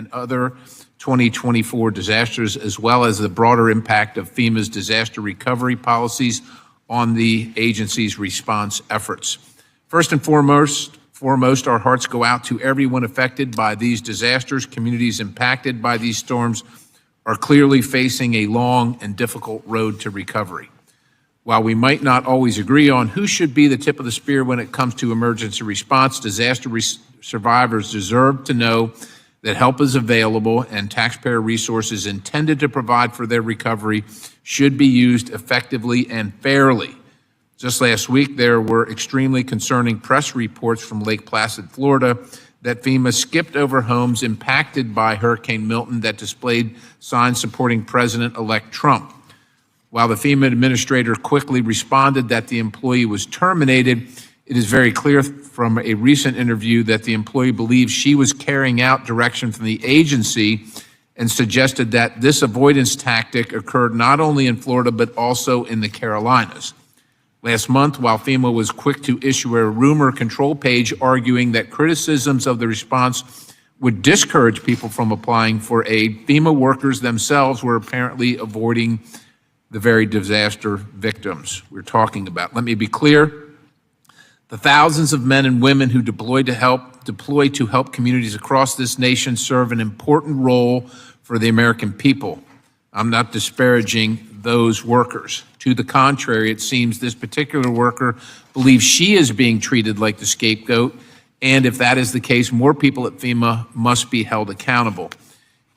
and other 2024 disasters, as well as the broader impact of FEMA's disaster recovery policies on the agency's response efforts. First and foremost, our hearts go out to everyone affected by these disasters. Communities impacted by these storms are clearly facing a long and difficult road to recovery. While we might not always agree on who should be the tip of the spear when it comes to emergency response, survivors deserve to know that help is available and taxpayer resources intended to provide for their recovery should be used effectively and fairly. Just last week, there were extremely concerning press reports from Lake Placid, Florida, that FEMA skipped over homes impacted by Hurricane Milton that displayed signs supporting President-elect Trump. While the FEMA administrator quickly responded that the employee was terminated, it is very clear from a recent interview that the employee believes she was carrying out direction from the agency and suggested that this avoidance tactic occurred not only in Florida, but also in the Carolinas. Last month, while FEMA was quick to issue a rumor control page arguing that criticisms of the response would discourage people from applying for aid, FEMA workers themselves were apparently avoiding the very disaster victims we're talking about. Let me be clear. The thousands of men and women who deploy to help communities across this nation serve an important role for the American people. I'm not disparaging those workers. To the contrary, it seems this particular worker believes she is being treated like the scapegoat, and if that is the case, more people at FEMA must be held accountable.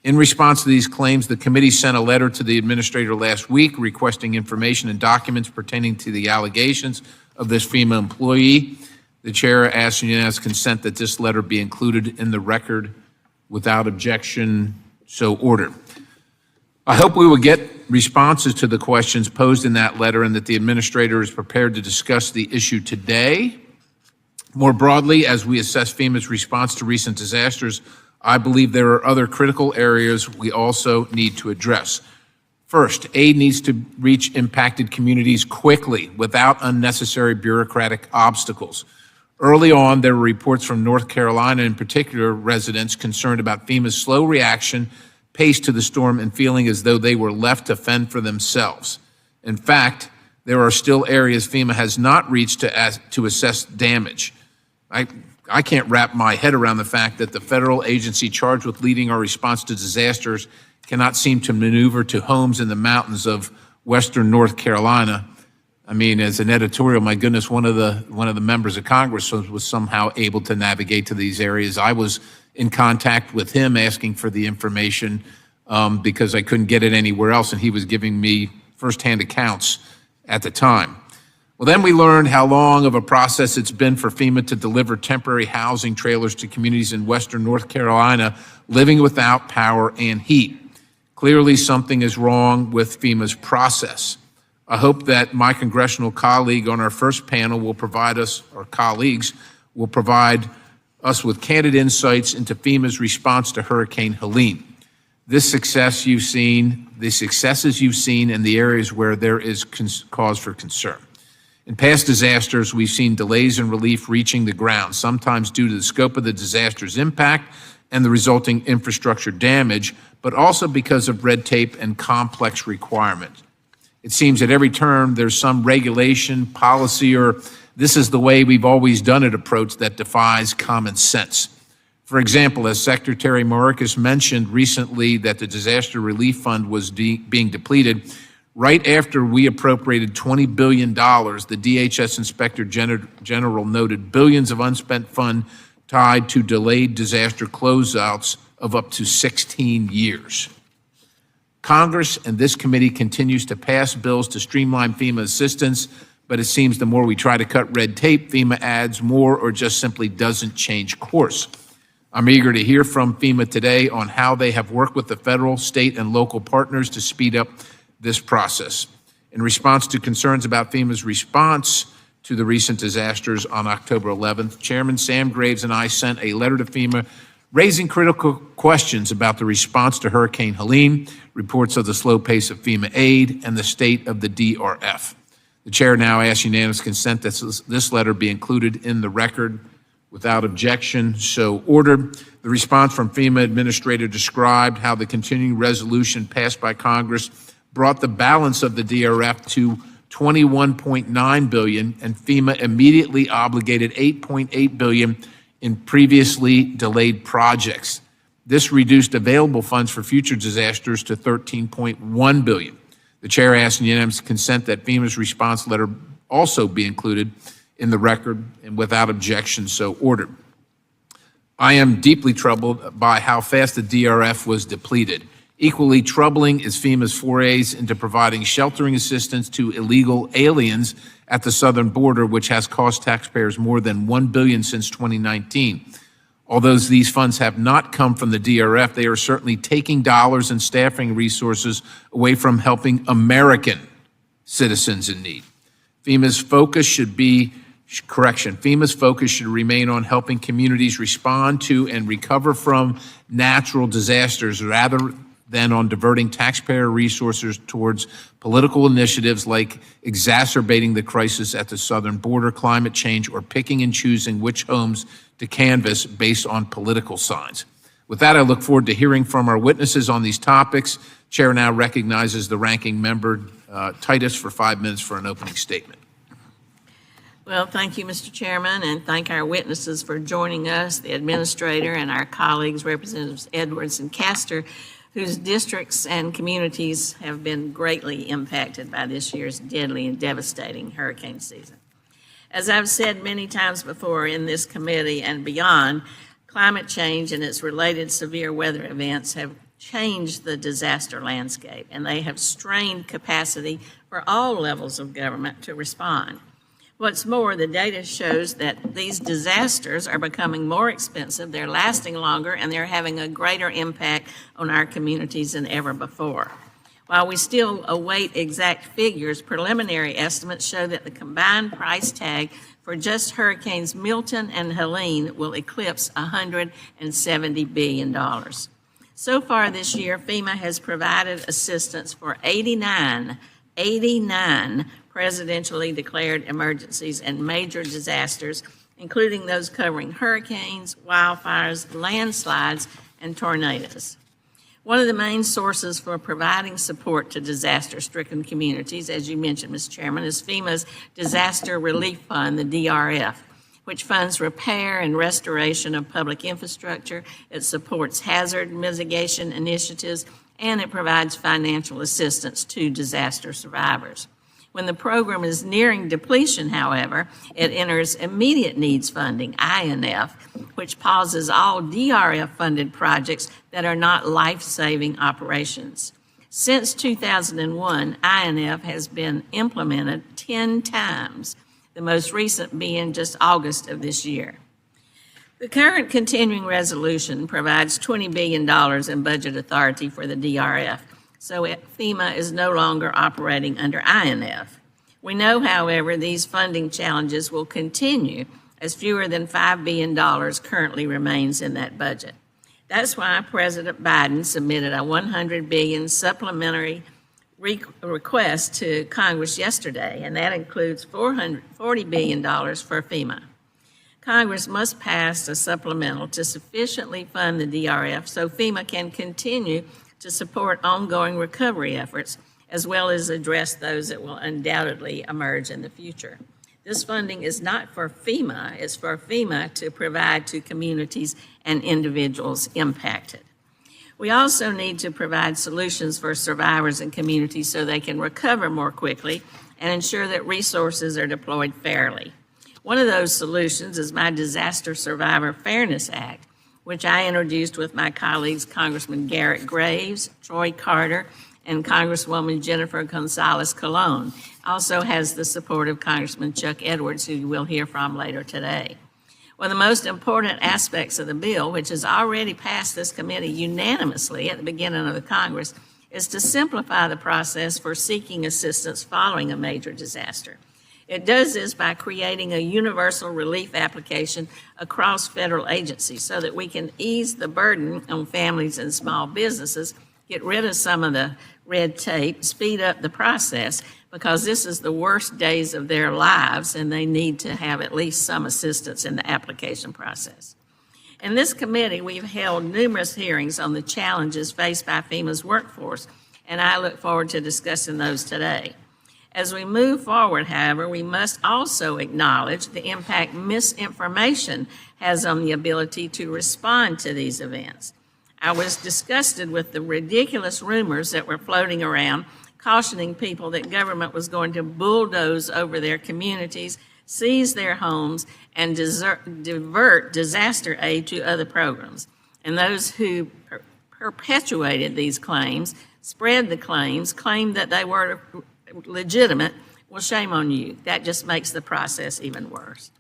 In response to these claims, the committee sent a letter to the administrator last week requesting information and documents pertaining to the allegations of this FEMA employee. The chair asks unanimous consent that this letter be included in the record without objection, so ordered. I hope we will get responses to the questions posed in that letter and that the administrator is prepared to discuss the issue today. More broadly, as we assess FEMA's response to recent disasters, I believe there are other critical areas we also need to address. First, aid needs to reach impacted communities quickly without unnecessary bureaucratic obstacles. Early on, there were reports from North Carolina, in particular, residents concerned about FEMA's slow reaction pace to the storm and feeling as though they were left to fend for themselves. In fact, there are still areas FEMA has not reached to assess damage. I can't wrap my head around the fact that the federal agency charged with leading our response to disasters cannot seem to maneuver to homes in the mountains of western North Carolina. I mean, as an editorial, my goodness, one of the members of Congress was somehow able to navigate to these areas. I was in contact with him asking for the information because I couldn't get it anywhere else, and he was giving me firsthand accounts at the time. Well, then we learned how long of a process it's been for FEMA to deliver temporary housing trailers to communities in western North Carolina living without power and heat. Clearly, something is wrong with FEMA's process. I hope that my congressional colleague on our first panel will provide us, or colleagues, will provide us with candid insights into FEMA's response to Hurricane Helene. The successes you've seen, and the areas where there is cause for concern. In past disasters, we've seen delays in relief reaching the ground, sometimes due to the scope of the disaster's impact and the resulting infrastructure damage, but also because of red tape and complex requirements. It seems at every turn there's some regulation, policy, or this is the way we've always done it approach that defies common sense. For example, as Secretary Mayorkas mentioned recently that the Disaster Relief Fund was being depleted, right after we appropriated $20 billion, the DHS Inspector General noted billions of unspent funds tied to delayed disaster closeouts of up to 16 years. Congress and this committee continues to pass bills to streamline FEMA assistance, but it seems the more we try to cut red tape, FEMA adds more or just simply doesn't change course. I'm eager to hear from FEMA today on how they have worked with the federal, state, and local partners to speed up this process. In response to concerns about FEMA's response to the recent disasters on October 11th, Chairman Sam Graves and I sent a letter to FEMA raising critical questions about the response to Hurricane Helene, reports of the slow pace of FEMA aid, and the state of the DRF. The chair now asks unanimous consent that this letter be included in the record without objection, so ordered. The response from FEMA Administrator described how the continuing resolution passed by Congress brought the balance of the DRF to $21.9 billion, and FEMA immediately obligated $8.8 billion in previously delayed projects. This reduced available funds for future disasters to $13.1 billion. The chair asked unanimous consent that FEMA's response letter also be included in the record, and without objection, so ordered. I am deeply troubled by how fast the DRF was depleted. Equally troubling is FEMA's forays into providing sheltering assistance to illegal aliens at the southern border, which has cost taxpayers more than $1 billion since 2019. Although these funds have not come from the DRF, they are certainly taking dollars and staffing resources away from helping American citizens in need. FEMA's focus should remain on helping communities respond to and recover from natural disasters rather than on diverting taxpayer resources towards political initiatives like exacerbating the crisis at the southern border, climate change, or picking and choosing which homes to canvass based on political signs. With that, I look forward to hearing from our witnesses on these topics. Chair now recognizes the ranking member, Titus, for 5 minutes for an opening statement. Well, thank you, Mr. Chairman, and thank our witnesses for joining us, the administrator and our colleagues, Representatives Edwards and Castor, whose districts and communities have been greatly impacted by this year's deadly and devastating hurricane season. As I've said many times before in this committee and beyond, climate change and its related severe weather events have changed the disaster landscape, and they have strained capacity for all levels of government to respond. What's more, the data shows that these disasters are becoming more expensive, they're lasting longer, and they're having a greater impact on our communities than ever before. While we still await exact figures, preliminary estimates show that the combined price tag for just Hurricanes Milton and Helene will eclipse $170 billion. So far this year, FEMA has provided assistance for 89 presidentially declared emergencies and major disasters, including those covering hurricanes, wildfires, landslides, and tornadoes. One of the main sources for providing support to disaster-stricken communities, as you mentioned, Mr. Chairman, is FEMA's Disaster Relief Fund, the DRF, which funds repair and restoration of public infrastructure. It supports hazard mitigation initiatives, and it provides financial assistance to disaster survivors. When the program is nearing depletion, however, it enters immediate needs funding, INF, which pauses all DRF-funded projects that are not life-saving operations. Since 2001, INF has been implemented 10 times, the most recent being just August of this year. The current continuing resolution provides $20 billion in budget authority for the DRF, so FEMA is no longer operating under INF. We know, however, these funding challenges will continue as fewer than $5 billion currently remains in that budget. That's why President Biden submitted a $100 billion supplementary request to Congress yesterday, and that includes $40 billion for FEMA. Congress must pass a supplemental to sufficiently fund the DRF so FEMA can continue to support ongoing recovery efforts, as well as address those that will undoubtedly emerge in the future. This funding is not for FEMA, it's for FEMA to provide to communities and individuals impacted. We also need to provide solutions for survivors and communities so they can recover more quickly and ensure that resources are deployed fairly. One of those solutions is my Disaster Survivor Fairness Act, which I introduced with my colleagues, Congressman Garrett Graves, Troy Carter, and Congresswoman Jennifer Gonzalez-Colon. Also has the support of Congressman Chuck Edwards, who you will hear from later today. One of the most important aspects of the bill, which has already passed this committee unanimously at the beginning of the Congress, is to simplify the process for seeking assistance following a major disaster. It does this by creating a universal relief application across federal agencies so that we can ease the burden on families and small businesses, get rid of some of the red tape, speed up the process, because this is the worst days of their lives and they need to have at least some assistance in the application process. In this committee, we've held numerous hearings on the challenges faced by FEMA's workforce, and I look forward to discussing those today. As we move forward, however, we must also acknowledge the impact misinformation has on the ability to respond to these events. I was disgusted with the ridiculous rumors that were floating around, cautioning people that government was going to bulldoze over their communities, seize their homes, and divert disaster aid to other programs. And those who perpetuated these claims, spread the claims, claimed that they were legitimate. Well, shame on you. That just makes the process even worse.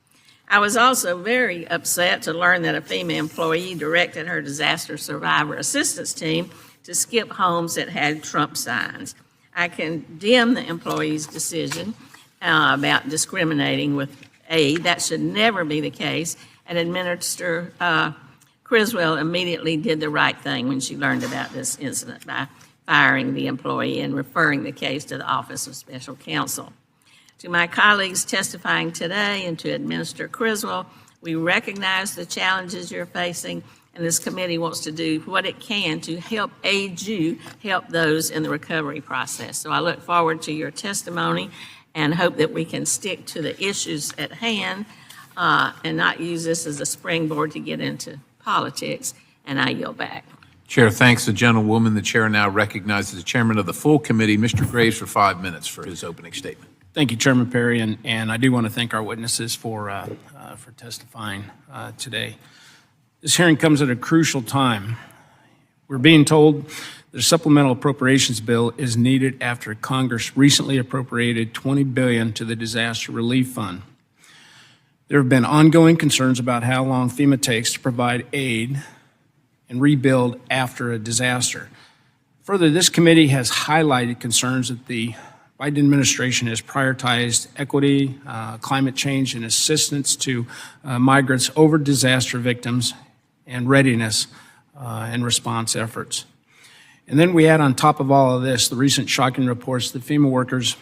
I was also very upset to learn that a FEMA employee directed her disaster survivor assistance team to skip homes that had Trump signs. I condemn the employee's decision about discriminating with aid. That should never be the case. And Administrator Criswell immediately did the right thing when she learned about this incident by firing the employee and referring the case to the Office of Special Counsel. To my colleagues testifying today and to Administrator Criswell, we recognize the challenges you're facing, and this committee wants to do what it can to help aid you, help those in the recovery process. So I look forward to your testimony and hope that we can stick to the issues at hand and not use this as a springboard to get into politics, and I yield back. Chair thanks the gentlewoman. The chair now recognizes the chairman of the full committee, Mr. Graves, for 5 minutes for his opening statement. Thank you, Chairman Perry, and I do want to thank our witnesses for testifying today. This hearing comes at a crucial time. We're being told that a supplemental appropriations bill is needed after Congress recently appropriated $20 billion to the Disaster Relief Fund. There have been ongoing concerns about how long FEMA takes to provide aid and rebuild after a disaster. Further, this committee has highlighted concerns that the Biden administration has prioritized equity, climate change, and assistance to migrants over disaster victims and readiness and response efforts. And then we add on top of all of this the recent shocking reports that FEMA workers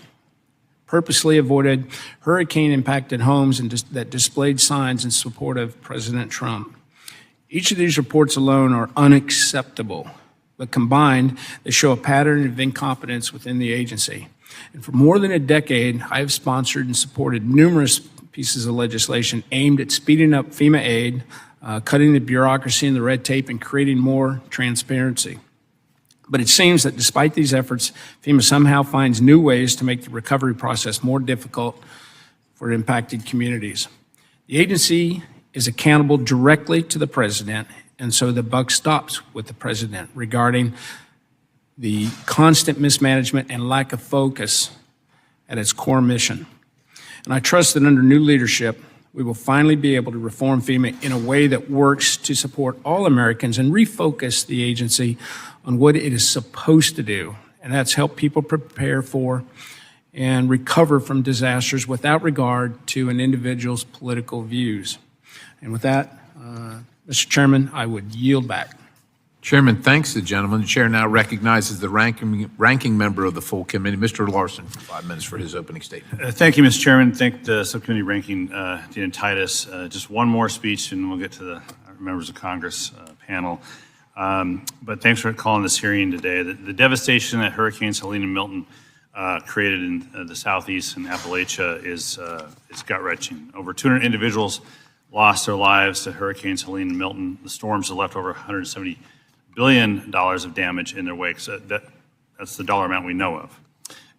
purposely avoided hurricane-impacted homes and that displayed signs in support of President Trump. Each of these reports alone are unacceptable, but combined, they show a pattern of incompetence within the agency. And for more than a decade, I have sponsored and supported numerous pieces of legislation aimed at speeding up FEMA aid, cutting the bureaucracy and the red tape, and creating more transparency. But it seems that despite these efforts, FEMA somehow finds new ways to make the recovery process more difficult for impacted communities. The agency is accountable directly to the president, and so the buck stops with the president regarding the constant mismanagement and lack of focus at its core mission. And I trust that under new leadership, we will finally be able to reform FEMA in a way that works to support all Americans and refocus the agency on what it is supposed to do, and that's help people prepare for and recover from disasters without regard to an individual's political views. And with that, Mr. Chairman, I would yield back. Chairman thanks the gentleman. The chair now recognizes the ranking member of the full committee, Mr. Larsen, for 5 minutes for his opening statement. Thank you, Mr. Chairman. Thank the subcommittee ranking Deanne Titus. Just one more speech, and we'll get to the members of Congress panel. But thanks for calling this hearing today. The devastation that Hurricanes Helene and Milton created in the Southeast and Appalachia is gut-wrenching. Over 200 individuals lost their lives to Hurricanes Helene and Milton. The storms have left over $170 billion of damage in their wake. So that's the dollar amount we know of.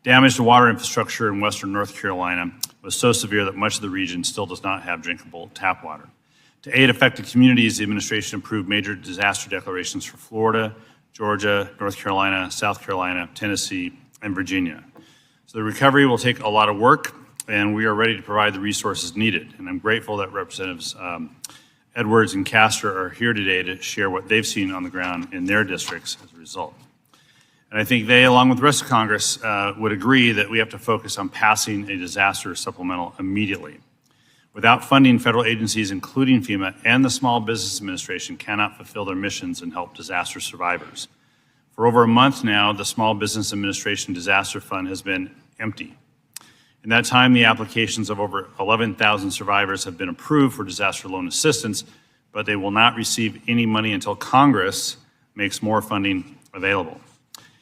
Damage to water infrastructure in western North Carolina was so severe that much of the region still does not have drinkable tap water. To aid affected communities, the administration approved major disaster declarations for Florida, Georgia, North Carolina, South Carolina, Tennessee, and Virginia. So the recovery will take a lot of work, and we are ready to provide the resources needed. And I'm grateful that Representatives Edwards and Castor are here today to share what they've seen on the ground in their districts as a result. And I think they, along with the rest of Congress, would agree that we have to focus on passing a disaster supplemental immediately. Without funding, federal agencies, including FEMA and the Small Business Administration, cannot fulfill their missions and help disaster survivors. For over a month now, the Small Business Administration Disaster Fund has been empty. In that time, the applications of over 11,000 survivors have been approved for disaster loan assistance, but they will not receive any money until Congress makes more funding available.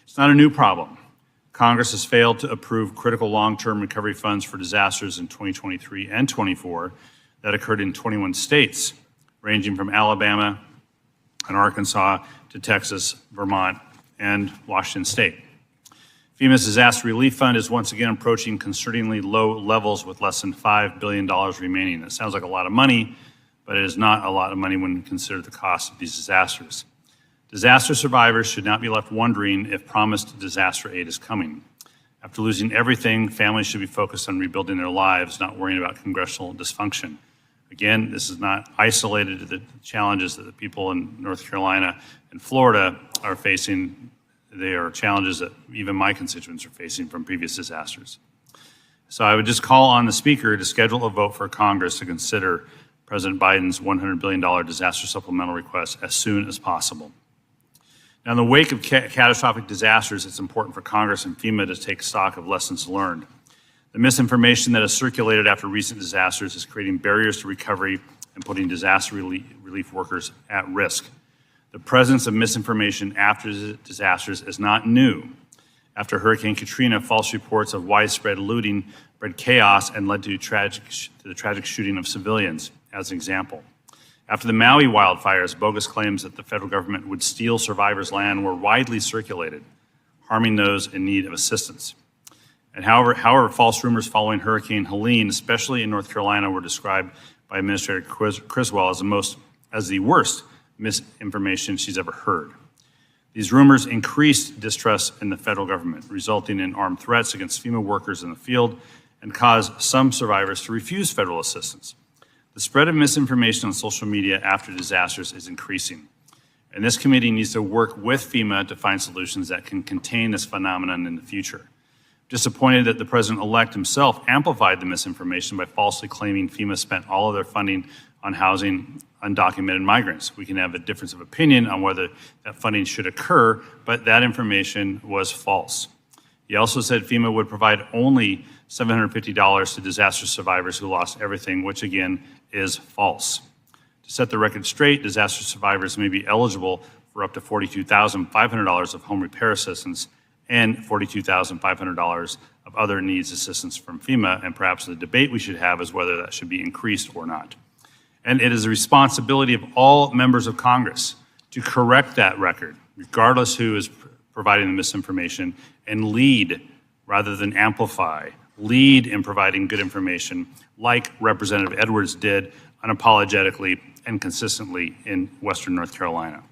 It's not a new problem. Congress has failed to approve critical long-term recovery funds for disasters in 2023 and 24 that occurred in 21 states, ranging from Alabama and Arkansas to Texas, Vermont, and Washington State. FEMA's Disaster Relief Fund is once again approaching concerningly low levels with less than $5 billion remaining. That sounds like a lot of money, but it is not a lot of money when you consider the cost of these disasters. Disaster survivors should not be left wondering if promised disaster aid is coming. After losing everything, families should be focused on rebuilding their lives, not worrying about congressional dysfunction. Again, this is not isolated to the challenges that the people in North Carolina and Florida are facing. They are challenges that even my constituents are facing from previous disasters. So I would just call on the Speaker to schedule a vote for Congress to consider President Biden's $100 billion disaster supplemental request as soon as possible. Now, in the wake of catastrophic disasters, it's important for Congress and FEMA to take stock of lessons learned. The misinformation that has circulated after recent disasters is creating barriers to recovery and putting disaster relief workers at risk. The presence of misinformation after disasters is not new. After Hurricane Katrina, false reports of widespread looting bred chaos and led to the tragic shooting of civilians, as an example. After the Maui wildfires, bogus claims that the federal government would steal survivors' land were widely circulated, harming those in need of assistance. And however, false rumors following Hurricane Helene, especially in North Carolina, were described by Administrator Criswell as the worst misinformation she's ever heard. These rumors increased distrust in the federal government, resulting in armed threats against FEMA workers in the field and caused some survivors to refuse federal assistance. The spread of misinformation on social media after disasters is increasing, and this committee needs to work with FEMA to find solutions that can contain this phenomenon in the future. Disappointed that the president-elect himself amplified the misinformation by falsely claiming FEMA spent all of their funding on housing undocumented migrants. We can have a difference of opinion on whether that funding should occur, but that information was false. He also said FEMA would provide only $750 to disaster survivors who lost everything, which again is false. To set the record straight, disaster survivors may be eligible for up to $42,500 of home repair assistance and $42,500 of other needs assistance from FEMA, and perhaps the debate we should have is whether that should be increased or not. And it is the responsibility of all members of Congress to correct that record, regardless who is providing the misinformation, and lead rather than amplify. Lead in providing good information like Representative Edwards did unapologetically and consistently in Western North Carolina.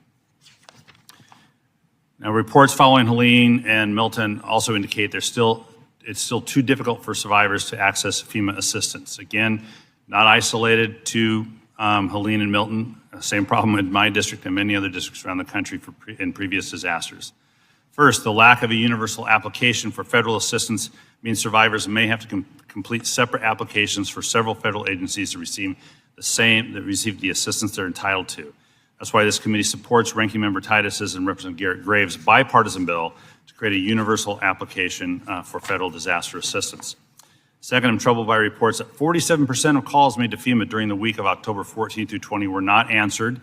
Now, reports following Helene and Milton also indicate it's still too difficult for survivors to access FEMA assistance. Again, not isolated to Helene and Milton, same problem in my district and many other districts around the country in previous disasters. First, the lack of a universal application for federal assistance means survivors may have to complete separate applications for several federal agencies to receive the assistance they're entitled to. That's why this committee supports Ranking Member Titus's and Representative Garrett Graves' bipartisan bill to create a universal application for federal disaster assistance. Second, I'm troubled by reports that 47% of calls made to FEMA during the week of October 14 through 20 were not answered,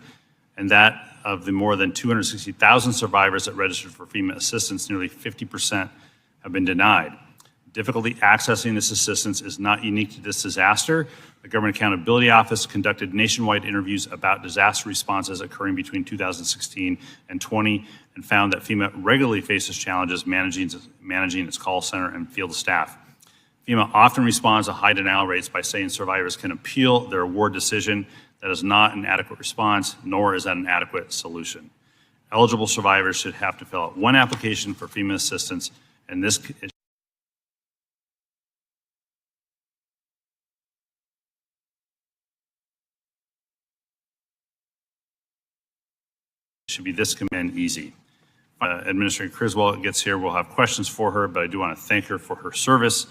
and that of the more than 260,000 survivors that registered for FEMA assistance, nearly 50% have been denied. Difficulty accessing this assistance is not unique to this disaster. The Government Accountability Office conducted nationwide interviews about disaster responses occurring between 2016 and 20 and found that FEMA regularly faces challenges managing its call center and field staff. FEMA often responds to high denial rates by saying survivors can appeal their award decision. That is not an adequate response, nor is that an adequate solution. Eligible survivors should have to fill out one application for FEMA assistance, and this should be this and easy. Administrator Criswell gets here, we'll have questions for her, but I do want to thank her for her service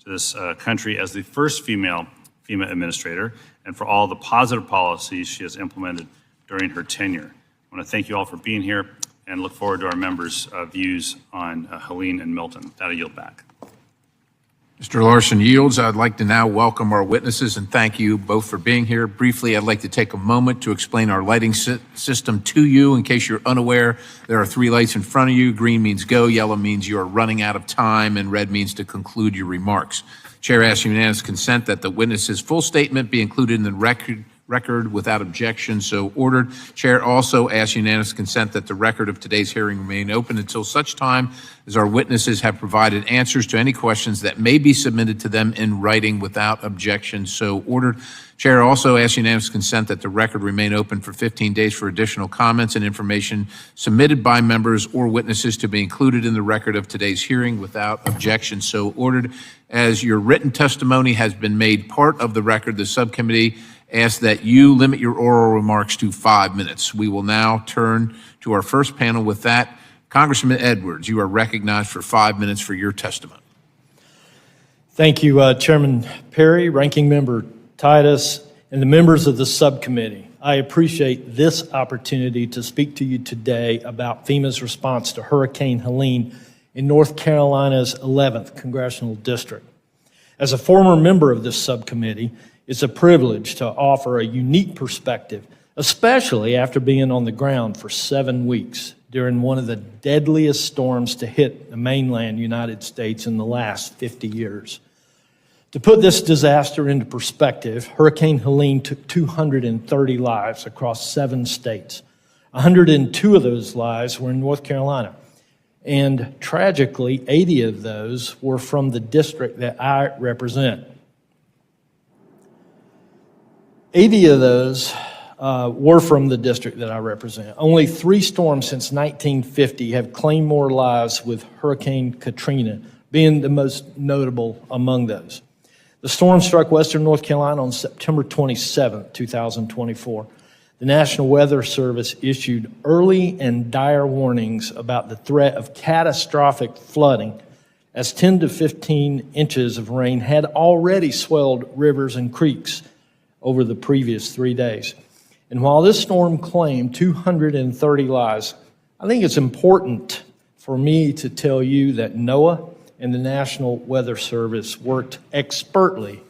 to this country as the first female FEMA administrator and for all the positive policies she has implemented during her tenure. I want to thank you all for being here and look forward to our members' views on Helene and Milton. That'll yield back. Mr. Larsen yields. I'd like to now welcome our witnesses and thank you both for being here. Briefly, I'd like to take a moment to explain our lighting system to you. In case you're unaware, there are 3 lights in front of you. Green means go, yellow means you are running out of time, and red means to conclude your remarks. Chair asks unanimous consent that the witness's full statement be included in the record without objection, so ordered. Chair also asks unanimous consent that the record of today's hearing remain open until such time as our witnesses have provided answers to any questions that may be submitted to them in writing without objection, so ordered. Chair also asks unanimous consent that the record remain open for 15 days for additional comments and information submitted by members or witnesses to be included in the record of today's hearing without objection, so ordered. As your written testimony has been made part of the record, the subcommittee asks that you limit your oral remarks to 5 minutes. We will now turn to our first panel with that. Congressman Edwards, you are recognized for 5 minutes for your testimony. Thank you, Chairman Perry, Ranking Member Titus, and the members of the subcommittee. I appreciate this opportunity to speak to you today about FEMA's response to Hurricane Helene in North Carolina's 11th Congressional District. As a former member of this subcommittee, it's a privilege to offer a unique perspective, especially after being on the ground for 7 weeks during one of the deadliest storms to hit the mainland United States in the last 50 years. To put this disaster into perspective, Hurricane Helene took 230 lives across 7 states. 102 of those lives were in North Carolina. And tragically, 80 of those were from the district that I represent. 80 of those were from the district that I represent. Only 3 storms since 1950 have claimed more lives, with Hurricane Katrina being the most notable among those. The storm struck western North Carolina on September 27, 2024. The National Weather Service issued early and dire warnings about the threat of catastrophic flooding, as 10 to 15 inches of rain had already swelled rivers and creeks over the previous 3 days. And while this storm claimed 230 lives, I think it's important for me to tell you that NOAA and the National Weather Service worked expertly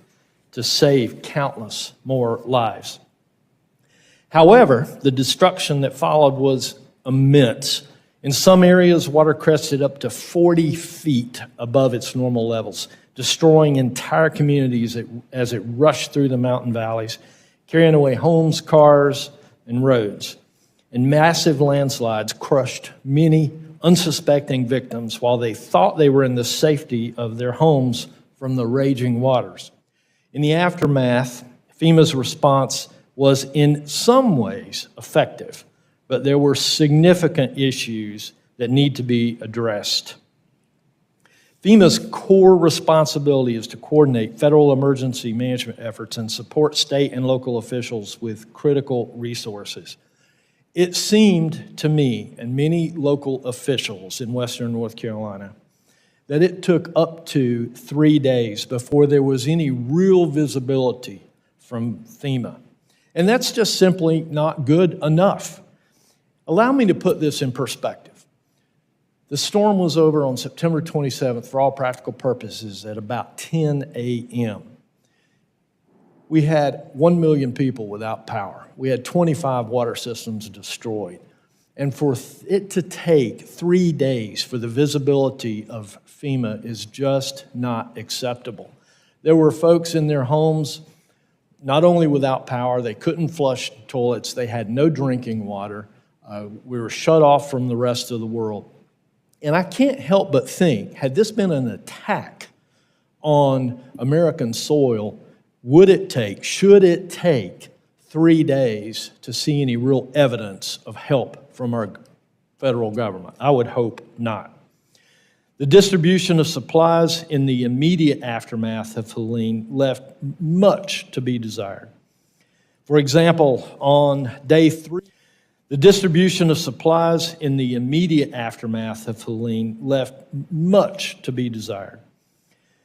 to save countless more lives. However, the destruction that followed was immense. In some areas, water crested up to 40 feet above its normal levels, destroying entire communities as it rushed through the mountain valleys, carrying away homes, cars, and roads. And massive landslides crushed many unsuspecting victims while they thought they were in the safety of their homes from the raging waters. In the aftermath, FEMA's response was in some ways effective, but there were significant issues that need to be addressed. FEMA's core responsibility is to coordinate federal emergency management efforts and support state and local officials with critical resources. It seemed to me and many local officials in western North Carolina that it took up to 3 days before there was any real visibility from FEMA. And that's just simply not good enough. Allow me to put this in perspective. The storm was over on September 27th for all practical purposes at about 10 a.m. We had 1 million people without power. We had 25 water systems destroyed. And for it to take 3 days for the visibility of FEMA is just not acceptable. There were folks in their homes not only without power, they couldn't flush toilets, they had no drinking water. We were shut off from the rest of the world. And I can't help but think, had this been an attack on American soil, should it take 3 days to see any real evidence of help from our federal government? I would hope not. The distribution of supplies in the immediate aftermath of Helene left much to be desired. For example, on day 3, the distribution of supplies in the immediate aftermath of Helene left much to be desired.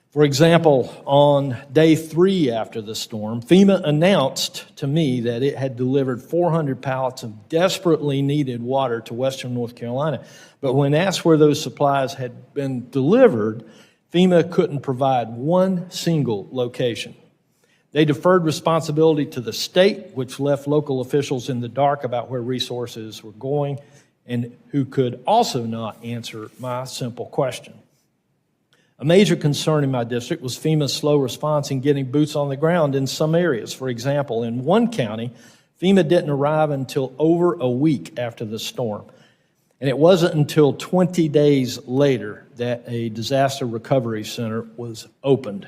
For example, on day 3 after the storm, FEMA announced to me that it had delivered 400 pallets of desperately needed water to western North Carolina. But when asked where those supplies had been delivered, FEMA couldn't provide one single location. They deferred responsibility to the state, which left local officials in the dark about where resources were going and who could also not answer my simple question. A major concern in my district was FEMA's slow response in getting boots on the ground in some areas. For example, in one county, FEMA didn't arrive until over a week after the storm. And it wasn't until 20 days later that a disaster recovery center was opened.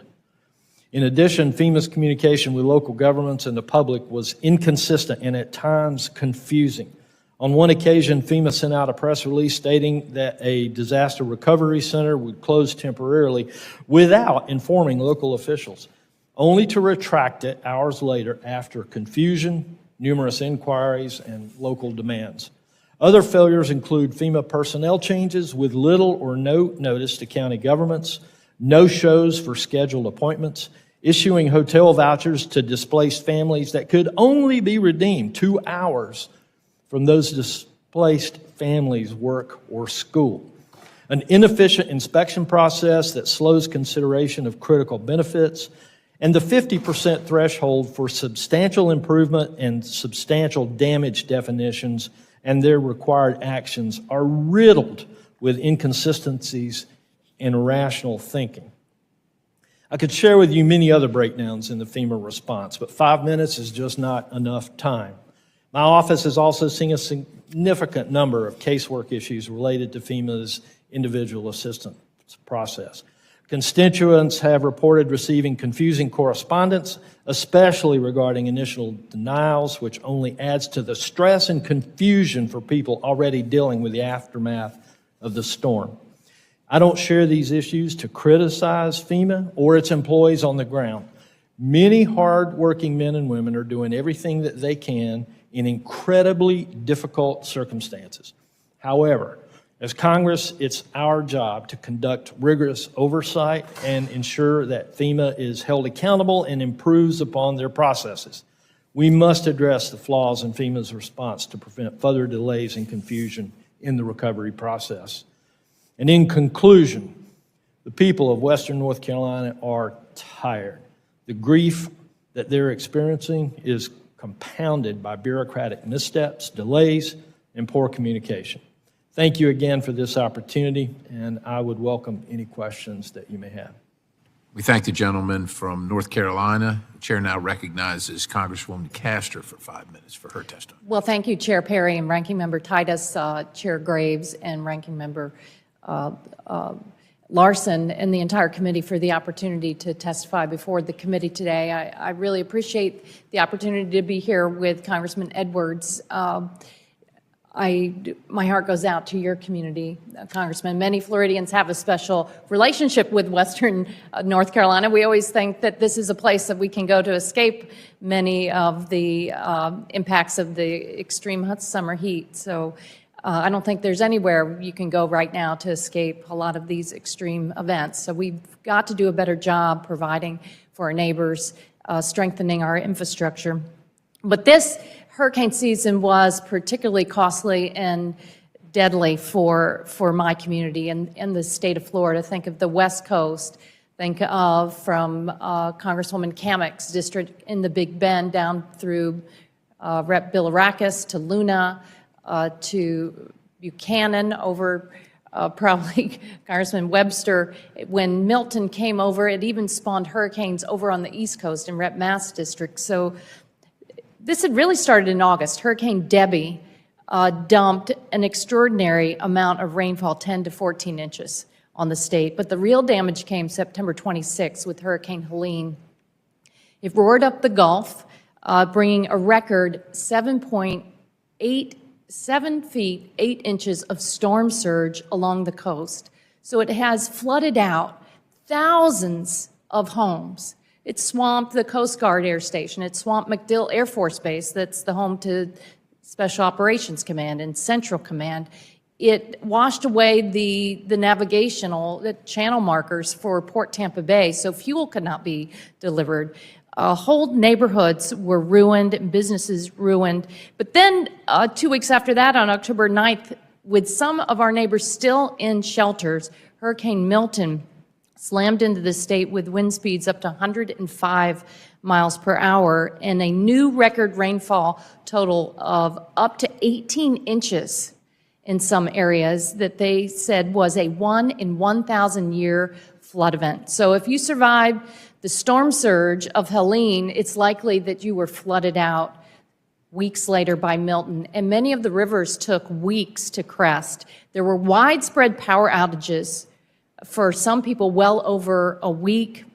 In addition, FEMA's communication with local governments and the public was inconsistent and at times confusing. On one occasion, FEMA sent out a press release stating that a disaster recovery center would close temporarily without informing local officials, only to retract it hours later after confusion, numerous inquiries, and local demands. Other failures include FEMA personnel changes with little or no notice to county governments, no-shows for scheduled appointments, issuing hotel vouchers to displaced families that could only be redeemed 2 hours from those displaced families' work or school, an inefficient inspection process that slows consideration of critical benefits, and the 50% threshold for substantial improvement and substantial damage definitions and their required actions are riddled with inconsistencies and irrational thinking. I could share with you many other breakdowns in the FEMA response, but 5 minutes is just not enough time. My office has also seen a significant number of casework issues related to FEMA's individual assistance process. Constituents have reported receiving confusing correspondence, especially regarding initial denials, which only adds to the stress and confusion for people already dealing with the aftermath of the storm. I don't share these issues to criticize FEMA or its employees on the ground. Many hard-working men and women are doing everything that they can in incredibly difficult circumstances. However, as Congress, it's our job to conduct rigorous oversight and ensure that FEMA is held accountable and improves upon their processes. We must address the flaws in FEMA's response to prevent further delays and confusion in the recovery process. And in conclusion, the people of Western North Carolina are tired. The grief that they're experiencing is compounded by bureaucratic missteps, delays, and poor communication. Thank you again for this opportunity, and I would welcome any questions that you may have. We thank the gentleman from North Carolina. The chair now recognizes Congresswoman Castor for 5 minutes for her testimony. Well, thank you, Chair Perry and Ranking Member Titus, Chair Graves, and Ranking Member Larsen, and the entire committee for the opportunity to testify before the committee today. I really appreciate the opportunity to be here with Congressman Edwards. My heart goes out to your community, Congressman. Many Floridians have a special relationship with Western North Carolina. We always think that this is a place that we can go to escape many of the impacts of the extreme hot summer heat. So I don't think there's anywhere you can go right now to escape a lot of these extreme events. So we've got to do a better job providing for our neighbors, strengthening our infrastructure. But this hurricane season was particularly costly and deadly for my community and the state of Florida. Think of the West Coast. Think of from Congresswoman Kamek's district in the Big Bend down through Rep. Billirakis to Luna to Buchanan over probably Congressman Webster. When Milton came over, it even spawned hurricanes over on the East Coast in Rep. Mass district. So this had really started in August. Hurricane Debbie dumped an extraordinary amount of rainfall, 10 to 14 inches on the state. But the real damage came September 26 with Hurricane Helene. It roared up the Gulf, bringing a record 7 feet, 8 inches of storm surge along the coast. So it has flooded out thousands of homes. It swamped the Coast Guard Air Station. It swamped MacDill Air Force Base, that's the home to Special Operations Command and Central Command. It washed away the navigational, the channel markers for Port Tampa Bay, so fuel could not be delivered. Whole neighborhoods were ruined and businesses ruined. But then 2 weeks after that, on October 9th, with some of our neighbors still in shelters, Hurricane Milton slammed into the state with wind speeds up to 105 miles per hour and a new record rainfall total of up to 18 inches in some areas that they said was a 1 in 1,000 year flood event. So if you survived the storm surge of Helene, it's likely that you were flooded out weeks later by Milton, and many of the rivers took weeks to crest. There were widespread power outages for some people well over a week.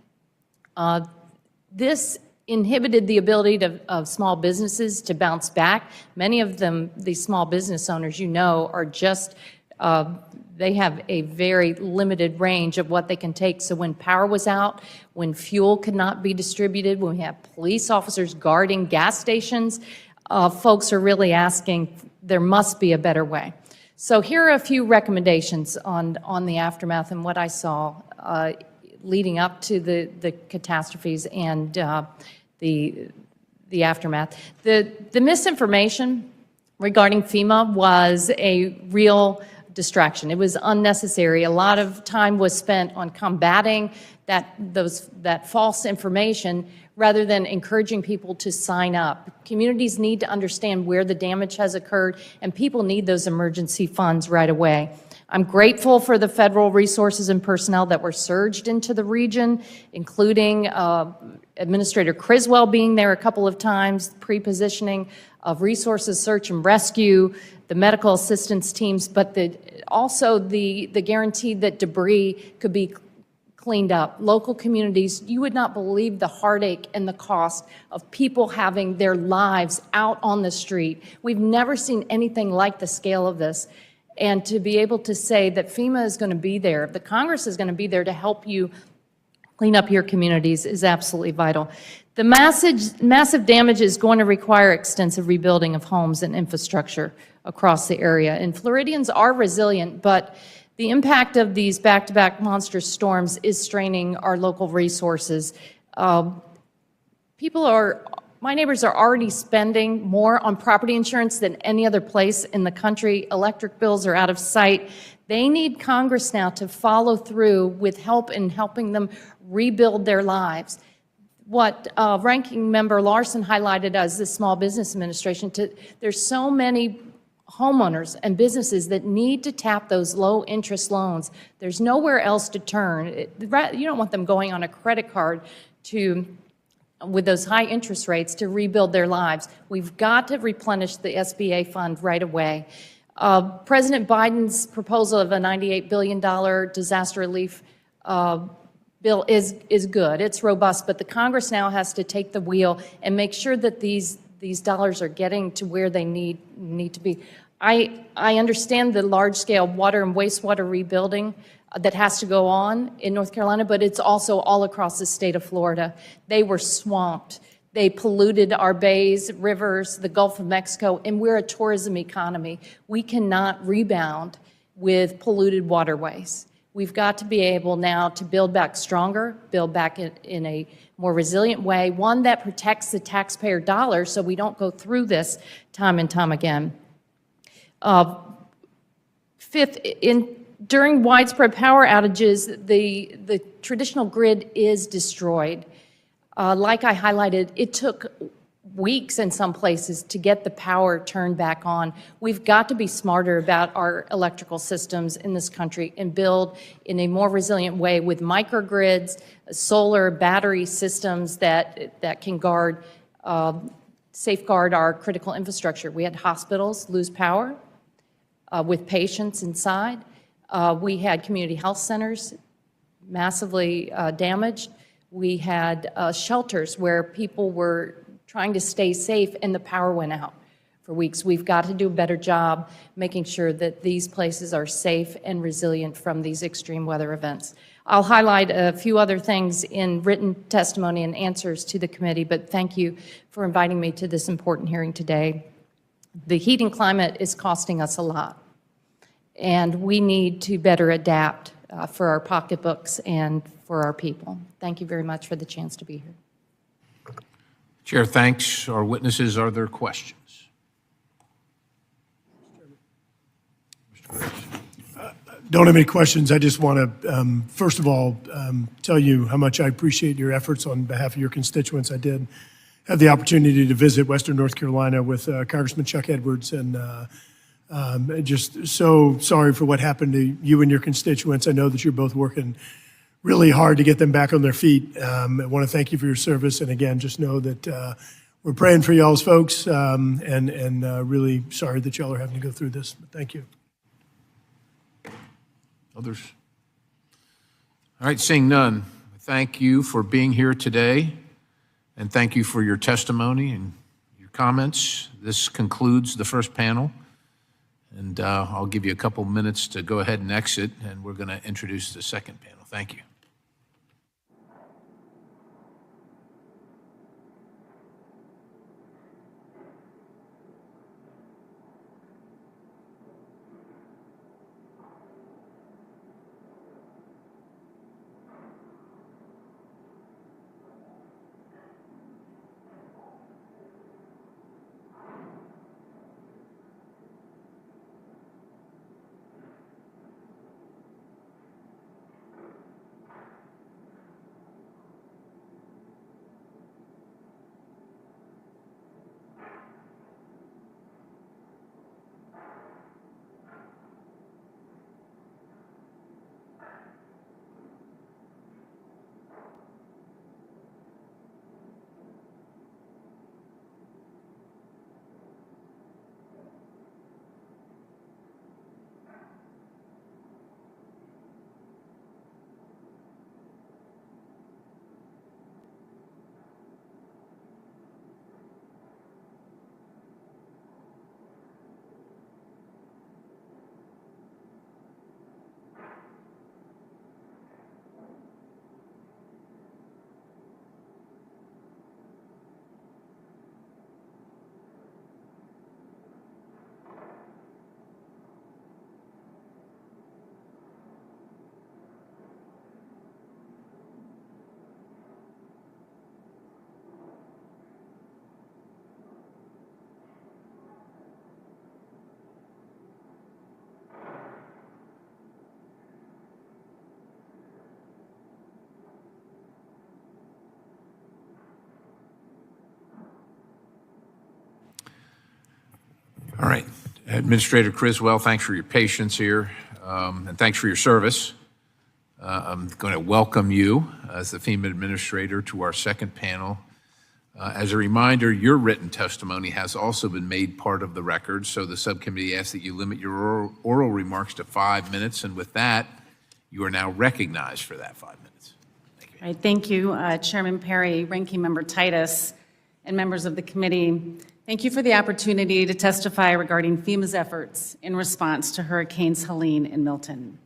This inhibited the ability of small businesses to bounce back. Many of them, these small business owners, you know, are just, they have a very limited range of what they can take. So when power was out, when fuel could not be distributed, when we have police officers guarding gas stations, folks are really asking, there must be a better way. So here are a few recommendations on the aftermath and what I saw leading up to the catastrophes and the aftermath. The misinformation regarding FEMA was a real distraction. It was unnecessary. A lot of time was spent on combating that false information rather than encouraging people to sign up. Communities need to understand where the damage has occurred, and people need those emergency funds right away. I'm grateful for the federal resources and personnel that were surged into the region, including Administrator Criswell being there a couple of times, pre-positioning of resources, search and rescue, the medical assistance teams, but also the guarantee that debris could be cleaned up. Local communities, you would not believe the heartache and the cost of people having their lives out on the street. We've never seen anything like the scale of this. And to be able to say that FEMA is going to be there, the Congress is going to be there to help you clean up your communities is absolutely vital. The massive damage is going to require extensive rebuilding of homes and infrastructure across the area. And Floridians are resilient, but the impact of these back-to-back monster storms is straining our local resources. My neighbors are already spending more on property insurance than any other place in the country. Electric bills are out of sight. They need Congress now to follow through with help in helping them rebuild their lives. What Ranking Member Larsen highlighted as the Small Business Administration, there's so many homeowners and businesses that need to tap those low-interest loans. There's nowhere else to turn. You don't want them going on a credit card with those high interest rates to rebuild their lives. We've got to replenish the SBA fund right away. President Biden's proposal of a $98 billion disaster relief bill is good. It's robust, but the Congress now has to take the wheel and make sure that these dollars are getting to where they need to be. I understand the large-scale water and wastewater rebuilding that has to go on in North Carolina, but it's also all across the state of Florida. They were swamped. They polluted our bays, rivers, the Gulf of Mexico, and we're a tourism economy. We cannot rebound with polluted waterways. We've got to be able now to build back stronger, build back in a more resilient way, one that protects the taxpayer dollar so we don't go through this time and time again. Fifth, during widespread power outages, the traditional grid is destroyed. Like I highlighted, it took weeks in some places to get the power turned back on. We've got to be smarter about our electrical systems in this country and build in a more resilient way with microgrids, solar, battery systems that can safeguard our critical infrastructure. We had hospitals lose power with patients inside. We had community health centers massively damaged. We had shelters where people were trying to stay safe and the power went out for weeks. We've got to do a better job making sure that these places are safe and resilient from these extreme weather events. I'll highlight a few other things in written testimony and answers to the committee, but thank you for inviting me to this important hearing today. The heating climate is costing us a lot, and we need to better adapt for our pocketbooks and for our people. Thank you very much for the chance to be here. Chair thanks our witnesses. Are there questions? don't have any questions. I just want to, first of all, tell you how much I appreciate your efforts on behalf of your constituents. I did have the opportunity to visit Western North Carolina with Congressman Chuck Edwards, and just so sorry for what happened to you and your constituents. I know that you're both working really hard to get them back on their feet. I want to thank you for your service, and again, just know that we're praying for y'all's folks, and really sorry that y'all are having to go through this. But thank you. Others? All right, seeing none, thank you for being here today, and thank you for your testimony and your comments. This concludes the first panel, and I'll give you a couple minutes to go ahead and exit, and we're going to introduce the second panel. Thank you. All right, Administrator Criswell, thanks for your patience here, and thanks for your service. I'm going to welcome you as the FEMA Administrator to our second panel. As a reminder, your written testimony has also been made part of the record, so the subcommittee asks that you limit your oral remarks to 5 minutes, and with that, you are now recognized for that 5 minutes. Thank you. All right, thank you, Chairman Perry, Ranking Member Titus, and members of the committee. Thank you for the opportunity to testify regarding FEMA's efforts in response to Hurricanes Helene and Milton.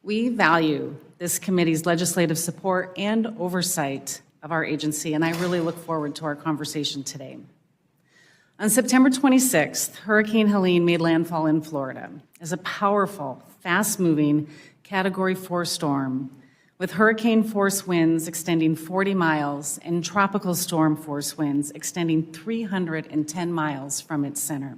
We value this committee's legislative support and oversight of our agency, and I really look forward to our conversation today. On September 26th, Hurricane Helene made landfall in Florida as a powerful, fast-moving Category 4 storm with hurricane force winds extending 40 miles and tropical storm force winds extending 310 miles from its center.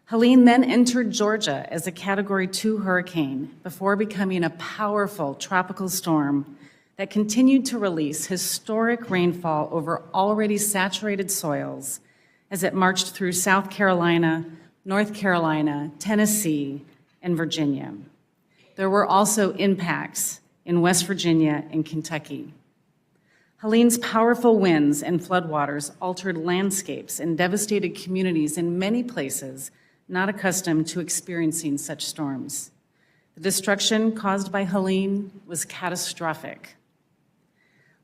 Helene then entered Georgia as a Category 2 hurricane before becoming a powerful tropical storm that continued to release historic rainfall over already saturated soils as it marched through South Carolina, North Carolina, Tennessee, and Virginia. There were also impacts in West Virginia and Kentucky. Helene's powerful winds and floodwaters altered landscapes and devastated communities in many places not accustomed to experiencing such storms. The destruction caused by Helene was catastrophic.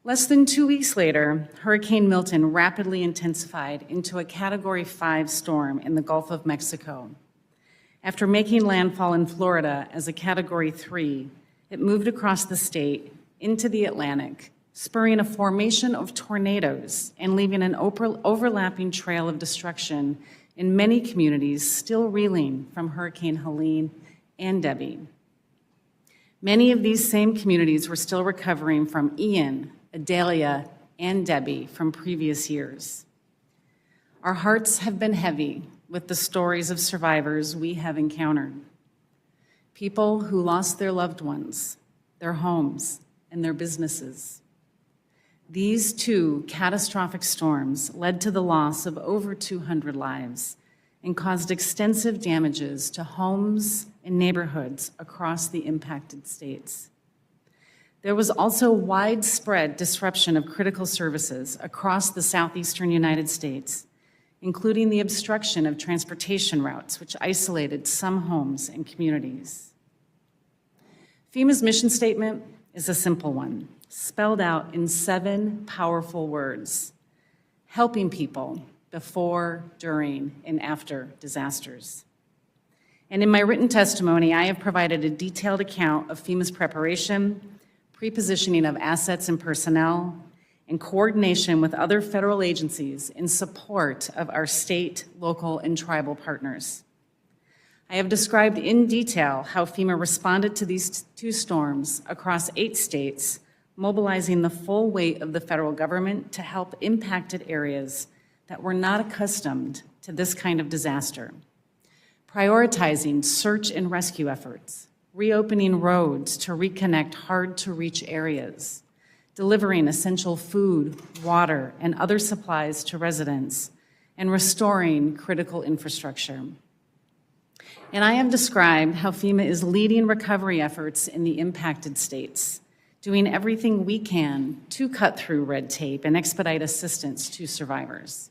Less than 2 weeks later, Hurricane Milton rapidly intensified into a Category 5 storm in the Gulf of Mexico. After making landfall in Florida as a Category 3, it moved across the state into the Atlantic, spurring a formation of tornadoes and leaving an overlapping trail of destruction in many communities still reeling from Hurricane Helene and Debbie. Many of these same communities were still recovering from Ian, Adelia, and Debbie from previous years. Our hearts have been heavy with the stories of survivors we have encountered. people who lost their loved ones, their homes, and their businesses. These two catastrophic storms led to the loss of over 200 lives and caused extensive damages to homes and neighborhoods across the impacted states. There was also widespread disruption of critical services across the southeastern United States, including the obstruction of transportation routes, which isolated some homes and communities. FEMA's mission statement is a simple one, spelled out in 7 powerful words: helping people before, during, and after disasters. And in my written testimony, I have provided a detailed account of FEMA's preparation, pre-positioning of assets and personnel, and coordination with other federal agencies in support of our state, local, and tribal partners. I have described in detail how FEMA responded to these 2 storms across 8 states, mobilizing the full weight of the federal government to help impacted areas that were not accustomed to this kind of disaster, prioritizing search and rescue efforts, reopening roads to reconnect hard-to-reach areas, delivering essential food, water, and other supplies to residents, and restoring critical infrastructure. And I have described how FEMA is leading recovery efforts in the impacted states, doing everything we can to cut through red tape and expedite assistance to survivors.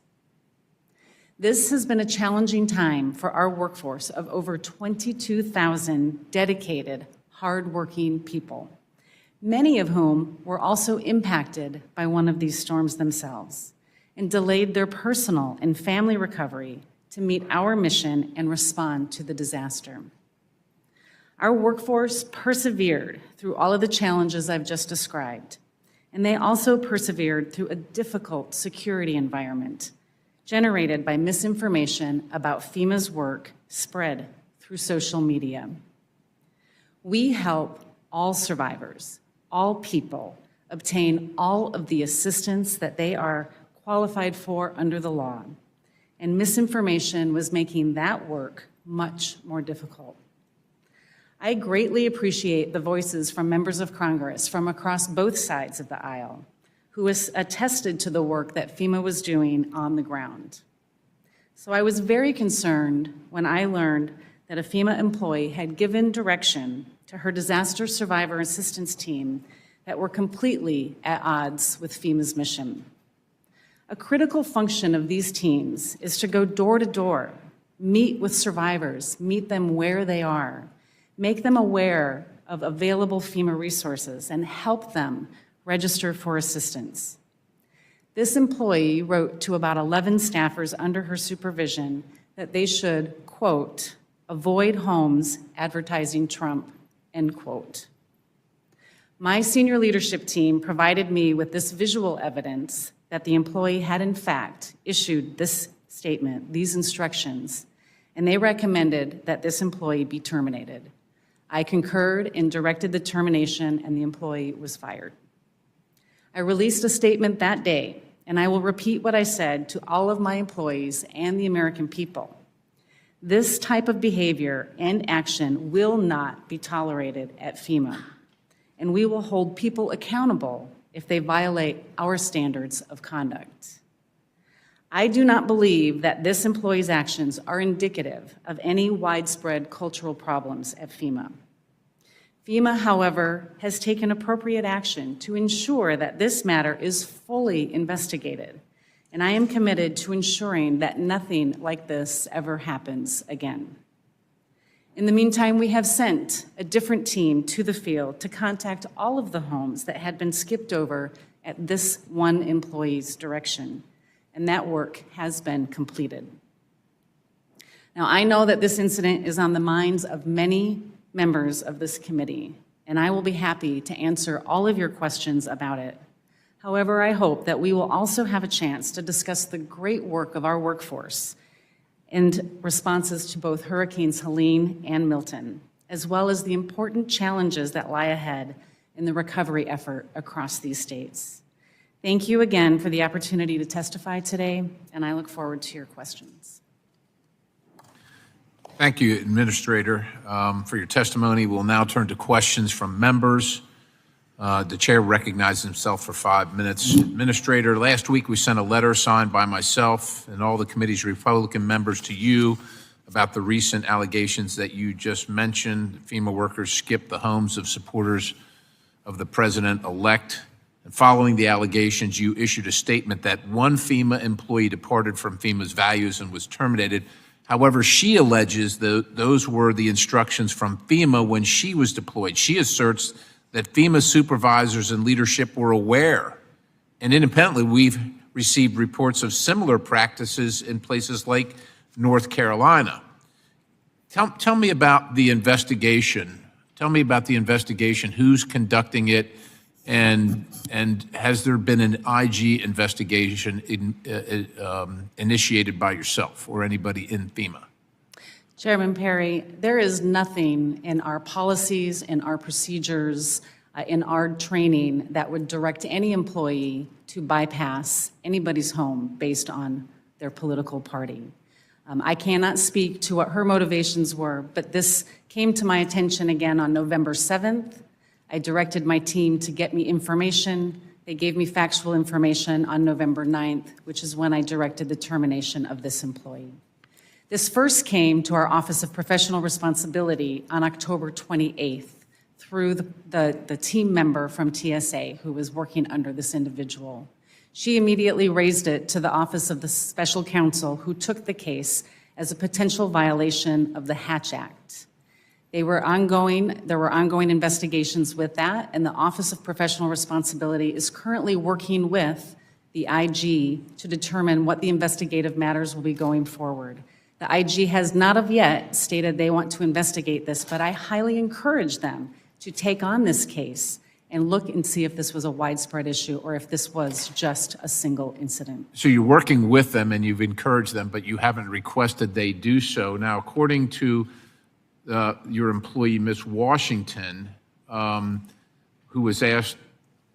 This has been a challenging time for our workforce of over 22,000 dedicated, hardworking people, many of whom were also impacted by one of these storms themselves and delayed their personal and family recovery to meet our mission and respond to the disaster. Our workforce persevered through all of the challenges I've just described, and they also persevered through a difficult security environment generated by misinformation about FEMA's work spread through social media. We help all survivors, all people, obtain all of the assistance that they are qualified for under the law, and misinformation was making that work much more difficult. I greatly appreciate the voices from members of Congress from across both sides of the aisle who has attested to the work that FEMA was doing on the ground. So I was very concerned when I learned that a FEMA employee had given direction to her disaster survivor assistance team that were completely at odds with FEMA's mission. A critical function of these teams is to go door to door, meet with survivors, meet them where they are, make them aware of available FEMA resources, and help them register for assistance. This employee wrote to about 11 staffers under her supervision that they should, quote, avoid homes advertising Trump, end quote. My senior leadership team provided me with this visual evidence that the employee had in fact issued this statement, these instructions, and they recommended that this employee be terminated. I concurred and directed the termination, and the employee was fired. I released a statement that day, and I will repeat what I said to all of my employees and the American people. This type of behavior and action will not be tolerated at FEMA, and we will hold people accountable if they violate our standards of conduct. I do not believe that this employee's actions are indicative of any widespread cultural problems at FEMA. FEMA, however, has taken appropriate action to ensure that this matter is fully investigated, and I am committed to ensuring that nothing like this ever happens again. In the meantime, we have sent a different team to the field to contact all of the homes that had been skipped over at this one employee's direction, and that work has been completed. Now, I know that this incident is on the minds of many members of this committee, and I will be happy to answer all of your questions about it. However, I hope that we will also have a chance to discuss the great work of our workforce and responses to both Hurricanes Helene and Milton, as well as the important challenges that lie ahead in the recovery effort across these states. Thank you again for the opportunity to testify today, and I look forward to your questions. Thank you, Administrator, for your testimony. We'll now turn to questions from members. The chair recognizes himself for 5 minutes. Administrator, last week we sent a letter signed by myself and all the committee's Republican members to you about the recent allegations that you just mentioned. FEMA workers skipped the homes of supporters of the president-elect. And following the allegations, you issued a statement that one FEMA employee departed from FEMA's values and was terminated. However, she alleges that those were the instructions from FEMA when she was deployed. She asserts that FEMA supervisors and leadership were aware. And independently, we've received reports of similar practices in places like North Carolina. Tell me about the investigation. Tell me about the investigation, who's conducting it, and has there been an IG investigation initiated by yourself or anybody in FEMA? Chairman Perry, there is nothing in our policies, in our procedures, in our training that would direct any employee to bypass anybody's home based on their political party. I cannot speak to what her motivations were, but this came to my attention again on November 7th. I directed my team to get me information. They gave me factual information on November 9th, which is when I directed the termination of this employee. This first came to our Office of Professional Responsibility on October 28th through the team member from TSA who was working under this individual. She immediately raised it to the Office of the Special Counsel, who took the case as a potential violation of the Hatch Act. There were ongoing investigations with that, and the Office of Professional Responsibility is currently working with the IG to determine what the investigative matters will be going forward. The IG has not of yet stated they want to investigate this, but I highly encourage them to take on this case and look and see if this was a widespread issue or if this was just a single incident. So you're working with them and you've encouraged them, but you haven't requested they do so. Now, according to your employee, Ms. Washington, who was asked,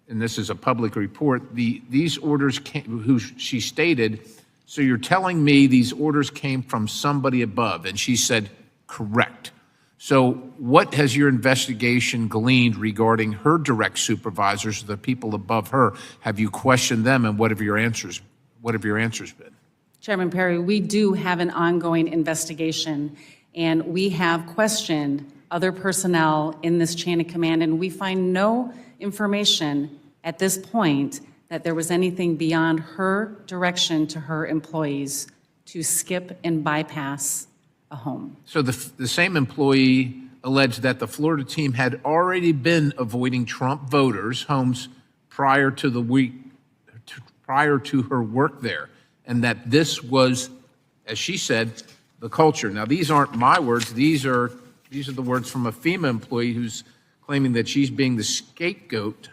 and this is a public report, these orders came, who she stated, so you're telling me these orders came from somebody above? And she said, correct. So what has your investigation gleaned regarding her direct supervisors, the people above her? Have you questioned them, and what have your answers been? Chairman Perry, we do have an ongoing investigation, and we have questioned other personnel in this chain of command, and we find no information at this point that there was anything beyond her direction to her employees to skip and bypass a home. So the same employee alleged that the Florida team had already been avoiding Trump voters' homes prior to her work there, and that this was, as she said, the culture. Now, these aren't my words. These are the words from a FEMA employee who's claiming that she's being the scapegoat.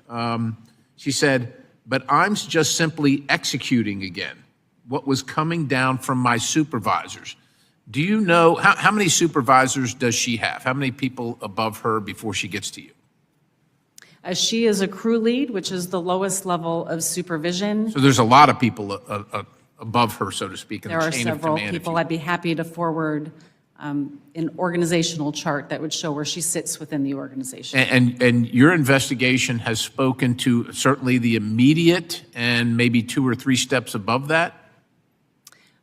She said, but I'm just simply executing again what was coming down from my supervisors. Do you know, how many supervisors does she have? How many people above her before she gets to you? She is a crew lead, which is the lowest level of supervision. So there's a lot of people above her, so to speak, in There the are chain of several command. people. I'd be happy to forward an organizational chart that would show where she sits within the organization. And your investigation has spoken to certainly the immediate and maybe 2 or 3 steps above that?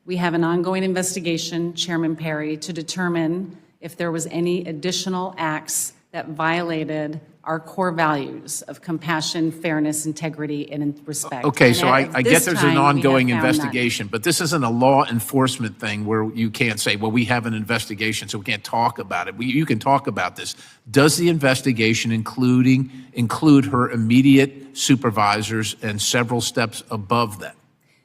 We have an ongoing investigation, Chairman Perry, to determine if there was any additional acts that violated our core values of compassion, fairness, integrity, and respect. Okay, And so at I this get there's time, an we have ongoing found none. investigation, but this isn't a law enforcement thing where you can't say, well, we have an investigation, so we can't talk about it. You can talk about this. Does the investigation include her immediate supervisors and several steps above that?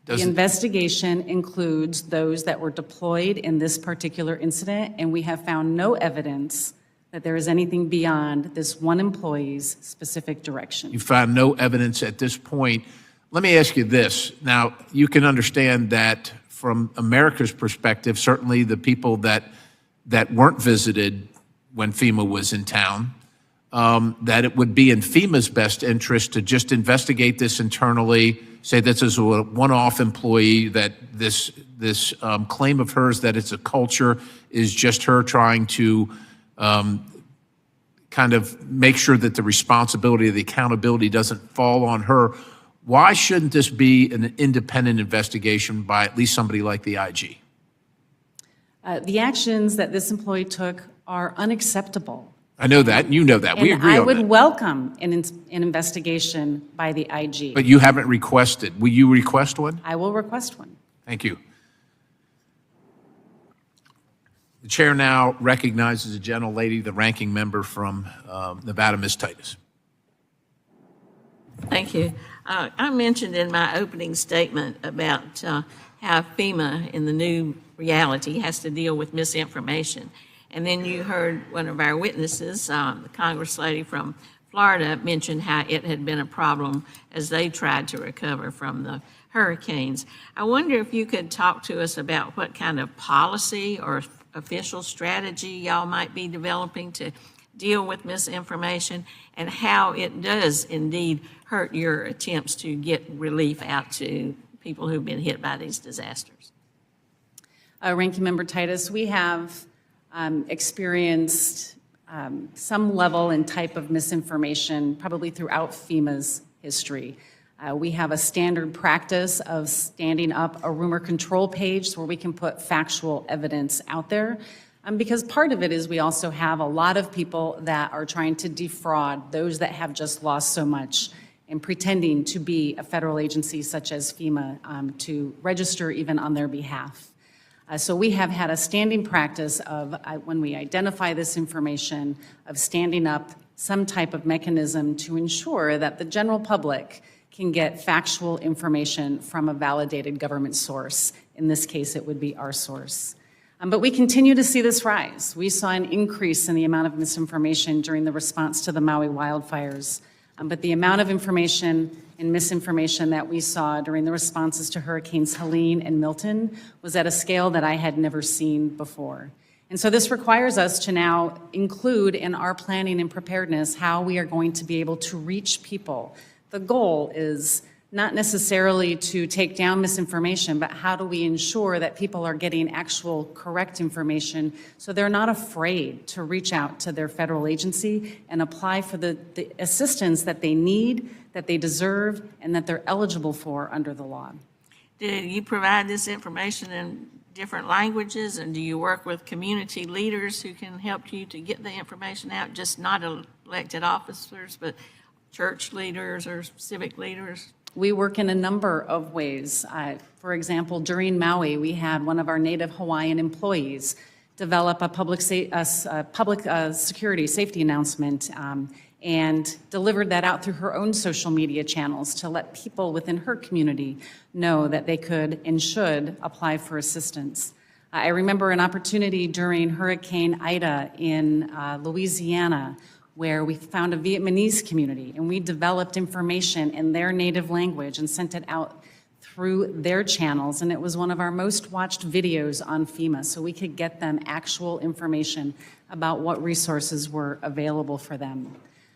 The investigation includes those that were deployed in this particular incident, and we have found no evidence that there is anything beyond this one employee's specific direction. You found no evidence at this point. Let me ask you this. Now, you can understand that from America's perspective, certainly the people that weren't visited when FEMA was in town, that it would be in FEMA's best interest to just investigate this internally, say this is a one-off employee, that this claim of hers that it's a culture is just her trying to kind of make sure that the responsibility, the accountability doesn't fall on her. Why shouldn't this be an independent investigation by at least somebody like the IG? The actions that this employee took are unacceptable. I know that, and you know that. We And agree I on would that. welcome an investigation by the IG. But you haven't requested. Will you request one? I will request one. Thank you. The chair now recognizes the gentlelady, the ranking member from Nevada, Ms. Titus. Thank you. I mentioned in my opening statement about how FEMA in the new reality has to deal with misinformation. And then you heard one of our witnesses, the Congress lady from Florida, mention how it had been a problem as they tried to recover from the hurricanes. I wonder if you could talk to us about what kind of policy or official strategy y'all might be developing to deal with misinformation and how it does indeed hurt your attempts to get relief out to people who've been hit by these disasters. Ranking Member Titus, we have experienced some level and type of misinformation probably throughout FEMA's history. We have a standard practice of standing up a rumor control page where we can put factual evidence out there. Because part of it is we also have a lot of people that are trying to defraud those that have just lost so much and pretending to be a federal agency such as FEMA to register even on their behalf. So we have had a standing practice of, when we identify this information, of standing up some type of mechanism to ensure that the general public can get factual information from a validated government source. In this case, it would be our source. But we continue to see this rise. We saw an increase in the amount of misinformation during the response to the Maui wildfires. But the amount of information and misinformation that we saw during the responses to Hurricanes Helene and Milton was at a scale that I had never seen before. And so this requires us to now include in our planning and preparedness how we are going to be able to reach people. The goal is not necessarily to take down misinformation, but how do we ensure that people are getting actual correct information so they're not afraid to reach out to their federal agency and apply for the assistance that they need, that they deserve, and that they're eligible for under the law. Do you provide this information in different languages, and do you work with community leaders who can help you to get the information out, just not elected officers, but church leaders or civic leaders? We work in a number of ways. For example, during Maui, we had one of our Native Hawaiian employees develop a public security safety announcement and delivered that out through her own social media channels to let people within her community know that they could and should apply for assistance. I remember an opportunity during Hurricane Ida in Louisiana where we found a Vietnamese community and we developed information in their native language and sent it out through their channels, and it was one of our most watched videos on FEMA, so we could get them actual information about what resources were available for them.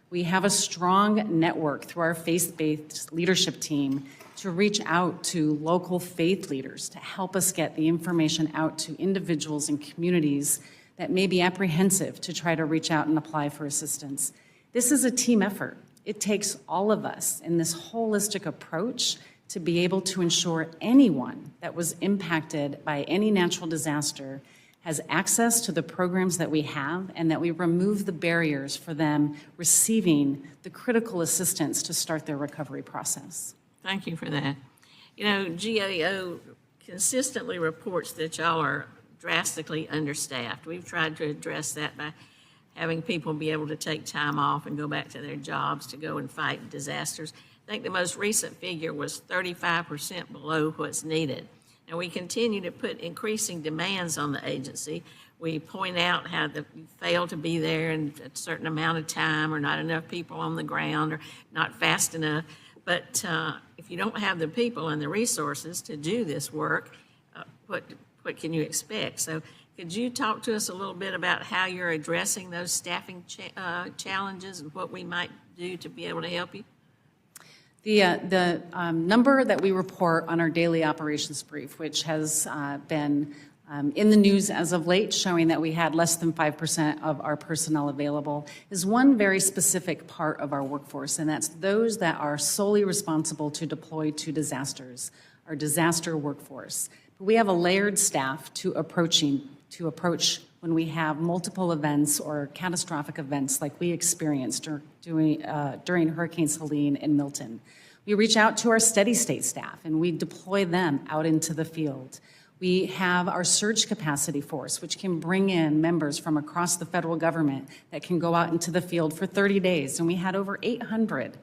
We have a strong network through our faith-based leadership team to reach out to local faith leaders to help us get the information out to individuals and communities that may be apprehensive to try to reach out and apply for assistance. This is a team effort. It takes all of us in this holistic approach to be able to ensure anyone that was impacted by any natural disaster has access to the programs that we have and that we remove the barriers for them receiving the critical assistance to start their recovery process. Thank you for that. You know, GAO consistently reports that y'all are drastically understaffed. We've tried to address that by having people be able to take time off and go back to their jobs to go and fight disasters. I think the most recent figure was 35% below what's needed. And we continue to put increasing demands on the agency. We point out how you fail to be there in a certain amount of time or not enough people on the ground or not fast enough. But if you don't have the people and the resources to do this work, what can you expect? So Could you talk to us a little bit about how you're addressing those staffing challenges and what we might do to be able to help you? The number that we report on our daily operations brief, which has been in the news as of late, showing that we had less than 5% of our personnel available, is one very specific part of our workforce, and that's those that are solely responsible to deploy to disasters, our disaster workforce. But we have a layered staff to approach when we have multiple events or catastrophic events like we experienced during Hurricanes Helene and Milton. We reach out to our steady state staff and we deploy them out into the field. We have our surge capacity force, which can bring in members from across the federal government that can go out into the field for 30 days. And we had over 800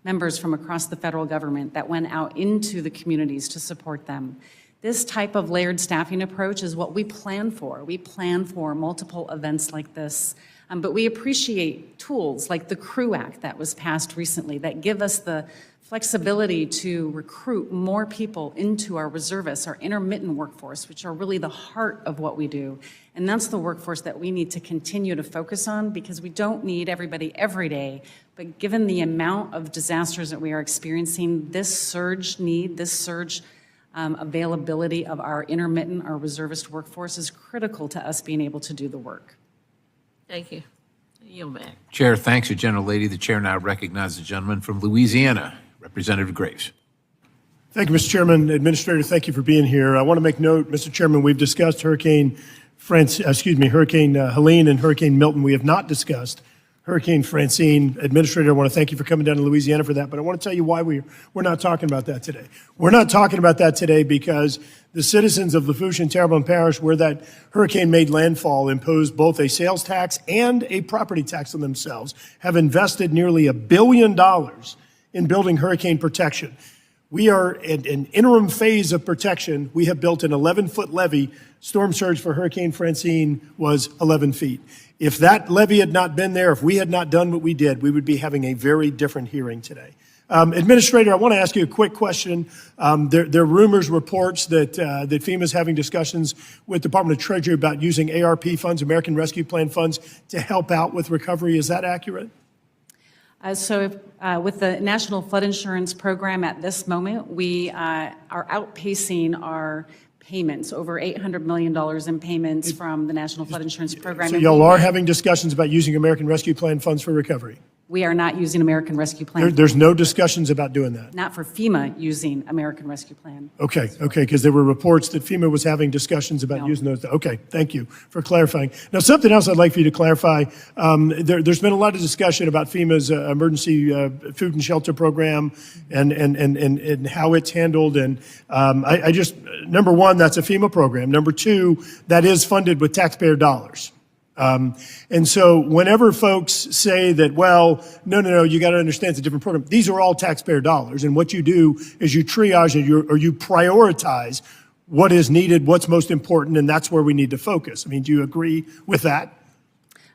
members from across the federal government that went out into the communities to support them. This type of layered staffing approach is what we plan for. We plan for multiple events like this, but we appreciate tools like the CREW Act that was passed recently that give us the flexibility to recruit more people into our reservists, our intermittent workforce, which are really the heart of what we do. And that's the workforce that we need to continue to focus on because we don't need everybody every day. But given the amount of disasters that we are experiencing, this surge availability of our intermittent, our reservist workforce is critical to us being able to do the work. Thank you. Yield back. Chair thanks the gentlelady. The chair now recognizes the gentleman from Louisiana, Representative Graves. Thank you, Mr. Chairman. Administrator, thank you for being here. I want to make note, Mr. Chairman, we've discussed Hurricane Helene and Hurricane Milton. We have not discussed Hurricane Francine. Administrator, I want to thank you for coming down to Louisiana for that, but I want to tell you why we're not talking about that today. We're not talking about that today because the citizens of Lafourche and Terrebonne Parish, where that hurricane made landfall, imposed both a sales tax and a property tax on themselves, have invested nearly $1 billion in building hurricane protection. We are in an interim phase of protection. We have built an 11-foot levee. Storm surge for Hurricane Francine was 11 feet. If that levee had not been there, if we had not done what we did, we would be having a very different hearing today. Administrator, I want to ask you a quick question. There are rumors, reports that FEMA is having discussions with the Department of Treasury about using ARP funds, American Rescue Plan funds, to help out with recovery. Is that accurate? With the National Flood Insurance Program at this moment, we are outpacing our payments, over $800 million in payments from the National Flood Insurance Program. So y'all are having discussions about using American Rescue Plan funds for recovery? We are not using American Rescue Plan. There's no discussions about doing that? Not for FEMA using American Rescue Plan. Okay, because there were reports that FEMA was having discussions about No. using those. Okay, thank you for clarifying. Now, something else I'd like for you to clarify. There's been a lot of discussion about FEMA's emergency food and shelter program and how it's handled. And I just, number one, that's a FEMA program. Number two, that is funded with taxpayer dollars. And so whenever folks say that, well, no, you got to understand it's a different program. These are all taxpayer dollars. And what you do is you triage or you prioritize what is needed, what's most important, and that's where we need to focus. I mean, do you agree with that?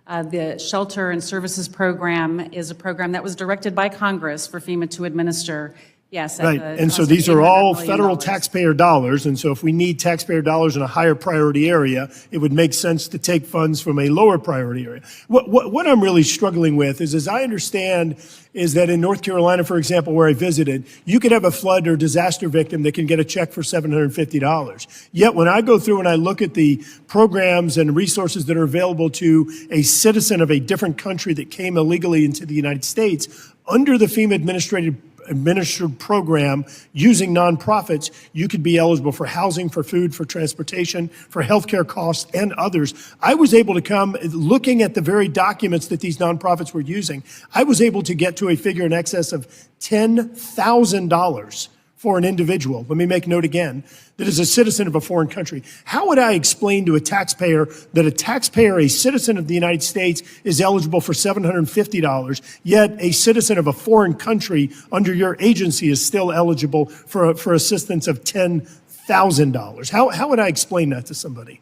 The Shelter and Services Program is a program that was directed by Congress for FEMA to administer. Yes. Right, and so these are all federal taxpayer dollars, and so if we need taxpayer dollars in a higher priority area, it would make sense to take funds from a lower priority area. What I'm really struggling with is, as I understand, is that in North Carolina, for example, where I visited, you could have a flood or disaster victim that can get a check for $750. Yet when I go through and I look at the programs and resources that are available to a citizen of a different country that came illegally into the United States, under the FEMA administered program using nonprofits, you could be eligible for housing, for food, for transportation, for healthcare costs, and others. I was able to come, looking at the very documents that these nonprofits were using, I was able to get to a figure in excess of $10,000 for an individual. Let me make note again, that is a citizen of a foreign country. How would I explain to a taxpayer that a taxpayer, a citizen of the United States, is eligible for $750, yet a citizen of a foreign country under your agency is still eligible for assistance of $10,000? How would I explain that to somebody?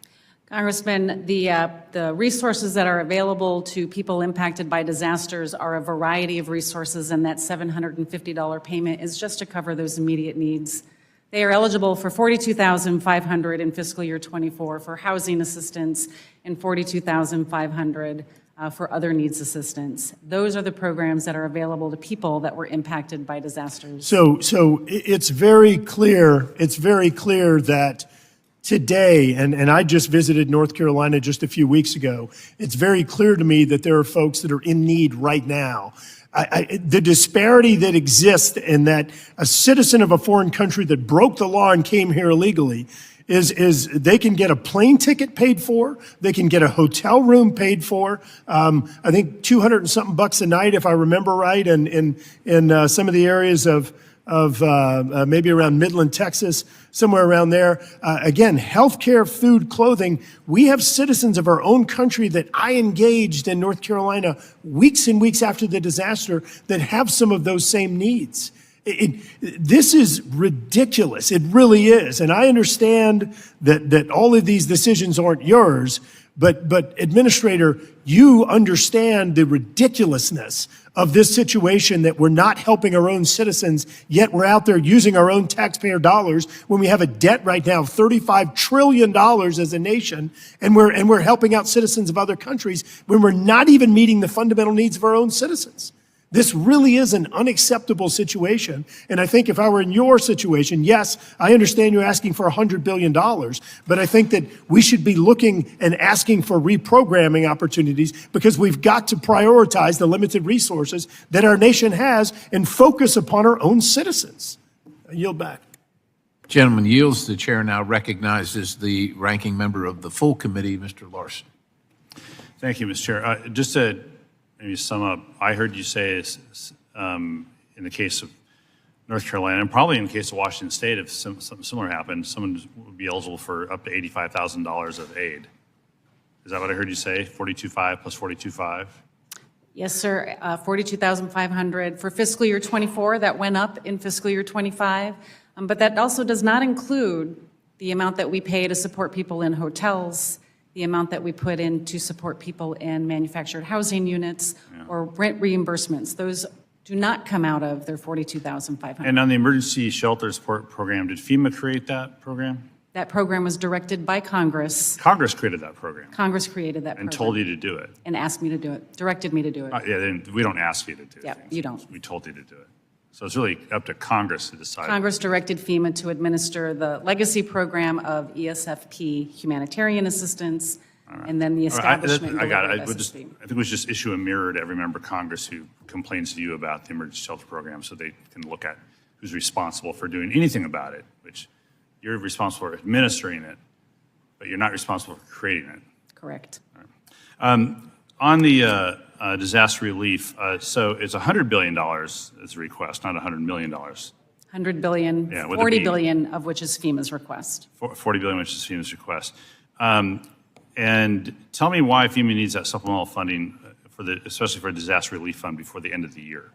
Congressman, the resources that are available to people impacted by disasters are a variety of resources, and that $750 payment is just to cover those immediate needs They are eligible for $42,500 in fiscal year '24 for housing assistance and $42,500 for other needs assistance. Those are the programs that are available to people that were impacted by disasters. So it's very clear that today, and I just visited North Carolina just a few weeks ago, it's very clear to me that there are folks that are in need right now. The disparity that exists in that a citizen of a foreign country that broke the law and came here illegally is they can get a plane ticket paid for, they can get a hotel room paid for. I think 200 and something bucks a night, if I remember right, in some of the areas of maybe around Midland, Texas, somewhere around there. Again, healthcare, food, clothing. We have citizens of our own country that I engaged in North Carolina weeks and weeks after the disaster that have some of those same needs. This is ridiculous. It really is. And I understand that all of these decisions aren't yours, but Administrator, you understand the ridiculousness of this situation, that we're not helping our own citizens, yet we're out there using our own taxpayer dollars when we have a debt right now of $35 trillion as a nation, and we're helping out citizens of other countries when we're not even meeting the fundamental needs of our own citizens. This really is an unacceptable situation. And I think if I were in your situation, yes, I understand you're asking for $100 billion, but I think that we should be looking and asking for reprogramming opportunities, because we've got to prioritize the limited resources that our nation has and focus upon our own citizens. I yield back. Gentleman yields. The chair now recognizes the ranking member of the full committee, Mr. Larsen. Thank you, Mr. Chair. Just to maybe sum up, I heard you say in the case of North Carolina, and probably in the case of Washington State, if something similar happened, someone would be eligible for up to $85,000 of aid. Is that what I heard you say? 42.5 plus 42.5? Yes, sir. 42,500 for fiscal year '24. That went up in fiscal year '25, but that also does not include the amount that we pay to support people in hotels, the amount that we put in to support people in manufactured housing units, or rent reimbursements. Those do not come out of their 42,500. And on the emergency shelter support program, did FEMA create that program? That program was directed by Congress. Congress created that program. Congress created that program. And told you to do it. And asked me to do it, directed me to do it. Yeah, then we don't ask you to do Yeah, things. you don't. We told you to do it. So it's really up to Congress to decide. Congress directed FEMA to administer the legacy program of ESFP humanitarian assistance, and then the establishment. I got it. of SSP. I think we should just issue a mirror to every member of Congress who complains to you about the emergency shelter program, so they can look at who's responsible for doing anything about it, which you're responsible for administering it, but you're not responsible for creating it. Correct. On the disaster relief, so it's $100 billion as a request, not $100 million. $100 billion, Yeah, would it $40 be- billion of which is FEMA's request. $40 billion, which is FEMA's request. And tell me why FEMA needs that supplemental funding, especially for a disaster relief fund, before the end of the year.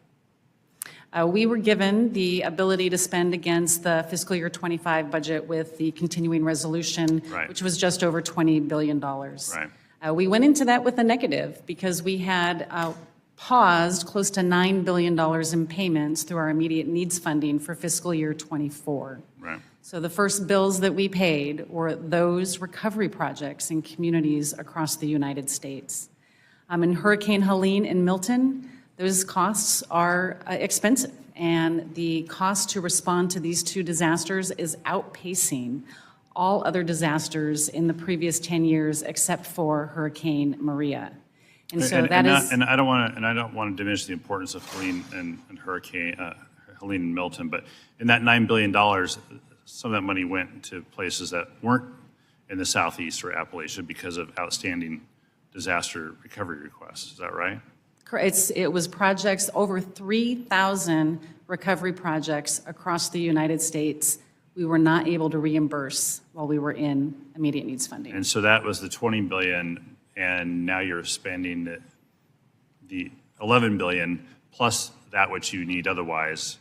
We were given the ability to spend against the fiscal year '25 budget with the continuing resolution, Right. which was just over $20 billion. Right. We went into that with a negative because we had paused close to $9 billion in payments through our immediate needs funding for fiscal year '24. Right. So the first bills that we paid were those recovery projects in communities across the United States. In Hurricane Helene in Milton, those costs are expensive, and the cost to respond to these two disasters is outpacing all other disasters in the previous 10 years except for Hurricane Maria. And so that is. And I don't want to diminish the importance of Helene and Hurricane Helene and Milton, but in that $9 billion, some of that money went to places that weren't in the Southeast or Appalachia because of outstanding disaster recovery requests. Is that right? It was projects, over 3,000 recovery projects across the United States we were not able to reimburse while we were in immediate needs funding. And so that was the $20 billion, and now you're spending the $11 billion plus that which you need otherwise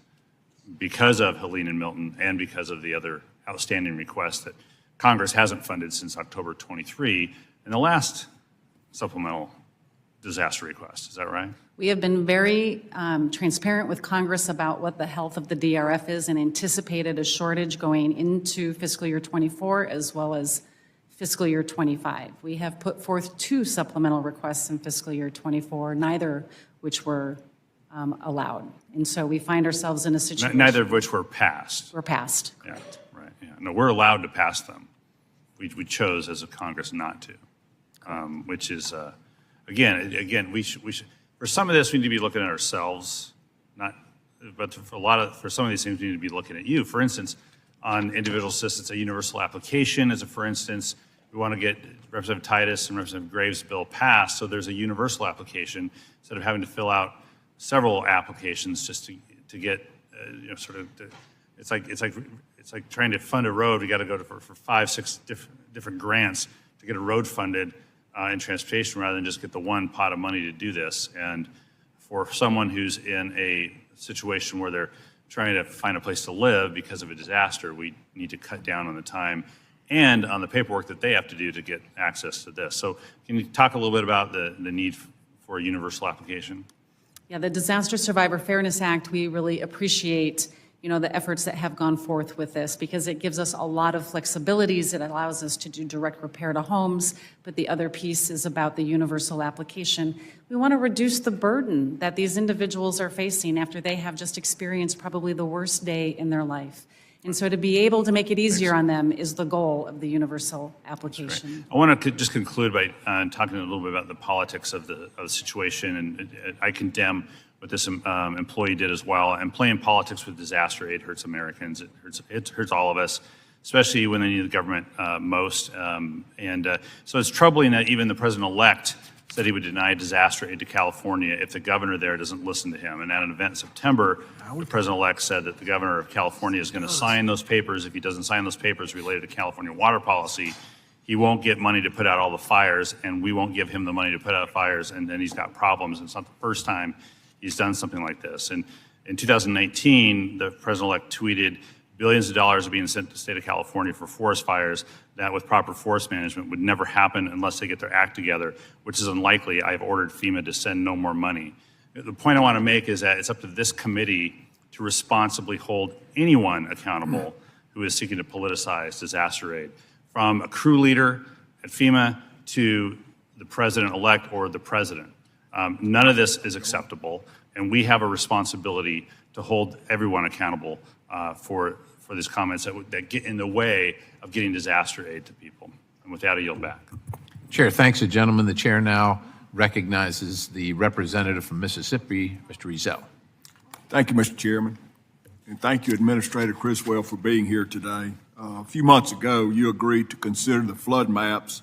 because of Helene and Milton and because of the other outstanding requests that Congress hasn't funded since October 23 and the last supplemental disaster request. Is that right? We have been very transparent with Congress about what the health of the DRF is and anticipated a shortage going into fiscal year '24 as well as fiscal year '25. We have put forth 2 supplemental requests in fiscal year '24, neither which were allowed. And so we find ourselves in a situation. Neither of which were passed. Were passed. Yeah, right, yeah. No, we're allowed to pass them. We chose as a Congress not to, which is, again, we should, for some of this, we need to be looking at ourselves, but for some of these things, we need to be looking at you. For instance, on individual assistance, a universal application as a for instance, we want to get Representative Titus and Representative Graves' bill passed, so there's a universal application instead of having to fill out several applications just to get, it's like trying to fund a road. We got to go for 5, 6 different grants to get a road funded in transportation rather than just get the one pot of money to do this. And for someone who's in a situation where they're trying to find a place to live because of a disaster, we need to cut down on the time and on the paperwork that they have to do to get access to this. So can you talk a little bit about the need for a universal application? Yeah, the Disaster Survivor Fairness Act, we really appreciate, the efforts that have gone forth with this because it gives us a lot of flexibilities. It allows us to do direct repair to homes, but the other piece is about the universal application. We want to reduce the burden that these individuals are facing after they have just experienced probably the worst day in their life. And so to be able to make it easier on them is the goal of the universal application. I want to just conclude by talking a little bit about the politics of the situation, and I condemn what this employee did as well. And playing politics with disaster aid hurts Americans. It hurts all of us, especially when they need the government most. So it's troubling that even the president-elect said he would deny disaster aid to California if the governor there doesn't listen to him. And at an event in September, the president-elect said that the governor of California is going to sign those papers. If he doesn't sign those papers related to California water policy, he won't get money to put out all the fires, and we won't give him the money to put out fires, and then he's got problems. And it's not the first time he's done something like this. And in 2019, the president-elect tweeted billions of dollars are being sent to the state of California for forest fires that with proper forest management would never happen unless they get their act together, which is unlikely. I've ordered FEMA to send no more money. The point I want to make is that it's up to this committee to responsibly hold anyone accountable who is seeking to politicize disaster aid, from a crew leader at FEMA to the president-elect or the president. None of this is acceptable, and we have a responsibility to hold everyone accountable for these comments that get in the way of getting disaster aid to people. And with that, I yield back. Chair, thanks, gentlemen. The chair now recognizes the representative from Mississippi, Mr. Ezell. Thank you, Mr. Chairman. And thank you, Administrator Criswell, for being here today. A few months ago, you agreed to consider the flood maps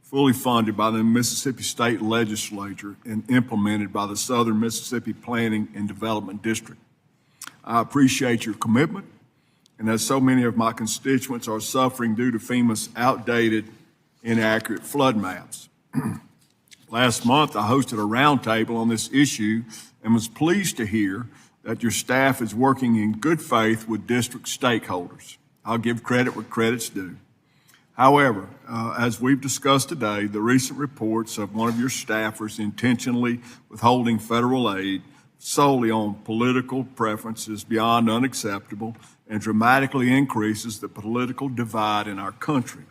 fully funded by the Mississippi State Legislature and implemented by the Southern Mississippi Planning and Development District. I appreciate your commitment, and as so many of my constituents are suffering due to FEMA's outdated, inaccurate flood maps. Last month, I hosted a roundtable on this issue and was pleased to hear that your staff is working in good faith with district stakeholders. I'll give credit where credit's due. However, as we've discussed today, the recent reports of one of your staffers intentionally withholding federal aid solely on political preferences beyond unacceptable and dramatically increases the political divide in our country.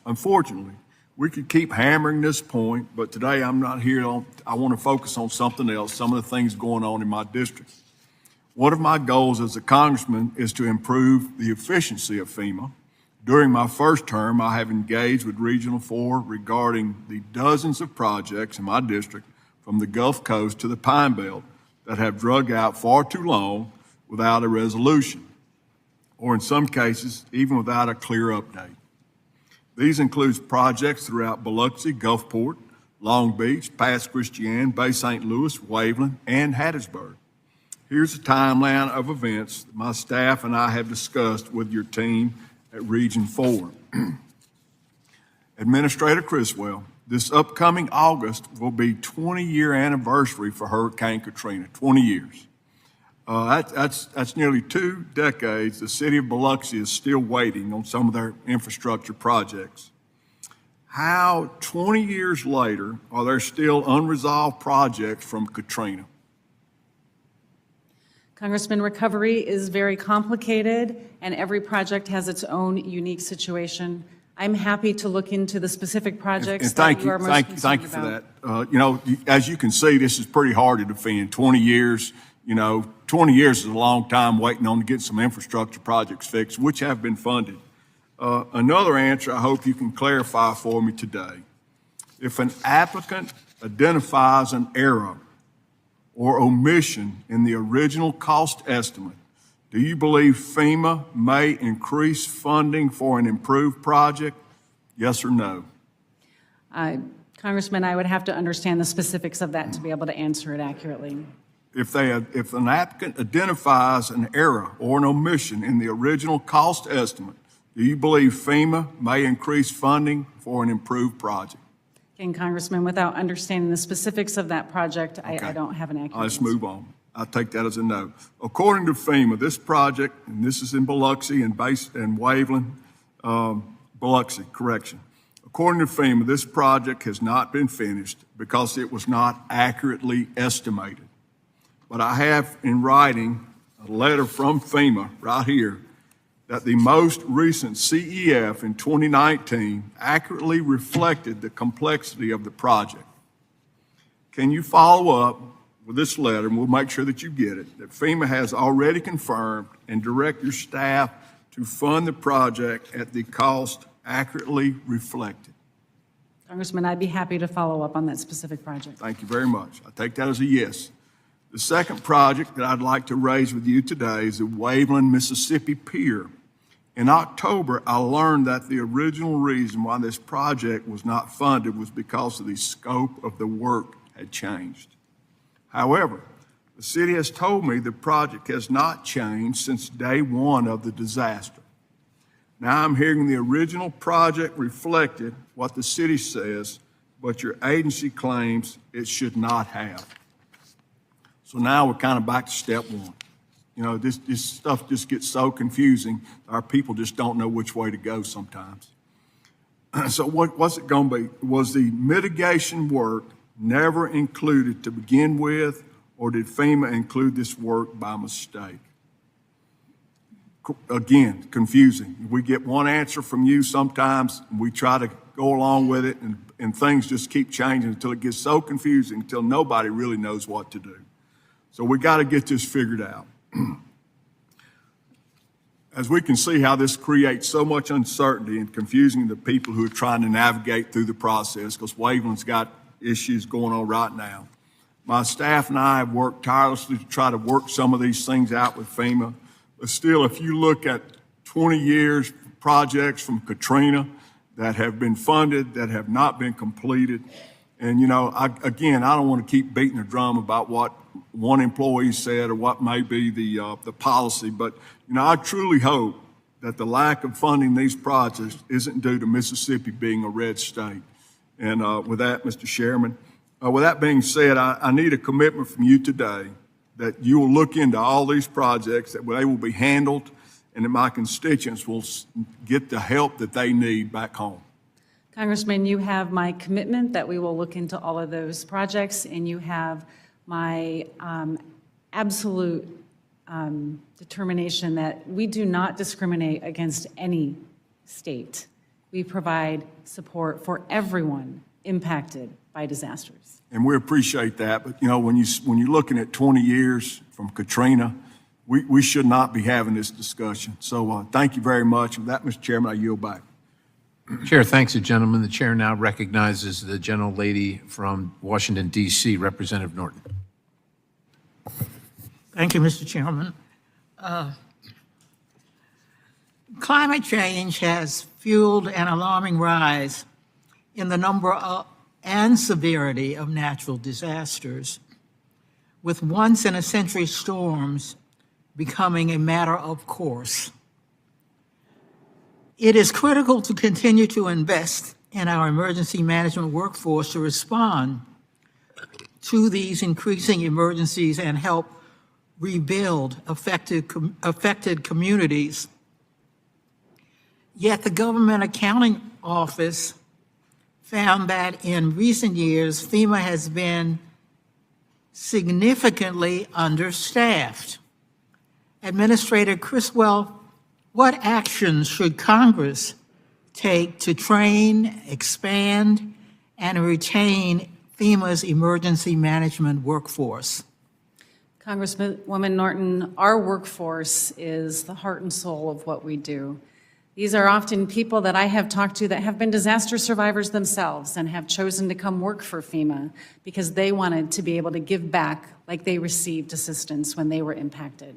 Unfortunately, we could keep hammering this point, but today I'm not here I want to focus on something else, some of the things going on in my district. One of my goals as a congressman is to improve the efficiency of FEMA. During my first term, I have engaged with Regional 4 regarding the dozens of projects in my district from the Gulf Coast to the Pine Belt that have drug out far too long without a resolution, or in some cases, even without a clear update. These include projects throughout Biloxi, Gulfport, Long Beach, Pass Christian, Bay St. Louis, Waveland, and Hattiesburg. Here's a timeline of events that my staff and I have discussed with your team at Region 4. Administrator Criswell, this upcoming August will be 20-year anniversary for Hurricane Katrina, 20 years. That's nearly 2 decades. The city of Biloxi is still waiting on some of their infrastructure projects. How, 20 years later, are there still unresolved projects from Katrina? Congressman, recovery is very complicated, and every project has its own unique situation. I'm happy to look into the specific projects And that thank you you, are most thank you concerned for about. that. As you can see, this is pretty hard to defend. 20 years, 20 years is a long time waiting on to get some infrastructure projects fixed, which have been funded. Another answer I hope you can clarify for me today. If an applicant identifies an error or omission in the original cost estimate, do you believe FEMA may increase funding for an improved project? Yes or no? Congressman, I would have to understand the specifics of that to be able to answer it accurately. If an applicant identifies an error or an omission in the original cost estimate, do you believe FEMA may increase funding for an improved project? Again, Congressman, without understanding the specifics of that project, I Okay. don't have an accurate Let's answer. move on. I take that as a no. According to FEMA, this project, and this is in Biloxi and Waveland, Biloxi, correction. According to FEMA, this project has not been finished because it was not accurately estimated. But I have in writing a letter from FEMA right here that the most recent CEF in 2019 accurately reflected the complexity of the project. Can you follow up with this letter, and we'll make sure that you get it, that FEMA has already confirmed and direct your staff to fund the project at the cost accurately reflected? Congressman, I'd be happy to follow up on that specific project. Thank you very much. I take that as a yes. The second project that I'd like to raise with you today is the Waveland, Mississippi Pier. In October, I learned that the original reason why this project was not funded was because of the scope of the work had changed. However, the city has told me the project has not changed since day one of the disaster. Now I'm hearing the original project reflected what the city says, but your agency claims it should not have. So now we're kind of back to step one. This stuff just gets so confusing. Our people just don't know which way to go sometimes. So what's it going to be? Was the mitigation work never included to begin with, or did FEMA include this work by mistake? Again, confusing. We get one answer from you sometimes, and we try to go along with it, and things just keep changing until it gets so confusing, until nobody really knows what to do. So we got to get this figured out. As we can see how this creates so much uncertainty and confusing the people who are trying to navigate through the process, because Waveland's got issues going on right now. My staff and I have worked tirelessly to try to work some of these things out with FEMA. But still, if you look at 20 years projects from Katrina that have been funded, that have not been completed, and I don't want to keep beating the drum about what one employee said or what may be the policy, but I truly hope that the lack of funding these projects isn't due to Mississippi being a red state. And with that, Mr. Chairman, with that being said, I need a commitment from you today that you will look into all these projects, that they will be handled, and that my constituents will get the help that they need back home. Congressman, you have my commitment that we will look into all of those projects, and you have my absolute determination that we do not discriminate against any state. We provide support for everyone impacted by disasters. And we appreciate that, but when you're looking at 20 years from Katrina, we should not be having this discussion. So thank you very much. With that, Mr. Chairman, I yield back. Chair, thanks, the gentleman. The chair now recognizes the gentlelady from Washington, D.C., Representative Norton. Thank you, Mr. Chairman. Climate change has fueled an alarming rise in the number and severity of natural disasters, with once-in-a-century storms becoming a matter of course. It is critical to continue to invest in our emergency management workforce to respond to these increasing emergencies and help rebuild affected communities. Yet the Government Accounting Office found that in recent years, FEMA has been significantly understaffed. Administrator Criswell, what actions should Congress take to train, expand, and retain FEMA's emergency management workforce? Congresswoman Norton, our workforce is the heart and soul of what we do. These are often people that I have talked to that have been disaster survivors themselves and have chosen to come work for FEMA because they wanted to be able to give back like they received assistance when they were impacted.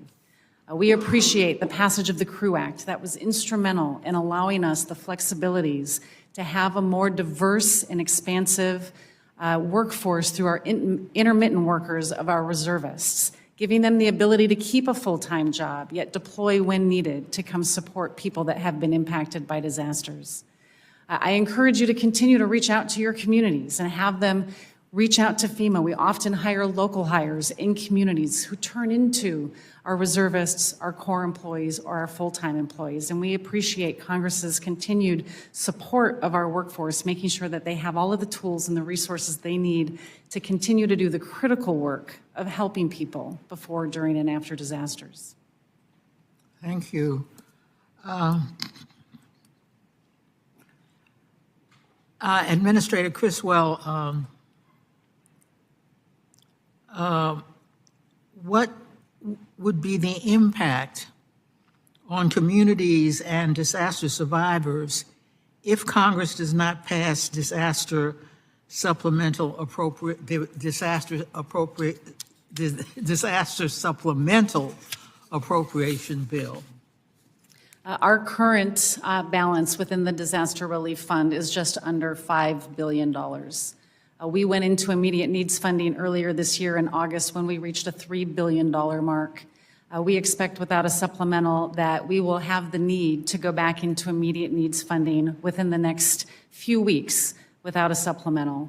We appreciate the passage of the CREW Act that was instrumental in allowing us the flexibilities to have a more diverse and expansive workforce through our intermittent workers of our reservists, giving them the ability to keep a full-time job, yet deploy when needed to come support people that have been impacted by disasters. I encourage you to continue to reach out to your communities and have them reach out to FEMA. We often hire local hires in communities who turn into our reservists, our core employees, or our full-time employees. And we appreciate Congress's continued support of our workforce, making sure that they have all of the tools and the resources they need to continue to do the critical work of helping people before, during, and after disasters. Thank you. Administrator Criswell, what would be the impact on communities and disaster survivors if Congress does not pass disaster supplemental appropriation bill? Our current balance within the Disaster Relief Fund is just under $5 billion. We went into immediate needs funding earlier this year in August when we reached a $3 billion mark. We expect without a supplemental that we will have the need to go back into immediate needs funding within the next few weeks without a supplemental.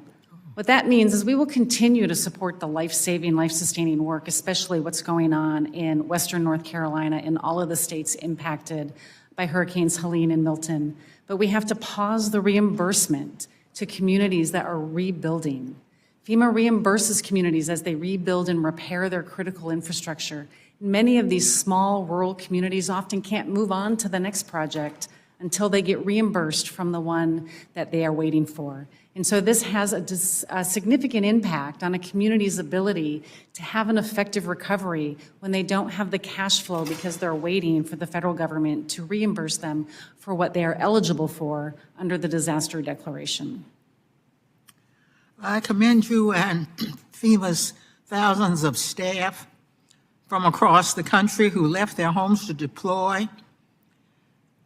What that means is we will continue to support the life-saving, life-sustaining work, especially what's going on in Western North Carolina and all of the states impacted by Hurricanes Helene and Milton. But we have to pause the reimbursement to communities that are rebuilding. FEMA reimburses communities as they rebuild and repair their critical infrastructure. Many of these small rural communities often can't move on to the next project until they get reimbursed from the one that they are waiting for. And so this has a significant impact on a community's ability to have an effective recovery when they don't have the cash flow because they're waiting for the federal government to reimburse them for what they are eligible for under the disaster declaration. I commend you and FEMA's thousands of staff from across the country who left their homes to deploy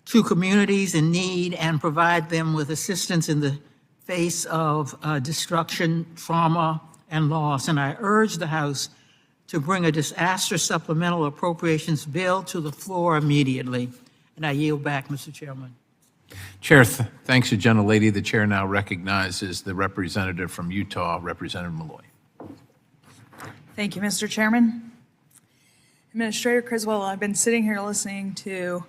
to communities in need and provide them with assistance in the face of destruction, trauma, and loss. And I urge the House to bring a disaster supplemental appropriations bill to the floor immediately. And I yield back, Mr. Chairman. Chair, thanks to gentlelady. The chair now recognizes the representative from Utah, Representative Malloy. Thank you, Mr. Chairman. Administrator Criswell, I've been sitting here listening to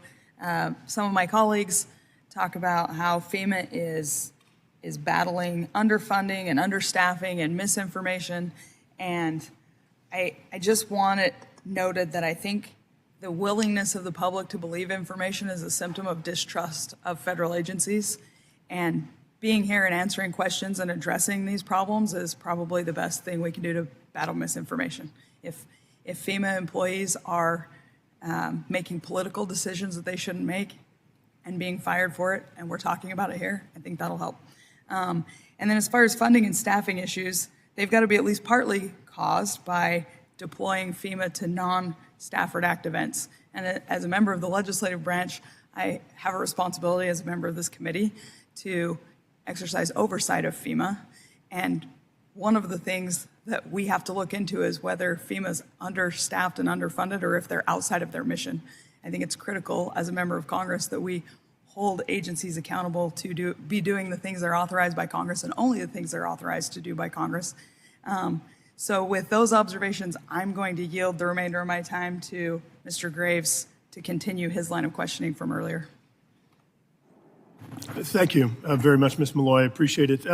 some of my colleagues talk about how FEMA is battling underfunding and understaffing and misinformation. And I just want it noted that I think the willingness of the public to believe information is a symptom of distrust of federal agencies. And being here and answering questions and addressing these problems is probably the best thing we can do to battle misinformation. If FEMA employees are making political decisions that they shouldn't make and being fired for it, and we're talking about it here, I think that'll help. And then as far as funding and staffing issues, they've got to be at least partly caused by deploying FEMA to non-Stafford Act events. And as a member of the legislative branch, I have a responsibility as a member of this committee to exercise oversight of FEMA. And one of the things that we have to look into is whether FEMA's understaffed and underfunded or if they're outside of their mission. I think it's critical as a member of Congress that we hold agencies accountable to be doing the things they're authorized by Congress and only the things they're authorized to do by Congress. So with those observations, I'm going to yield the remainder of my time to Mr. Graves to continue his line of questioning from earlier. Thank you very much, Ms. Malloy. I appreciate it.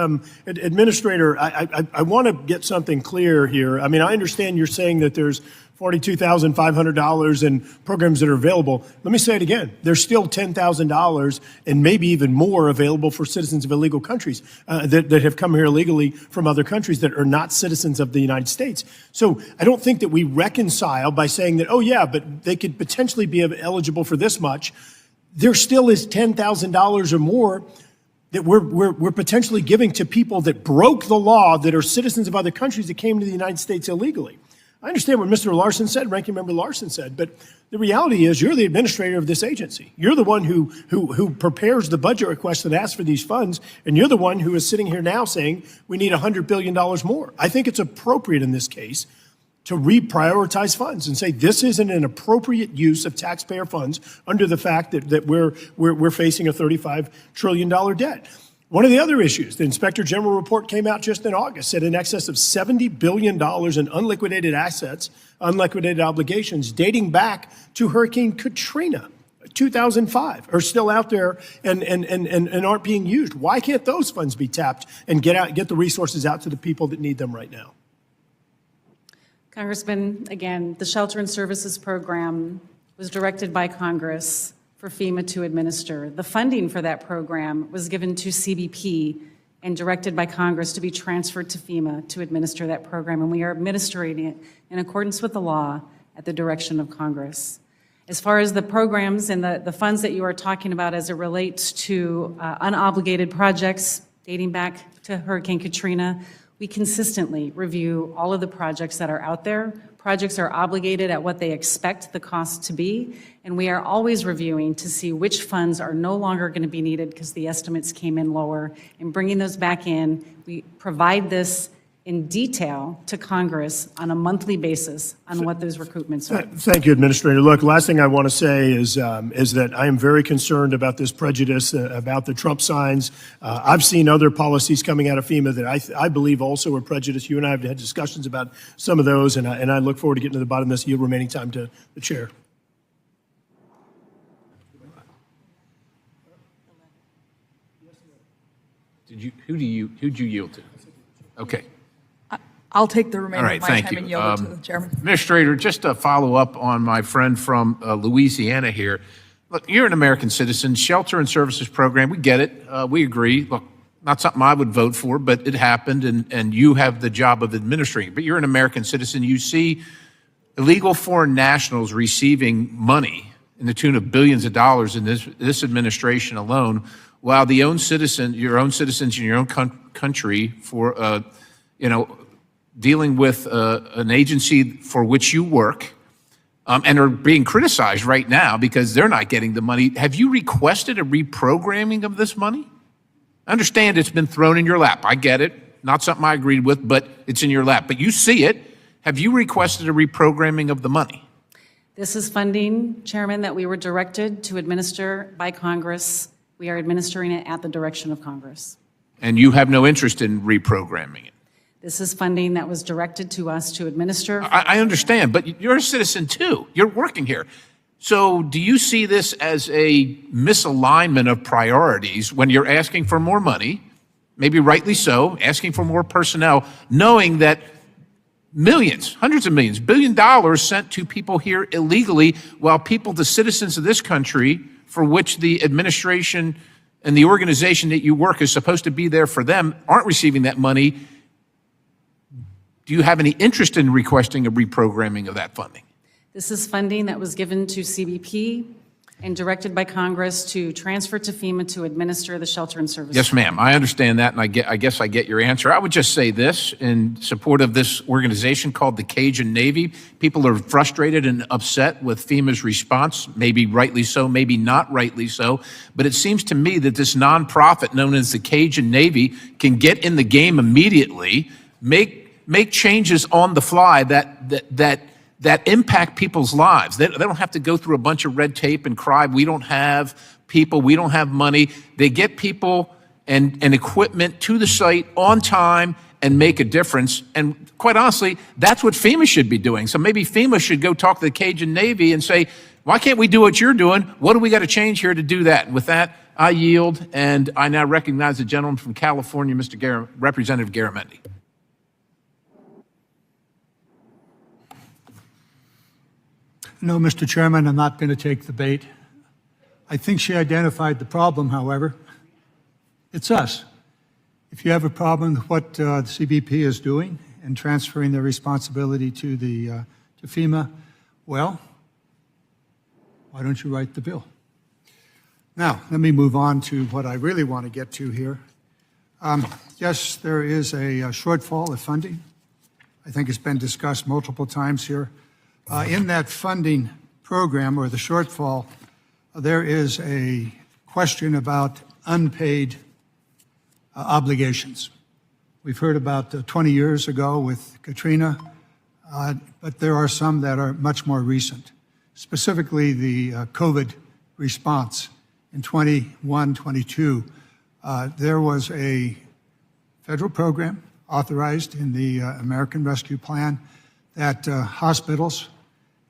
Administrator, I want to get something clear here. I mean, I understand you're saying that there's $42,500 in programs that are available. Let me say it again. There's still $10,000 and maybe even more available for citizens of illegal countries that have come here illegally from other countries that are not citizens of the United States. So I don't think that we reconcile by saying that, oh yeah, but they could potentially be eligible for this much. There still is $10,000 or more that we're potentially giving to people that broke the law, that are citizens of other countries that came to the United States illegally. I understand what Mr. Larsen said, Ranking Member Larsen said, but the reality is you're the administrator of this agency. You're the one who prepares the budget request that asks for these funds, and you're the one who is sitting here now saying we need $100 billion more. I think it's appropriate in this case to reprioritize funds and say this isn't an appropriate use of taxpayer funds under the fact that we're facing a $35 trillion debt. One of the other issues, the Inspector General report came out just in August, said in excess of $70 billion in unliquidated assets, unliquidated obligations dating back to Hurricane Katrina, 2005, are still out there and aren't being used. Why can't those funds be tapped and get the resources out to the people that need them right now? Congressman, again, the Shelter and Services Program was directed by Congress for FEMA to administer. The funding for that program was given to CBP and directed by Congress to be transferred to FEMA to administer that program, and we are administering it in accordance with the law at the direction of Congress. As far as the programs and the funds that you are talking about as it relates to unobligated projects dating back to Hurricane Katrina, we consistently review all of the projects that are out there. Projects are obligated at what they expect the cost to be, and we are always reviewing to see which funds are no longer going to be needed because the estimates came in lower, and bringing those back in. We provide this in detail to Congress on a monthly basis on what those recoupments are. Thank you, Administrator. Look, last thing I want to say is that I am very concerned about this prejudice, about the Trump signs. I've seen other policies coming out of FEMA that I believe also are prejudiced. You and I have had discussions about some of those, and I look forward to getting to the bottom of this. Yield remaining time to the chair. Who'd you yield to? Okay. I'll take the remainder All right, of my thank time you. and yield it to the chairman. Administrator, just to follow up on my friend from Louisiana here. Look, you're an American citizen. Shelter and Services Program, we get it. We agree. Look, not something I would vote for, but it happened, and you have the job of administering it. But you're an American citizen. You see illegal foreign nationals receiving money in the tune of billions of dollars in this administration alone, while your own citizens in your own country for, dealing with an agency for which you work and are being criticized right now because they're not getting the money. Have you requested a reprogramming of this money? I understand it's been thrown in your lap. I get it. Not something I agreed with, but it's in your lap. But you see it. Have you requested a reprogramming of the money? This is funding, Chairman, that we were directed to administer by Congress. We are administering it at the direction of Congress. And you have no interest in reprogramming it? This is funding that was directed to us to administer. I understand, but you're a citizen too. You're working here. So do you see this as a misalignment of priorities when you're asking for more money, maybe rightly so, asking for more personnel, knowing that millions, hundreds of millions, $1 billion sent to people here illegally, while people, the citizens of this country, for which the administration and the organization that you work is supposed to be there for them, aren't receiving that money? Do you have any interest in requesting a reprogramming of that funding? This is funding that was given to CBP and directed by Congress to transfer to FEMA to administer the shelter and services. Yes, ma'am. I understand that, and I guess I get your answer. I would just say this in support of this organization called the Cajun Navy. People are frustrated and upset with FEMA's response, maybe rightly so, maybe not rightly so. But it seems to me that this nonprofit known as the Cajun Navy can get in the game immediately, make changes on the fly that impact people's lives. They don't have to go through a bunch of red tape and cry, we don't have people, we don't have money. They get people and equipment to the site on time and make a difference. And quite honestly, that's what FEMA should be doing. So maybe FEMA should go talk to the Cajun Navy and say, why can't we do what you're doing? What do we got to change here to do that? And with that, I yield, and I now recognize the gentleman from California, Representative Garamendi. No, Mr. Chairman, I'm not going to take the bait. I think she identified the problem, however. It's us. If you have a problem with what the CBP is doing and transferring their responsibility to FEMA, well, why don't you write the bill? Now, let me move on to what I really want to get to here. Yes, there is a shortfall of funding. I think it's been discussed multiple times here. In that funding program, or the shortfall, there is a question about unpaid obligations. We've heard about 20 years ago with Katrina, but there are some that are much more recent. Specifically, the COVID response in 21, 22. There was a federal program authorized in the American Rescue Plan that hospitals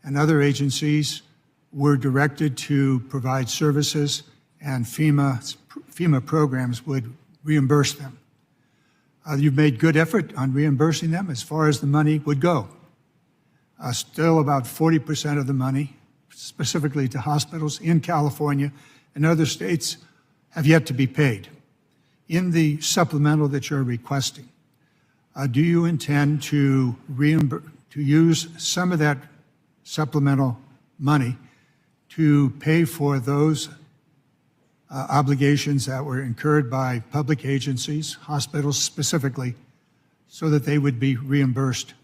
and other agencies were directed to provide services, and FEMA programs would reimburse them. You've made good effort on reimbursing them as far as the money would go. Still about 40% of the money, specifically to hospitals in California and other states, have yet to be paid. In the supplemental that you're requesting, do you intend to use some of that supplemental money to pay for those obligations that were incurred by public agencies, hospitals specifically, so that they would be reimbursed?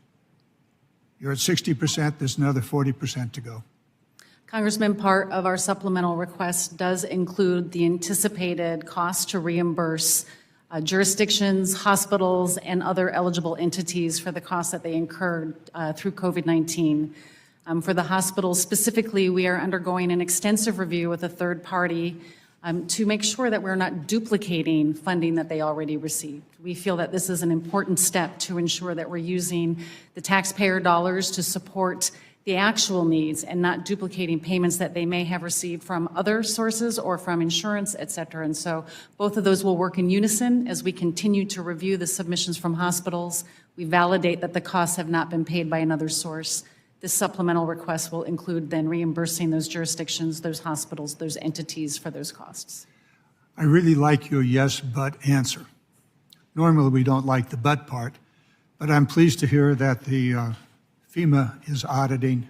You're at 60%, there's another 40% to go. Congressman, part of our supplemental request does include the anticipated cost to reimburse jurisdictions, hospitals, and other eligible entities for the costs that they incurred through COVID-19. For the hospitals specifically, we are undergoing an extensive review with a third party to make sure that we're not duplicating funding that they already received. We feel that this is an important step to ensure that we're using the taxpayer dollars to support the actual needs and not duplicating payments that they may have received from other sources or from insurance, et cetera. And so both of those will work in unison as we continue to review the submissions from hospitals. We validate that the costs have not been paid by another source. This supplemental request will include then reimbursing those jurisdictions, those hospitals, those entities for those costs. I really like your yes, but answer. Normally, we don't like the but part, but I'm pleased to hear that the FEMA is auditing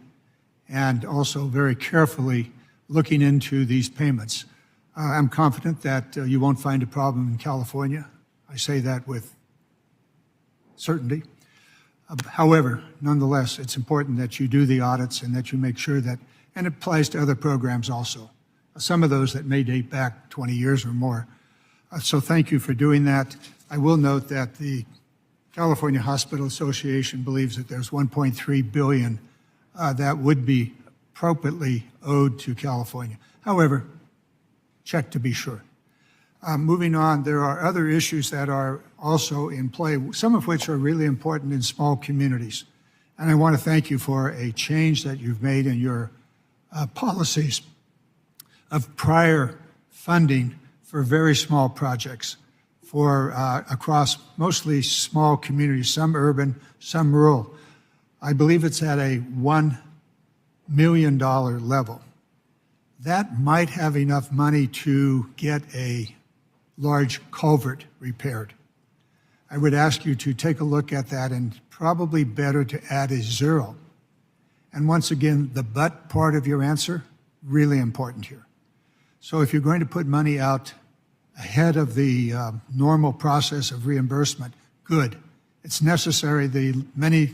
and also very carefully looking into these payments. I'm confident that you won't find a problem in California. I say that with certainty. However, nonetheless, it's important that you do the audits and that you make sure that, and it applies to other programs also, some of those that may date back 20 years or more. So thank you for doing that. I will note that the California Hospital Association believes that there's $1.3 billion that would be appropriately owed to California. However, check to be sure. Moving on, there are other issues that are also in play, some of which are really important in small communities. And I want to thank you for a change that you've made in your policies of prior funding for very small projects for across mostly small communities, some urban, some rural. I believe it's at a $1 million level. That might have enough money to get a large culvert repaired. I would ask you to take a look at that, and probably better to add a zero. And once again, the but part of your answer, really important here. So if you're going to put money out ahead of the normal process of reimbursement, good. It's necessary. Many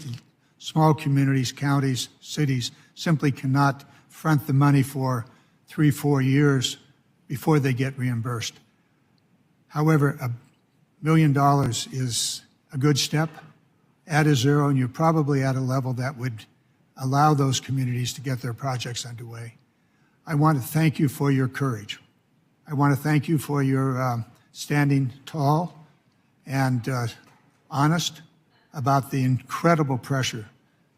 small communities, counties, cities simply cannot front the money for 3-4 years before they get reimbursed. However, $1 million is a good step. Add a zero, and you're probably at a level that would allow those communities to get their projects underway. I want to thank you for your courage. I want to thank you for your standing tall and honest about the incredible pressure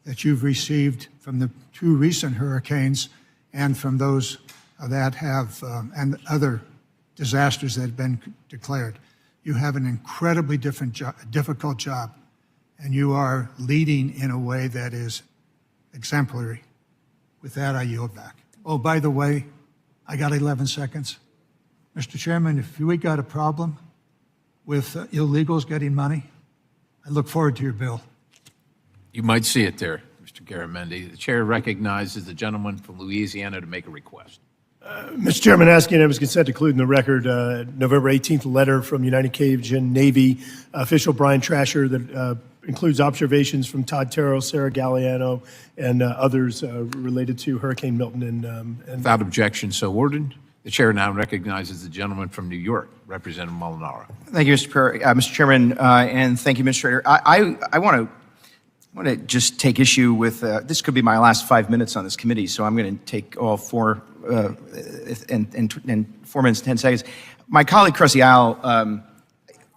that you've received from the 2 recent hurricanes and from those that have, and other disasters that have been declared. You have an incredibly difficult job, and you are leading in a way that is exemplary. With that, I yield back. Oh, by the way, I got 11 seconds. Mr. Chairman, if we got a problem with illegals getting money, I look forward to your bill. You might see it there, Mr. Garamendi. The chair recognizes the gentleman from Louisiana to make a request. Mr. Chairman, asking items consent to include in the record November 18th letter from United Cajun Navy official Brian Trasher that includes observations from Todd Terrell, Sarah Galliano, and others related to Hurricane Milton. And Without objection, so ordered. The chair now recognizes the gentleman from New York, Representative Molinaro. Thank you, Mr. Chairman, and thank you, Administrator. I want to just take issue with, this could be my last 5 minutes on this committee, so I'm going to take all 4 minutes and 10 seconds. My colleague, Criswell,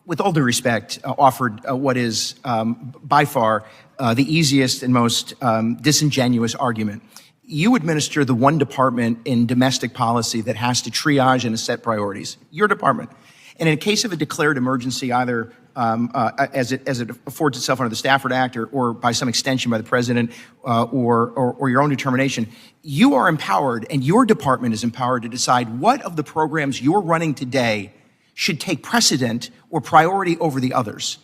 with all due respect, offered what is by far the easiest and most disingenuous argument. You administer the one department in domestic policy that has to triage and set priorities, your department. And in case of a declared emergency, either as it affords itself under the Stafford Act or by some extension by the President or your own determination, you are empowered and your department is empowered to decide what of the programs you're running today should take precedent or priority over the others.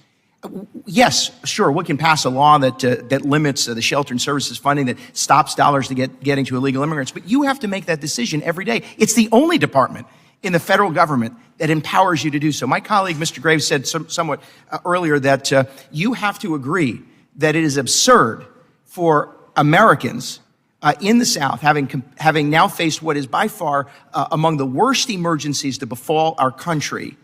Yes, sure, we can pass a law that limits the shelter and services funding, that stops dollars to getting to illegal immigrants, but you have to make that decision every day. It's the only department in the federal government that empowers you to do so. My colleague, Mr. Graves, said somewhat earlier that you have to agree that it is absurd for Americans in the South, having now faced what is by far among the worst emergencies to befall our country,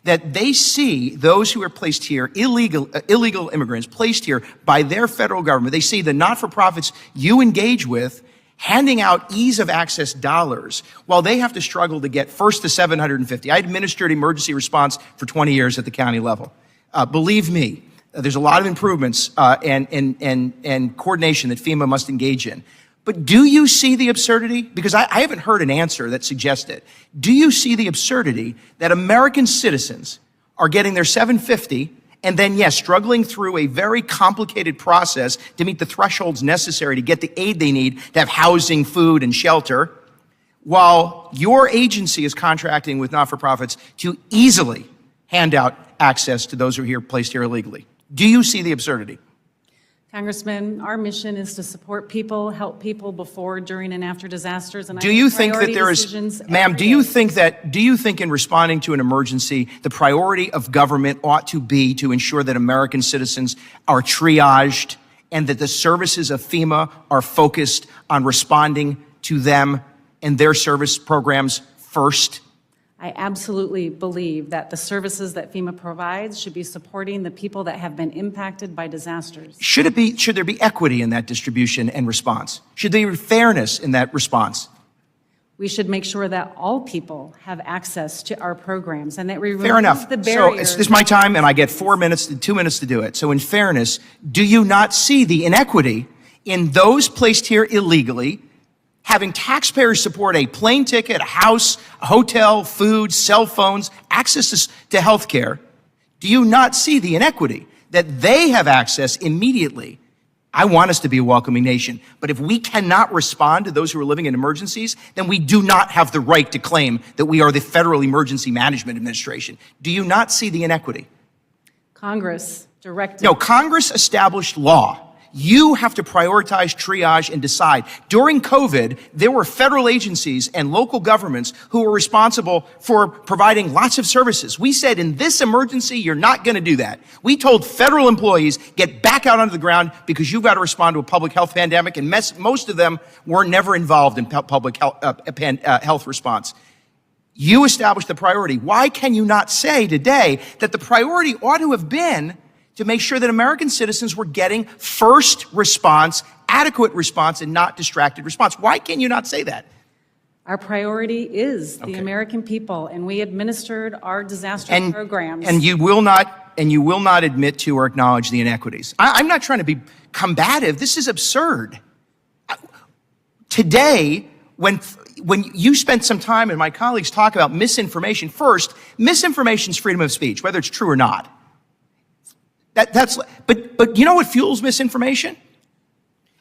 that they see those who are placed here, illegal immigrants placed here by their federal government. They see the not-for-profits you engage with handing out ease of access dollars while they have to struggle to get first to 750. I administered emergency response for 20 years at the county level. Believe me, there's a lot of improvements and coordination that FEMA must engage in. But do you see the absurdity? Because I haven't heard an answer that suggests it. Do you see the absurdity that American citizens are getting their 750 and then, yes, struggling through a very complicated process to meet the thresholds necessary to get the aid they need to have housing, food, and shelter, while your agency is contracting with not-for-profits to easily hand out access to those who are placed here illegally? Do you see the absurdity? Congressman, our mission is to support people, help people before, during, and after disasters. And do you think that there is, ma'am, do you think in responding to an emergency, the priority of government ought to be to ensure that American citizens are triaged and that the services of FEMA are focused on responding to them and their service programs first? I absolutely believe that the services that FEMA provides should be supporting the people that have been impacted by disasters. Should there be equity in that distribution and response? Should there be fairness in that response? We should make sure that all people have access to our programs and that we Fair enough. remove the barriers. So this is my time and I get 4 minutes to 2 minutes to do it. So in fairness, do you not see the inequity in those placed here illegally having taxpayers support a plane ticket, a house, a hotel, food, cell phones, access to health care? Do you not see the inequity that they have access immediately? I want us to be a welcoming nation, but if we cannot respond to those who are living in emergencies, then we do not have the right to claim that we are the Federal Emergency Management Administration. Do you not see the inequity? Congress directed. No, Congress established law. You have to prioritize, triage, and decide. During COVID, there were federal agencies and local governments who were responsible for providing lots of services. We said, in this emergency, you're not going to do that. We told federal employees, get back out onto the ground because you've got to respond to a public health pandemic, and most of them were never involved in public health response. You established the priority. Why can you not say today that the priority ought to have been to make sure that American citizens were getting first response, adequate response, and not distracted response? Why can you not say that? Our priority is the American people, and we administered our disaster programs. And you will not admit to or acknowledge the inequities. I'm not trying to be combative. This is absurd. Today, when you spent some time and my colleagues talk about misinformation, first, misinformation is freedom of speech, whether it's true or not. But you know what fuels misinformation?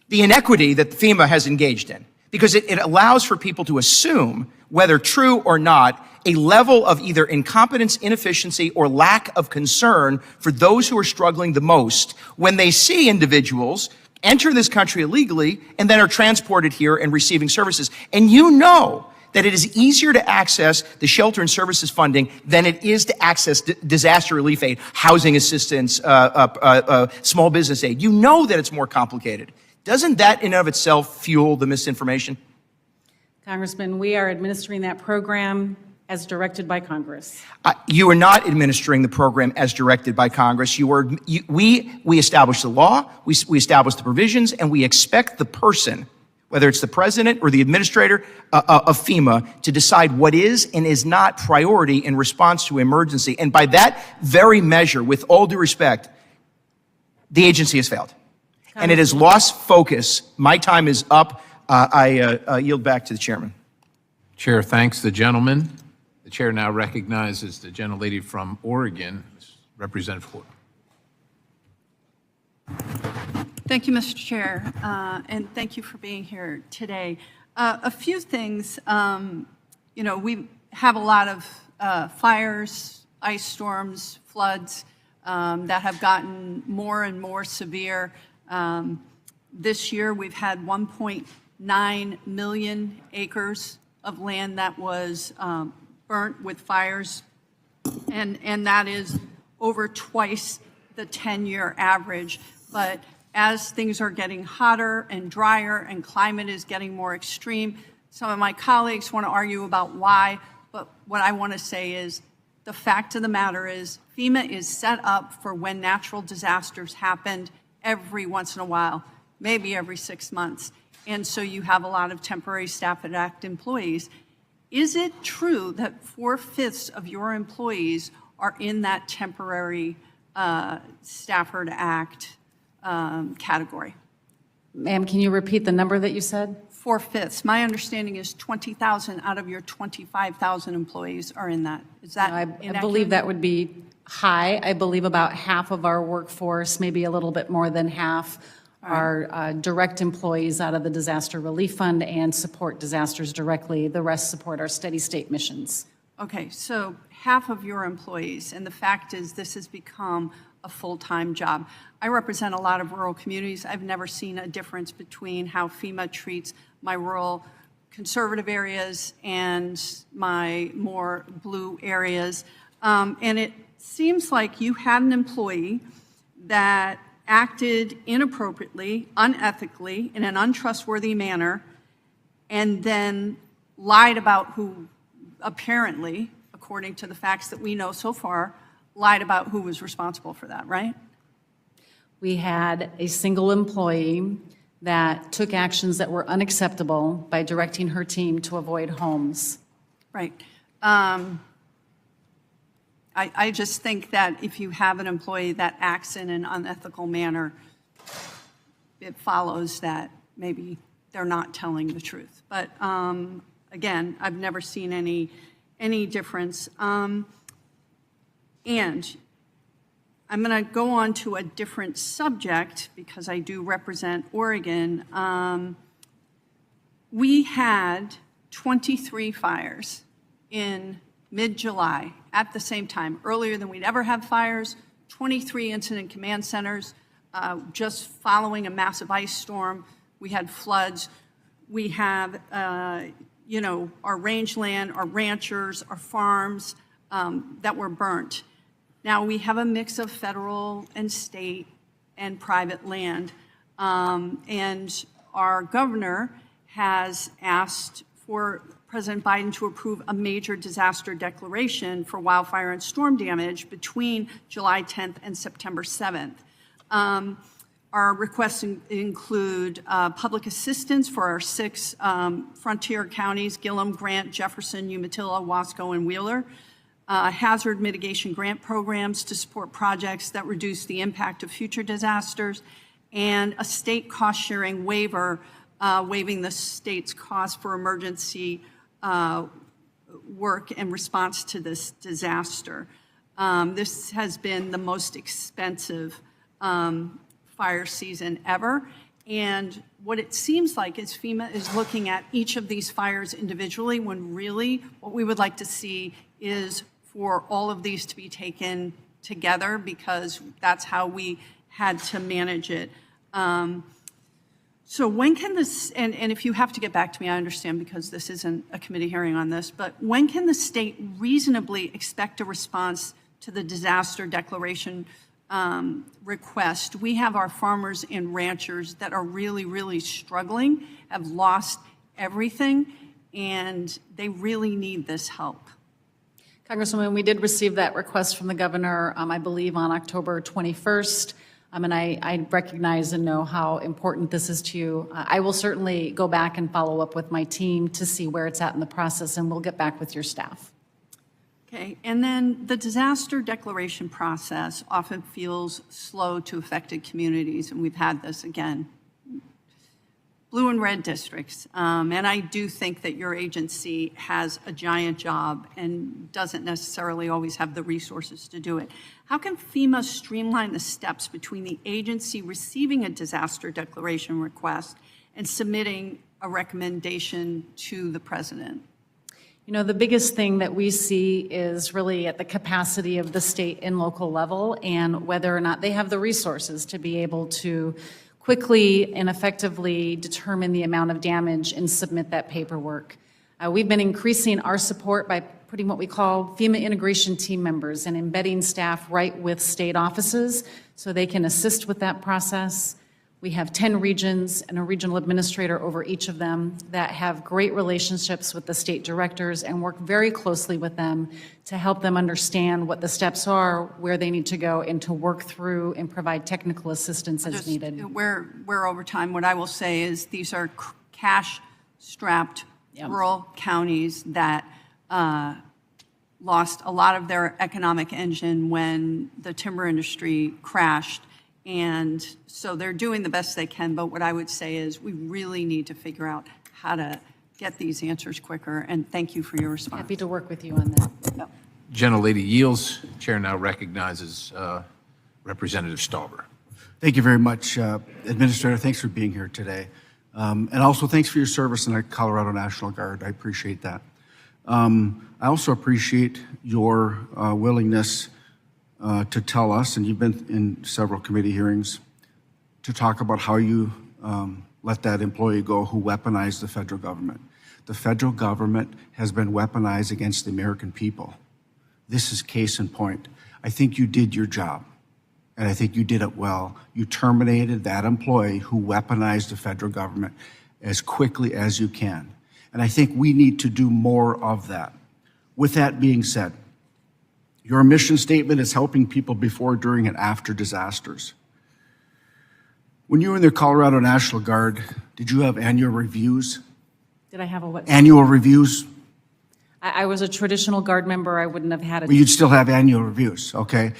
The inequity that FEMA has engaged in, because it allows for people to assume, whether true or not, a level of either incompetence, inefficiency, or lack of concern for those who are struggling the most when they see individuals enter this country illegally and then are transported here and receiving services. And you know that it is easier to access the shelter and services funding than it is to access disaster relief aid, housing assistance, small business aid. You know that it's more complicated. Doesn't that in and of itself fuel the misinformation? Congressman, we are administering that program as directed by Congress. You are not administering the program as directed by Congress. We establish the law, we establish the provisions, and we expect the person, whether it's the president or the administrator of FEMA, to decide what is and is not priority in response to emergency. And by that very measure, with all due respect, the agency has failed. And it has lost focus. My time is up. I yield back to the chairman. Chair thanks the gentleman. The chair now recognizes the gentlelady from Oregon, Representative Ford. Thank you, Mr. Chair, and thank you for being here today. A few things, we have a lot of fires, ice storms, floods that have gotten more and more severe. This year, we've had 1.9 million acres of land that was burnt with fires, and that is over twice the 10-year average. But as things are getting hotter and drier and climate is getting more extreme, some of my colleagues want to argue about why, but what I want to say is the fact of the matter is FEMA is set up for when natural disasters happen every once in a while, maybe every 6 months. And so you have a lot of temporary Stafford Act employees. Is it true that 4/5 of your employees are in that temporary Stafford Act category? Ma'am, can you repeat the number that you said? 4/5. My understanding is 20,000 out of your 25,000 employees are in that. Is that I inaccurate? believe that would be high. I believe about half of our workforce, maybe a little bit more than half, are direct employees out of the Disaster Relief Fund and support disasters directly. The rest support our steady state missions. Okay, so half of your employees, and the fact is this has become a full-time job. I represent a lot of rural communities. I've never seen a difference between how FEMA treats my rural conservative areas and my more blue areas. And it seems like you had an employee that acted inappropriately, unethically, in an untrustworthy manner, and then lied about who, apparently, according to the facts that we know so far, lied about who was responsible for that, right? We had a single employee that took actions that were unacceptable by directing her team to avoid homes. Right. I just think that if you have an employee that acts in an unethical manner, it follows that maybe they're not telling the truth. But again, I've never seen any difference. And I'm going to go on to a different subject because I do represent Oregon. We had 23 fires in mid-July at the same time, earlier than we'd ever have fires, 23 incident command centers, just following a massive ice storm. We had floods. We have, our rangeland, our ranchers, our farms that were burnt. Now, we have a mix of federal and state and private land. And our governor has asked for President Biden to approve a major disaster declaration for wildfire and storm damage between July 10th and September 7th. Our requests include public assistance for our 6 frontier counties, Gillum, Grant, Jefferson, Umatilla, Wasco, and Wheeler. Hazard mitigation grant programs to support projects that reduce the impact of future disasters, and a state cost-sharing waiver waiving the state's cost for emergency work in response to this disaster. This has been the most expensive fire season ever. And what it seems like is FEMA is looking at each of these fires individually, when really what we would like to see is for all of these to be taken together, because that's how we had to manage it. So when can this, and if you have to get back to me, I understand, because this isn't a committee hearing on this, but when can the state reasonably expect a response to the disaster declaration request? We have our farmers and ranchers that are really, really struggling, have lost everything, and they really need this help. Congresswoman, we did receive that request from the governor, I believe, on October 21st. And I recognize and know how important this is to you. I will certainly go back and follow up with my team to see where it's at in the process, and we'll get back with your staff. Okay, and then the disaster declaration process often feels slow to affected communities, and we've had this again. Blue and red districts, and I do think that your agency has a giant job and doesn't necessarily always have the resources to do it. How can FEMA streamline the steps between the agency receiving a disaster declaration request and submitting a recommendation to the president? You know, the biggest thing that we see is really at the capacity of the state and local level, and whether or not they have the resources to be able to quickly and effectively determine the amount of damage and submit that paperwork. We've been increasing our support by putting what we call FEMA integration team members and embedding staff right with state offices so they can assist with that process. We have 10 regions and a regional administrator over each of them that have great relationships with the state directors and work very closely with them to help them understand what the steps are, where they need to go, and to work through and provide technical assistance as needed. We're over time. What I will say is these are cash-strapped rural counties that lost a lot of their economic engine when the timber industry crashed. And so they're doing the best they can, but what I would say is we really need to figure out how to get these answers quicker, and thank you for your response. Happy to work with you on that. Yep. Gentlelady yields. Chair now recognizes Representative Stauber. Thank you very much, Administrator. Thanks for being here today. And also thanks for your service in the Colorado National Guard. I appreciate that. I also appreciate your willingness to tell us, and you've been in several committee hearings, to talk about how you let that employee go who weaponized the federal government. The federal government has been weaponized against the American people. This is case in point. I think you did your job, and I think you did it well. You terminated that employee who weaponized the federal government as quickly as you can. And I think we need to do more of that. With that being said, your mission statement is helping people before, during, and after disasters. When you were in the Colorado National Guard, did you have annual reviews? Did I have a what? Annual reviews? I was a traditional Guard member. I wouldn't have had a. Well, you'd still have annual reviews, okay?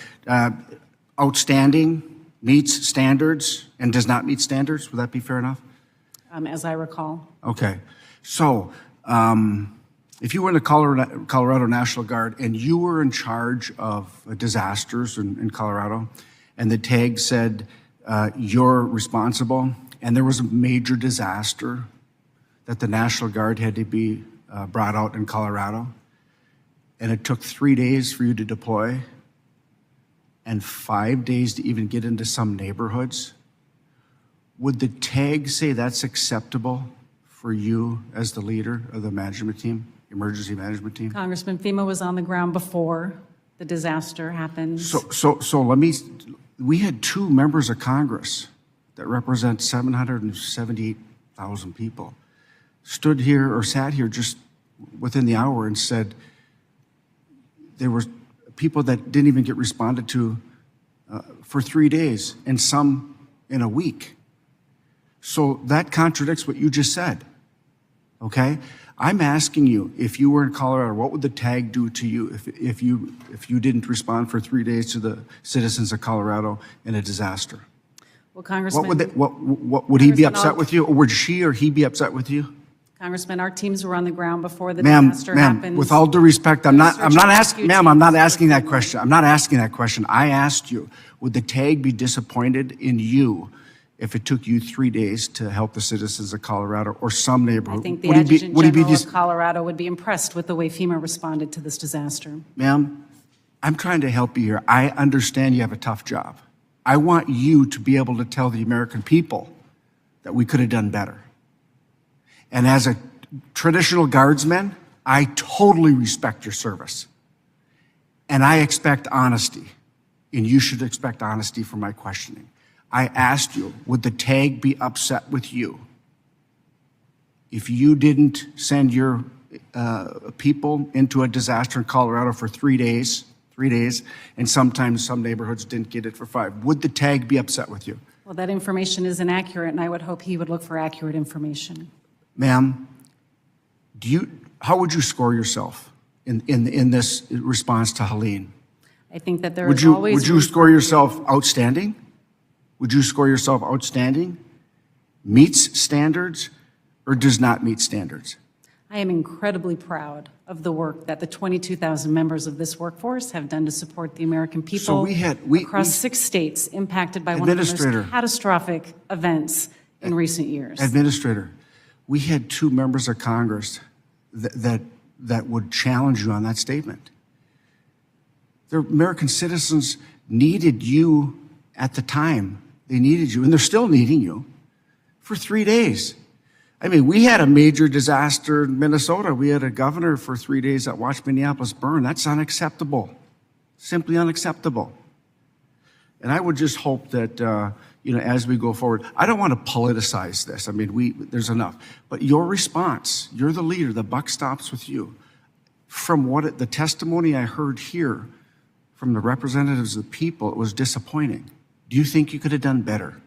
Outstanding, meets standards, and does not meet standards. Would that be fair enough? As I recall. Okay. So, if you were in the Colorado National Guard and you were in charge of disasters in Colorado, and the tag said you're responsible, and there was a major disaster that the National Guard had to be brought out in Colorado, and it took 3 days for you to deploy, and 5 days to even get into some neighborhoods, would the tag say that's acceptable for you as the leader of the management team? Emergency management team? Congressman, FEMA was on the ground before the disaster happened. So we had 2 members of Congress that represent 778,000 people stood here or sat here just within the hour and said there were people that didn't even get responded to for 3 days and some in a week. So that contradicts what you just said, okay? I'm asking you, if you were in Colorado, what would the tag do to you if you didn't respond for 3 days to the citizens of Colorado in a disaster? Well, Congressman. What would he be Congressman, upset with you? Or would she or he be upset with you? Congressman, our teams were on the ground before the Ma'am, disaster happened. with all due respect, I'm not asking, ma'am, I'm not asking that teams. question. I'm not asking that question. I asked you, would the TAG be disappointed in you if it took you 3 days to help the citizens of Colorado or some neighborhood? I think the Would he be- Adjutant would he be General dis- of Colorado would be impressed with the way FEMA responded to this disaster. Ma'am, I'm trying to help you here. I understand you have a tough job. I want you to be able to tell the American people that we could have done better. And as a traditional guardsman, I totally respect your service. And I expect honesty, and you should expect honesty for my questioning. I asked you, would the TAG be upset with you if you didn't send your people into a disaster in Colorado for 3 days, and sometimes some neighborhoods didn't get it for 5? Would the TAG be upset with you? Well, that information is inaccurate, and I would hope he would look for accurate information. Ma'am, how would you score yourself in this response to Helene? I think that there Would is you, always. would you score yourself outstanding? Would you score yourself outstanding? Meets standards or does not meet standards? I am incredibly proud of the work that the 22,000 members of this workforce have done to support the American people across 6 states impacted by one of the most Administrator. catastrophic events in recent years. Administrator, we had 2 members of Congress that would challenge you on that statement. The American citizens needed you at the time. They needed you, and they're still needing you, for 3 days. I mean, we had a major disaster in Minnesota. We had a governor for 3 days that watched Minneapolis burn. That's unacceptable, simply unacceptable. And I would just hope that, as we go forward, I don't want to politicize this. I mean, there's enough. But your response, you're the leader, the buck stops with you. From the testimony I heard here from the representatives of the people, it was disappointing. Do you think you could have done better?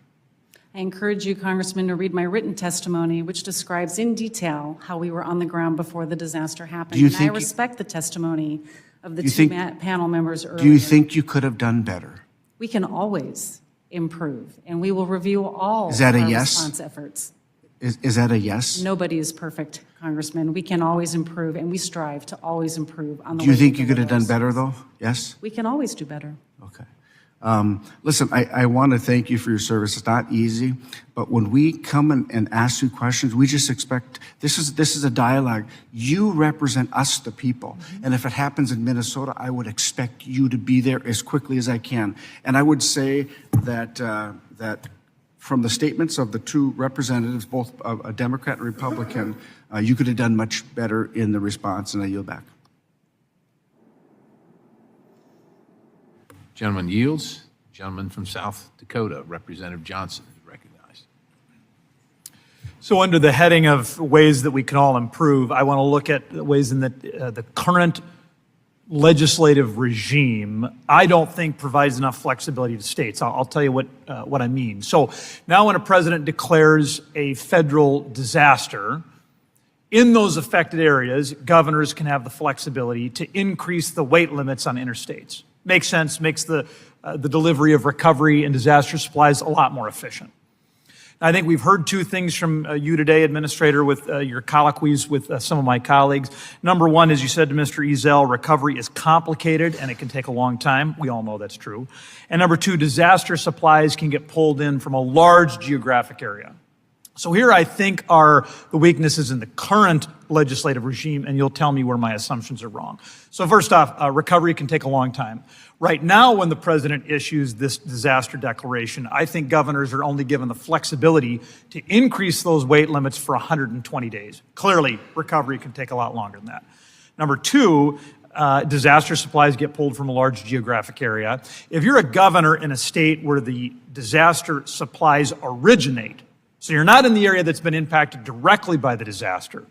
I encourage you, Congressman, to read my written testimony, which describes in detail how we were on the ground before the disaster happened. And I respect the testimony of the 2 panel members earlier. Do you think you could have done better? We can always improve, and we will review all Is that of a our yes? response efforts. Is that a yes? Nobody is perfect, Congressman. We can always improve, and we strive to always improve on the Do you way think we you could have deliver done better, service. though? Yes? We can always do better. Okay. Listen, I want to thank you for your service. It's not easy, but when we come and ask you questions, we just expect, this is a dialogue. You represent us, the people. And if it happens in Minnesota, I would expect you to be there as quickly as I can. And I would say that, that from the statements of the 2 representatives, both a Democrat and Republican, you could have done much better in the response, and I yield back. Gentleman yields. Gentleman from South Dakota, Representative Johnson, is recognized. So under the heading of ways that we can all improve, I want to look at ways in that the current legislative regime, I don't think provides enough flexibility to states. I'll tell you what I mean. So now when a president declares a federal disaster, in those affected areas, governors can have the flexibility to increase the weight limits on interstates. Makes sense, makes the delivery of recovery and disaster supplies a lot more efficient. I think we've heard 2 things from you today, Administrator, with your colloquies with some of my colleagues. Number 1, as you said to Mr. Ezell, recovery is complicated and it can take a long time. We all know that's true. And number 2, disaster supplies can get pulled in from a large geographic area. So here I think are the weaknesses in the current legislative regime, and you'll tell me where my assumptions are wrong. So first off, recovery can take a long time. Right now, when the president issues this disaster declaration, I think governors are only given the flexibility to increase those weight limits for 120 days. Clearly, recovery can take a lot longer than that. Number 2, disaster supplies get pulled from a large geographic area. If you're a governor in a state where the disaster supplies originate, so you're not in the area that's been impacted directly by the disaster,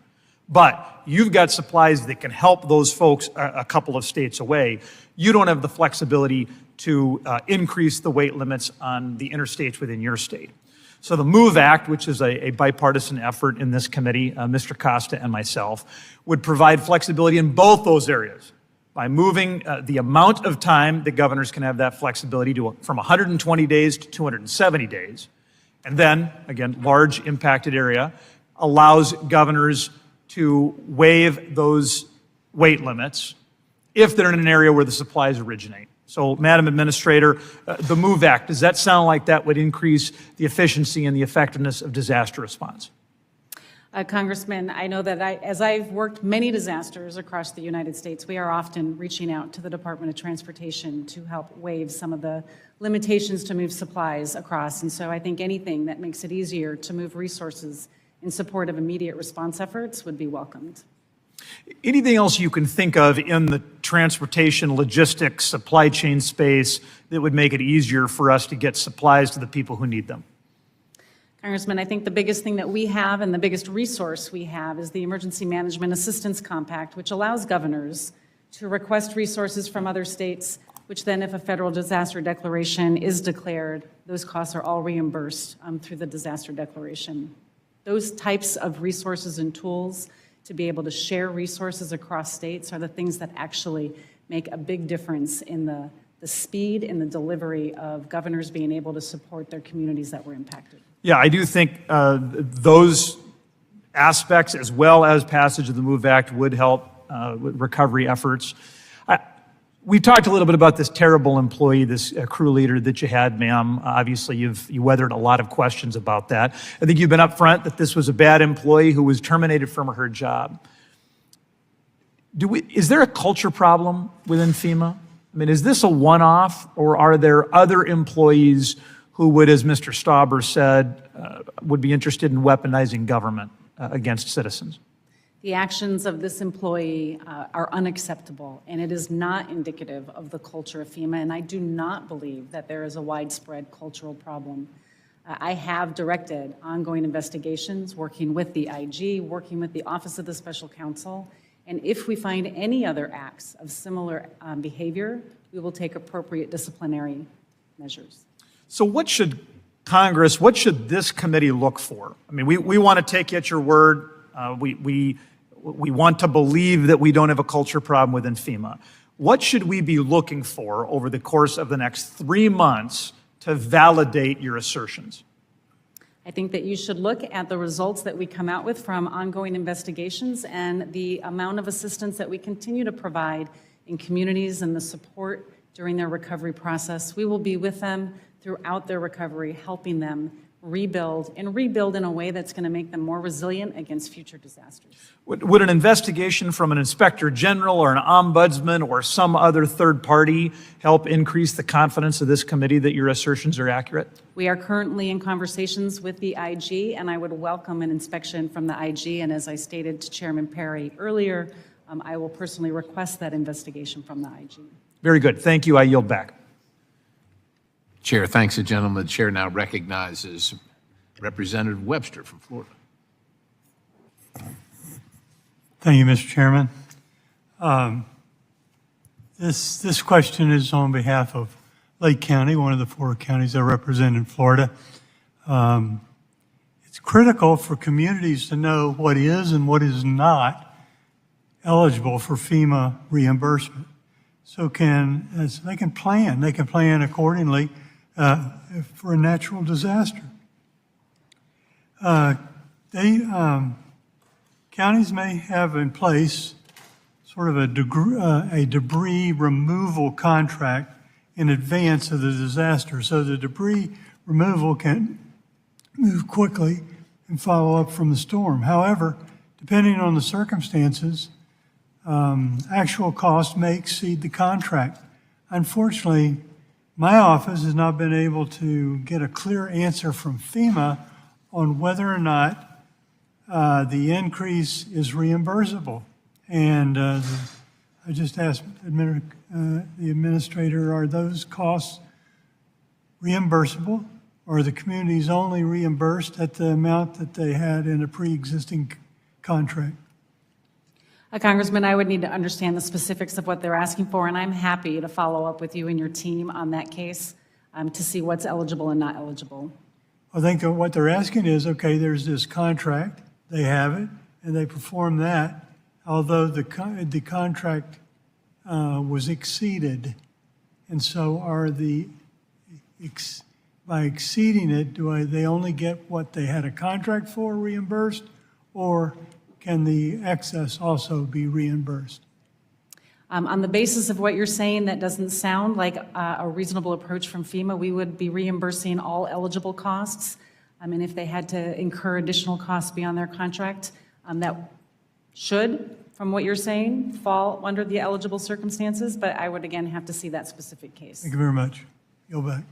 but you've got supplies that can help those folks a couple of states away, you don't have the flexibility to increase the weight limits on the interstates within your state. So the MOVE Act, which is a bipartisan effort in this committee, Mr. Castor and myself, would provide flexibility in both those areas. by moving the amount of time that governors can have that flexibility from 120 days to 270 days. And then, again, large impacted area allows governors to waive those weight limits if they're in an area where the supplies originate. So, Madam Administrator, the MOVE Act, does that sound like that would increase the efficiency and the effectiveness of disaster response? Congressman, I know that as I've worked many disasters across the United States, we are often reaching out to the Department of Transportation to help waive some of the limitations to move supplies across. And so I think anything that makes it easier to move resources in support of immediate response efforts would be welcomed. Anything else you can think of in the transportation, logistics, supply chain space that would make it easier for us to get supplies to the people who need them? Congressman, I think the biggest thing that we have and the biggest resource we have is the Emergency Management Assistance Compact, which allows governors to request resources from other states, which then, if a federal disaster declaration is declared, those costs are all reimbursed through the disaster declaration. Those types of resources and tools to be able to share resources across states are the things that actually make a big difference in the speed and the delivery of governors being able to support their communities that were impacted. Yeah, I do think those aspects, as well as passage of the MOVE Act, would help with recovery efforts. We talked a little bit about this terrible employee, this crew leader that you had, ma'am. Obviously, you weathered a lot of questions about that. I think you've been upfront that this was a bad employee who was terminated from her job. Is there a culture problem within FEMA? I mean, is this a one-off, or are there other employees who would, as Mr. Stauber said, would be interested in weaponizing government against citizens? The actions of this employee are unacceptable, and it is not indicative of the culture of FEMA, and I do not believe that there is a widespread cultural problem. I have directed ongoing investigations, working with the IG, working with the Office of the Special Counsel, and if we find any other acts of similar behavior, we will take appropriate disciplinary measures. So what should Congress, what should this committee look for? I mean, we want to take you at your word. We want to believe that we don't have a culture problem within FEMA. What should we be looking for over the course of the next 3 months to validate your assertions? I think that you should look at the results that we come out with from ongoing investigations and the amount of assistance that we continue to provide in communities and the support during their recovery process. We will be with them throughout their recovery, helping them rebuild in a way that's going to make them more resilient against future disasters. Would an investigation from an inspector general or an ombudsman or some other third party help increase the confidence of this committee that your assertions are accurate? We are currently in conversations with the IG, and I would welcome an inspection from the IG. And as I stated to Chairman Perry earlier, I will personally request that investigation from the IG. Very good. Thank you. I yield back. Chair, thanks, gentlemen. The chair now recognizes Representative Webster from Florida. Thank you, Mr. Chairman. This question is on behalf of Lake County, one of the 4 counties I represent in Florida. It's critical for communities to know what is and what is not eligible for FEMA reimbursement. So they can plan accordingly for a natural disaster. Counties may have in place sort of a debris removal contract in advance of the disaster, so the debris removal can move quickly and follow up from the storm. However, depending on the circumstances, actual costs may exceed the contract. Unfortunately, my office has not been able to get a clear answer from FEMA on whether or not the increase is reimbursable. And I just asked the administrator, are those costs reimbursable? Or are the communities only reimbursed at the amount that they had in a pre-existing contract? Congressman, I would need to understand the specifics of what they're asking for, and I'm happy to follow up with you and your team on that case to see what's eligible and not eligible. I think that what they're asking is, okay, there's this contract, they have it, and they perform that, although the contract was exceeded. And so by exceeding it, they only get what they had a contract for reimbursed, or can the excess also be reimbursed? On the basis of what you're saying, that doesn't sound like a reasonable approach from FEMA. We would be reimbursing all eligible costs. And if they had to incur additional costs beyond their contract, that should, from what you're saying, fall under the eligible circumstances. But I would, again, have to see that specific case. Thank you very much. Yield back.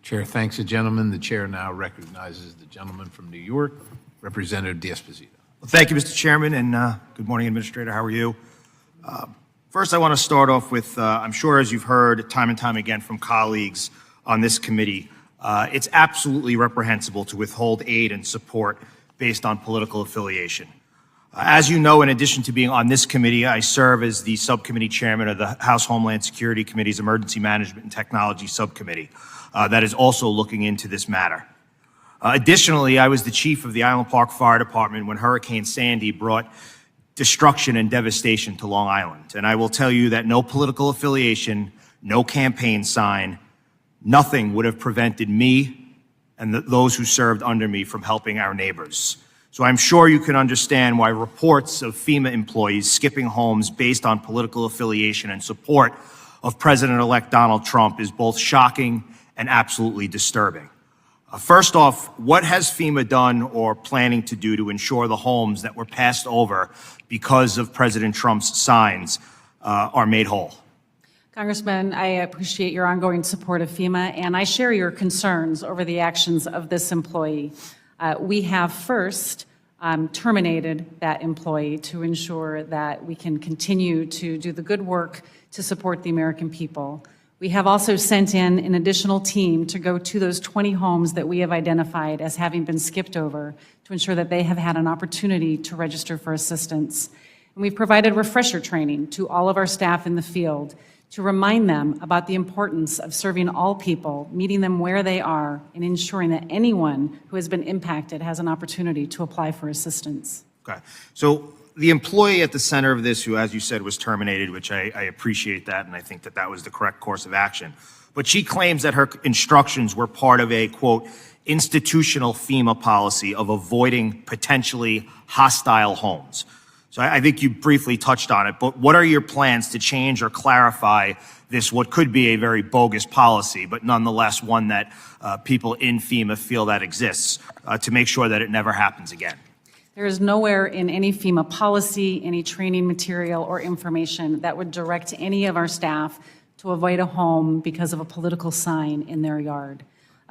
Chair thanks the gentleman. The chair now recognizes the gentleman from New York, Representative D'Esposito. Well, thank you, Mr. Chairman, and good morning, Administrator. How are you? First, I want to start off with, I'm sure as you've heard time and time again from colleagues on this committee, it's absolutely reprehensible to withhold aid and support based on political affiliation. As you know, in addition to being on this committee, I serve as the subcommittee chairman of the House Homeland Security Committee's Emergency Management and Technology Subcommittee that is also looking into this matter. Additionally, I was the chief of the Island Park Fire Department when Hurricane Sandy brought destruction and devastation to Long Island. And I will tell you that no political affiliation, no campaign sign, nothing would have prevented me and those who served under me from helping our neighbors. So I'm sure you can understand why reports of FEMA employees skipping homes based on political affiliation and support of President-elect Donald Trump is both shocking and absolutely disturbing. First off, what has FEMA done or planning to do to ensure the homes that were passed over because of President Trump's signs are made whole? Congressman, I appreciate your ongoing support of FEMA, and I share your concerns over the actions of this employee. We have first terminated that employee to ensure that we can continue to do the good work to support the American people. We have also sent in an additional team to go to those 20 homes that we have identified as having been skipped over to ensure that they have had an opportunity to register for assistance. And we've provided refresher training to all of our staff in the field to remind them about the importance of serving all people, meeting them where they are, and ensuring that anyone who has been impacted has an opportunity to apply for assistance. Okay. So the employee at the center of this, who, as you said, was terminated, which I appreciate that, and I think that that was the correct course of action. But she claims that her instructions were part of a, quote, institutional FEMA policy of avoiding potentially hostile homes. So I think you briefly touched on it, but what are your plans to change or clarify this, what could be a very bogus policy, but nonetheless one that people in FEMA feel that exists, to make sure that it never happens again? There is nowhere in any FEMA policy, any training material or information that would direct any of our staff to avoid a home because of a political sign in their yard.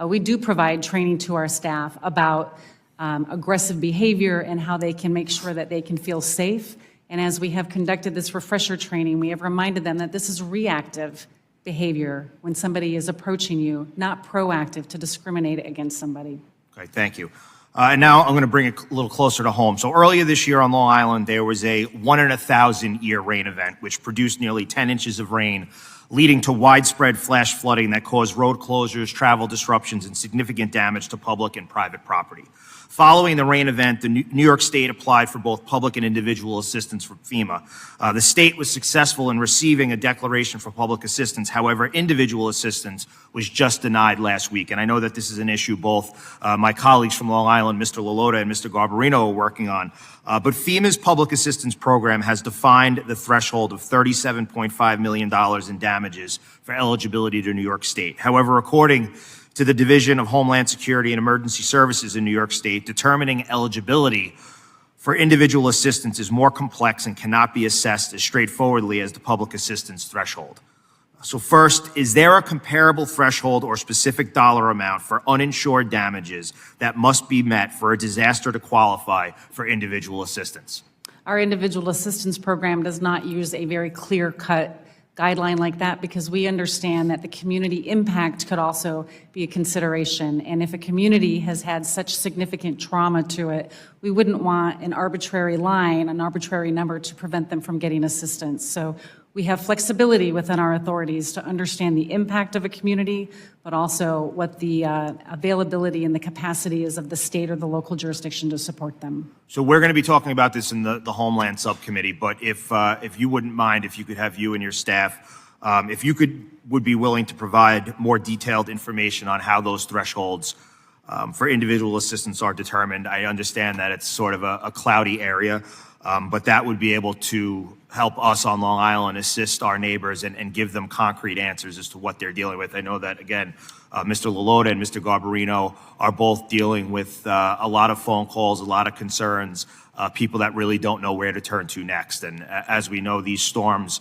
We do provide training to our staff about aggressive behavior and how they can make sure that they can feel safe. And as we have conducted this refresher training, we have reminded them that this is reactive behavior when somebody is approaching you, not proactive to discriminate against somebody. Okay, thank you. And now I'm going to bring it a little closer to home. So earlier this year on Long Island, there was a 1 in 1,000 year rain event, which produced nearly 10 inches of rain, leading to widespread flash flooding that caused road closures, travel disruptions, and significant damage to public and private property. Following the rain event, the New York State applied for both public and individual assistance from FEMA. The state was successful in receiving a declaration for public assistance. However, individual assistance was just denied last week. And I know that this is an issue both my colleagues from Long Island, Mr. Lalotta and Mr. Garbarino, are working on. But FEMA's public assistance program has defined the threshold of $37.5 million in damages for eligibility to New York State. However, according to the Division of Homeland Security and Emergency Services in New York State, determining eligibility for individual assistance is more complex and cannot be assessed as straightforwardly as the public assistance threshold. So first, is there a comparable threshold or specific dollar amount for uninsured damages that must be met for a disaster to qualify for individual assistance? Our individual assistance program does not use a very clear-cut guideline like that because we understand that the community impact could also be a consideration. And if a community has had such significant trauma to it, we wouldn't want an arbitrary line, an arbitrary number to prevent them from getting assistance. So We have flexibility within our authorities to understand the impact of a community, but also what the availability and the capacity is of the state or the local jurisdiction to support them. So we're going to be talking about this in the Homeland Subcommittee, but if you wouldn't mind, if you could have you and your staff, if you would be willing to provide more detailed information on how those thresholds for individual assistance are determined. I understand that it's sort of a cloudy area, but that would be able to help us on Long Island assist our neighbors and give them concrete answers as to what they're dealing with. I know that, again, Mr. Lalota and Mr. Garbarino are both dealing with a lot of phone calls, a lot of concerns, people that really don't know where to turn to next. And as we know, these storms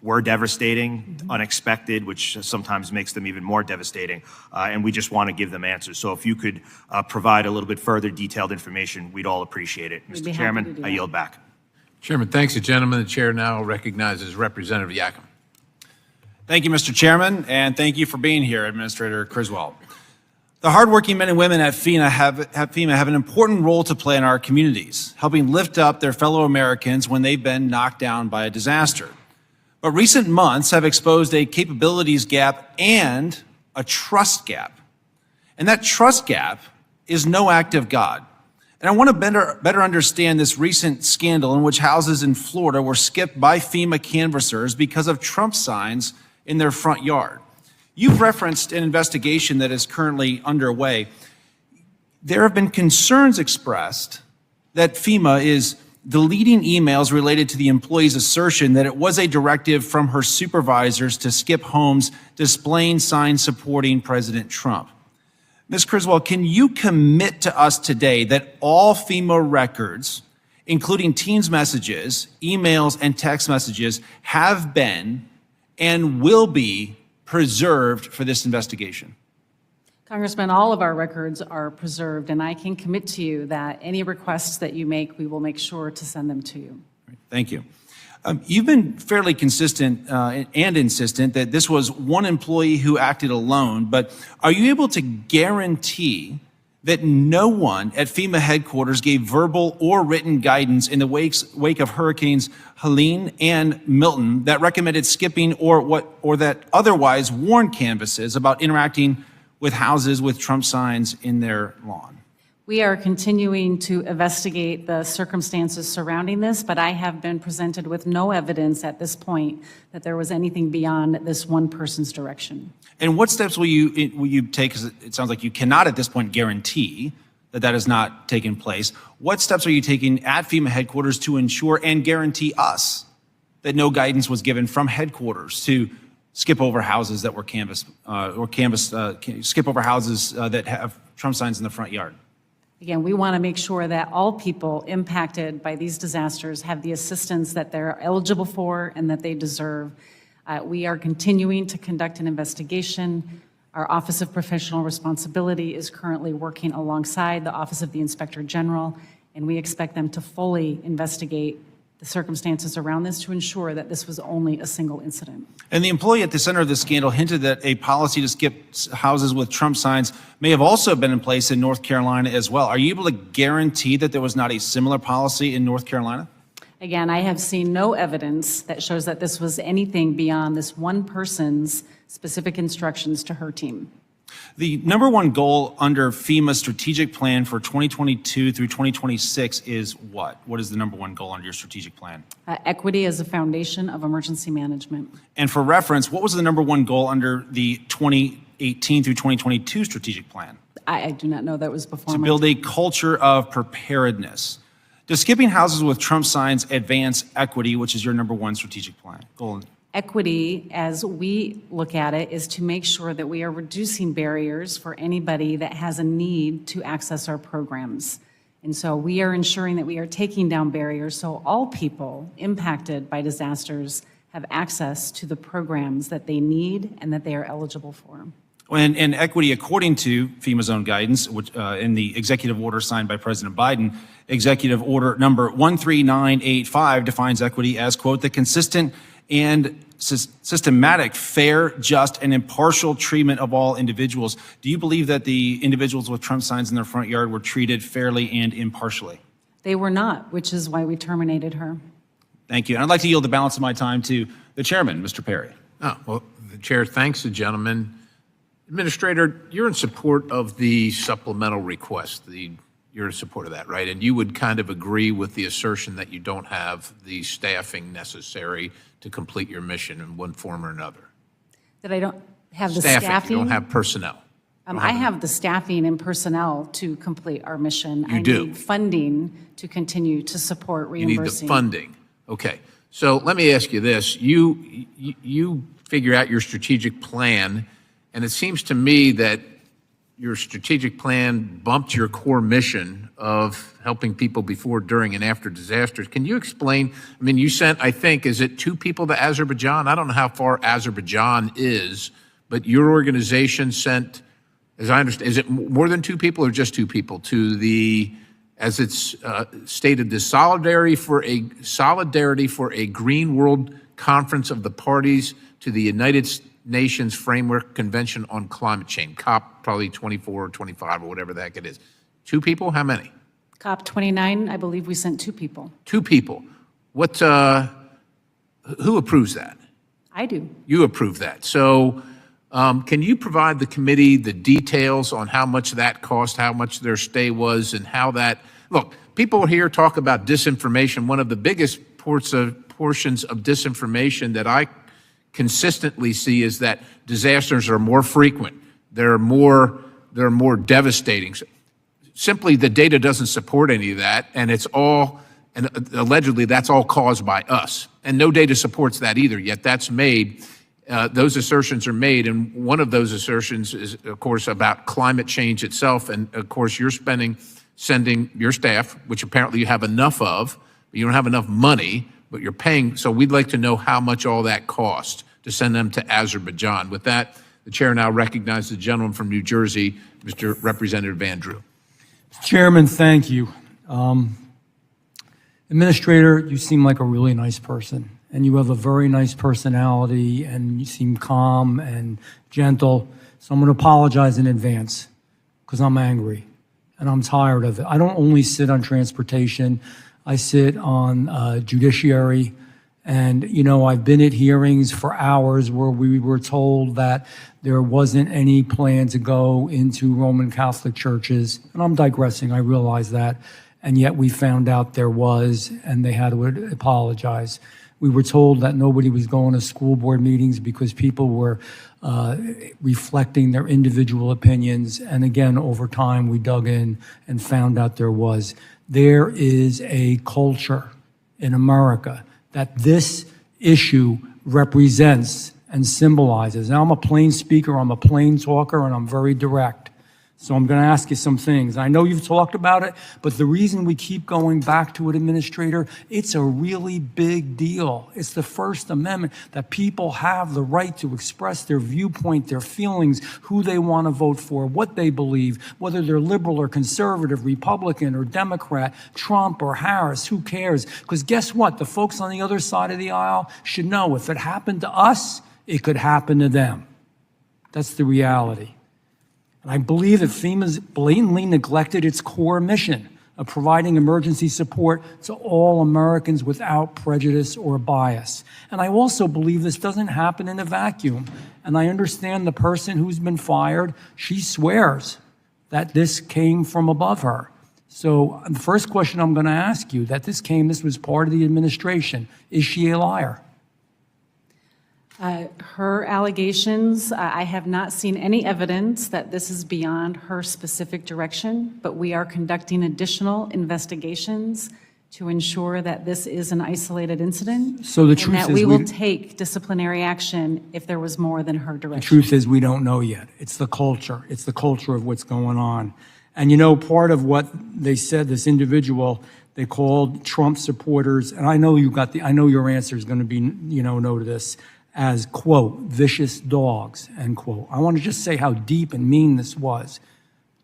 were devastating, unexpected, which sometimes makes them even more devastating, and we just want to give them answers. So if you could provide a little bit further detailed information, we'd all appreciate it. Mr. Chairman, I yield back. Chairman, thanks. The gentleman, the chair now recognizes Representative Yakum. Thank you, Mr. Chairman, and thank you for being here, Administrator Criswell. The hardworking men and women at FEMA have an important role to play in our communities, helping lift up their fellow Americans when they've been knocked down by a disaster. But recent months have exposed a capabilities gap and a trust gap. And that trust gap is no act of God. And I want to better understand this recent scandal in which houses in Florida were skipped by FEMA canvassers because of Trump signs in their front yard. You've referenced an investigation that is currently underway. There have been concerns expressed that FEMA is deleting emails related to the employee's assertion that it was a directive from her supervisors to skip homes displaying signs supporting President Trump. Ms. Criswell, can you commit to us today that all FEMA records, including Teams messages, emails, and text messages, have been and will be preserved for this investigation? Congressman, all of our records are preserved, and I can commit to you that any requests that you make, we will make sure to send them to you. Thank you. You've been fairly consistent and insistent that this was one employee who acted alone, but are you able to guarantee that no one at FEMA headquarters gave verbal or written guidance in the wake of Hurricanes Helene and Milton that recommended skipping or that otherwise warned canvases about interacting with houses with Trump signs in their lawn? We are continuing to investigate the circumstances surrounding this, but I have been presented with no evidence at this point that there was anything beyond this one person's direction. And what steps will you take, because it sounds like you cannot at this point guarantee that that has not taken place. What steps are you taking at FEMA headquarters to ensure and guarantee us that no guidance was given from headquarters to skip over houses that were skip over houses that have Trump signs in the front yard? Again, we want to make sure that all people impacted by these disasters have the assistance that they're eligible for and that they deserve. We are continuing to conduct an investigation. Our Office of Professional Responsibility is currently working alongside the Office of the Inspector General, and we expect them to fully investigate the circumstances around this to ensure that this was only a single incident. And the employee at the center of the scandal hinted that a policy to skip houses with Trump signs may have also been in place in North Carolina as well. Are you able to guarantee that there was not a similar policy in North Carolina? Again, I have seen no evidence that shows that this was anything beyond this one person's specific instructions to her team. The number one goal under FEMA's strategic plan for 2022 through 2026 is what? What is the number one goal under your strategic plan? Equity as a foundation of emergency management. And for reference, what was the number one goal under the 2018 through 2022 strategic plan? I do not know that was before. To build a culture of preparedness. Does skipping houses with Trump signs advance equity, which is your number one strategic plan goal? Equity, as we look at it, is to make sure that we are reducing barriers for anybody that has a need to access our programs. And so we are ensuring that we are taking down barriers so all people impacted by disasters have access to the programs that they need and that they are eligible for. And equity, according to FEMA's own guidance, which, in the executive order signed by President Biden, executive order number 13985 defines equity as, quote, the consistent and systematic, fair, just, and impartial treatment of all individuals. Do you believe that the individuals with Trump signs in their front yard were treated fairly and impartially? They were not, which is why we terminated her. Thank you. And I'd like to yield the balance of my time to The chairman, Mr. Perry. Oh, well, the chair thanks the gentleman. Administrator, you're in support of the supplemental request. You're in support of that, right? And you would kind of agree with the assertion that you don't have the staffing necessary to complete your mission in one form or another. That I don't have the Staffing, staffing? you don't have personnel. I have the staffing and personnel to complete our mission. You do. I need funding to continue to support You need reimbursing. the funding. Okay. So let me ask you this. You figure out your strategic plan, and it seems to me that your strategic plan bumped your core mission of helping people before, during, and after disasters. Can you explain? I mean, you sent, I think, is it 2 people to Azerbaijan? I don't know how far Azerbaijan is, but your organization sent, as I understand, is it more than 2 people or just 2 people to the, as it's stated, the Solidarity for a Green World Conference of the Parties to the United Nations Framework Convention on Climate Change, COP probably 24 or 25 or whatever the heck it is. 2 people? How many? COP 29, I believe we sent 2 people. 2 people. What? Who approves that? I do. You approve that. So can you provide the committee the details on how much that cost, how much their stay was, and how that, look, people here talk about disinformation. One of the biggest portions of disinformation that I consistently see is that disasters are more frequent. They're more devastating. Simply, the data doesn't support any of that, and it's all, and allegedly that's all caused by us. And no data supports that either, yet that's made. Those assertions are made, and one of those assertions is, of course, about climate change itself. And of course, you're sending your staff, which apparently you have enough of, but you don't have enough money, but you're paying. So we'd like to know how much all that cost to send them to Azerbaijan. With that, the chair now recognizes the gentleman from New Jersey, Mr. Representative Van Drew. Chairman, thank you. Administrator, you seem like a really nice person, and you have a very nice personality, and you seem calm and gentle. So I'm going to apologize in advance because I'm angry and I'm tired of it. I don't only sit on transportation. I sit on judiciary. And, you know, I've been at hearings for hours where we were told that there wasn't any plan to go into Roman Catholic churches. And I'm digressing, I realize that. And yet we found out there was, and they had to apologize. We were told that nobody was going to school board meetings because people were reflecting their individual opinions. And again, over time, we dug in and found out there was. There is a culture in America that this issue represents and symbolizes. Now, I'm a plain speaker, I'm a plain talker, and I'm very direct. So I'm going to ask you some things. I know you've talked about it, but the reason we keep going back to it, Administrator, it's a really big deal. It's the First Amendment that people have the right to express their viewpoint, their feelings, who they want to vote for, what they believe, whether they're liberal or conservative, Republican or Democrat, Trump or Harris, who cares? Because guess what? The folks on the other side of the aisle should know if it happened to us, it could happen to them. That's the reality. And I believe that FEMA's blatantly neglected its core mission of providing emergency support to all Americans without prejudice or bias. And I also believe this doesn't happen in a vacuum. And I understand the person who's been fired, she swears that this came from above her. So the first question I'm going to ask you, that this was part of the administration. Is she a liar? Her allegations, I have not seen any evidence that this is beyond her specific direction, but we are conducting additional investigations to ensure that this is an isolated incident. So the truth and that is we will take disciplinary action if there was more than her direction. The truth is we don't know yet. It's the culture. It's the culture of what's going on. And you know, part of what they said, this individual, they called Trump supporters, and I know I know your answer is going to be, no to this, as, quote, vicious dogs, end quote. I want to just say how deep and mean this was.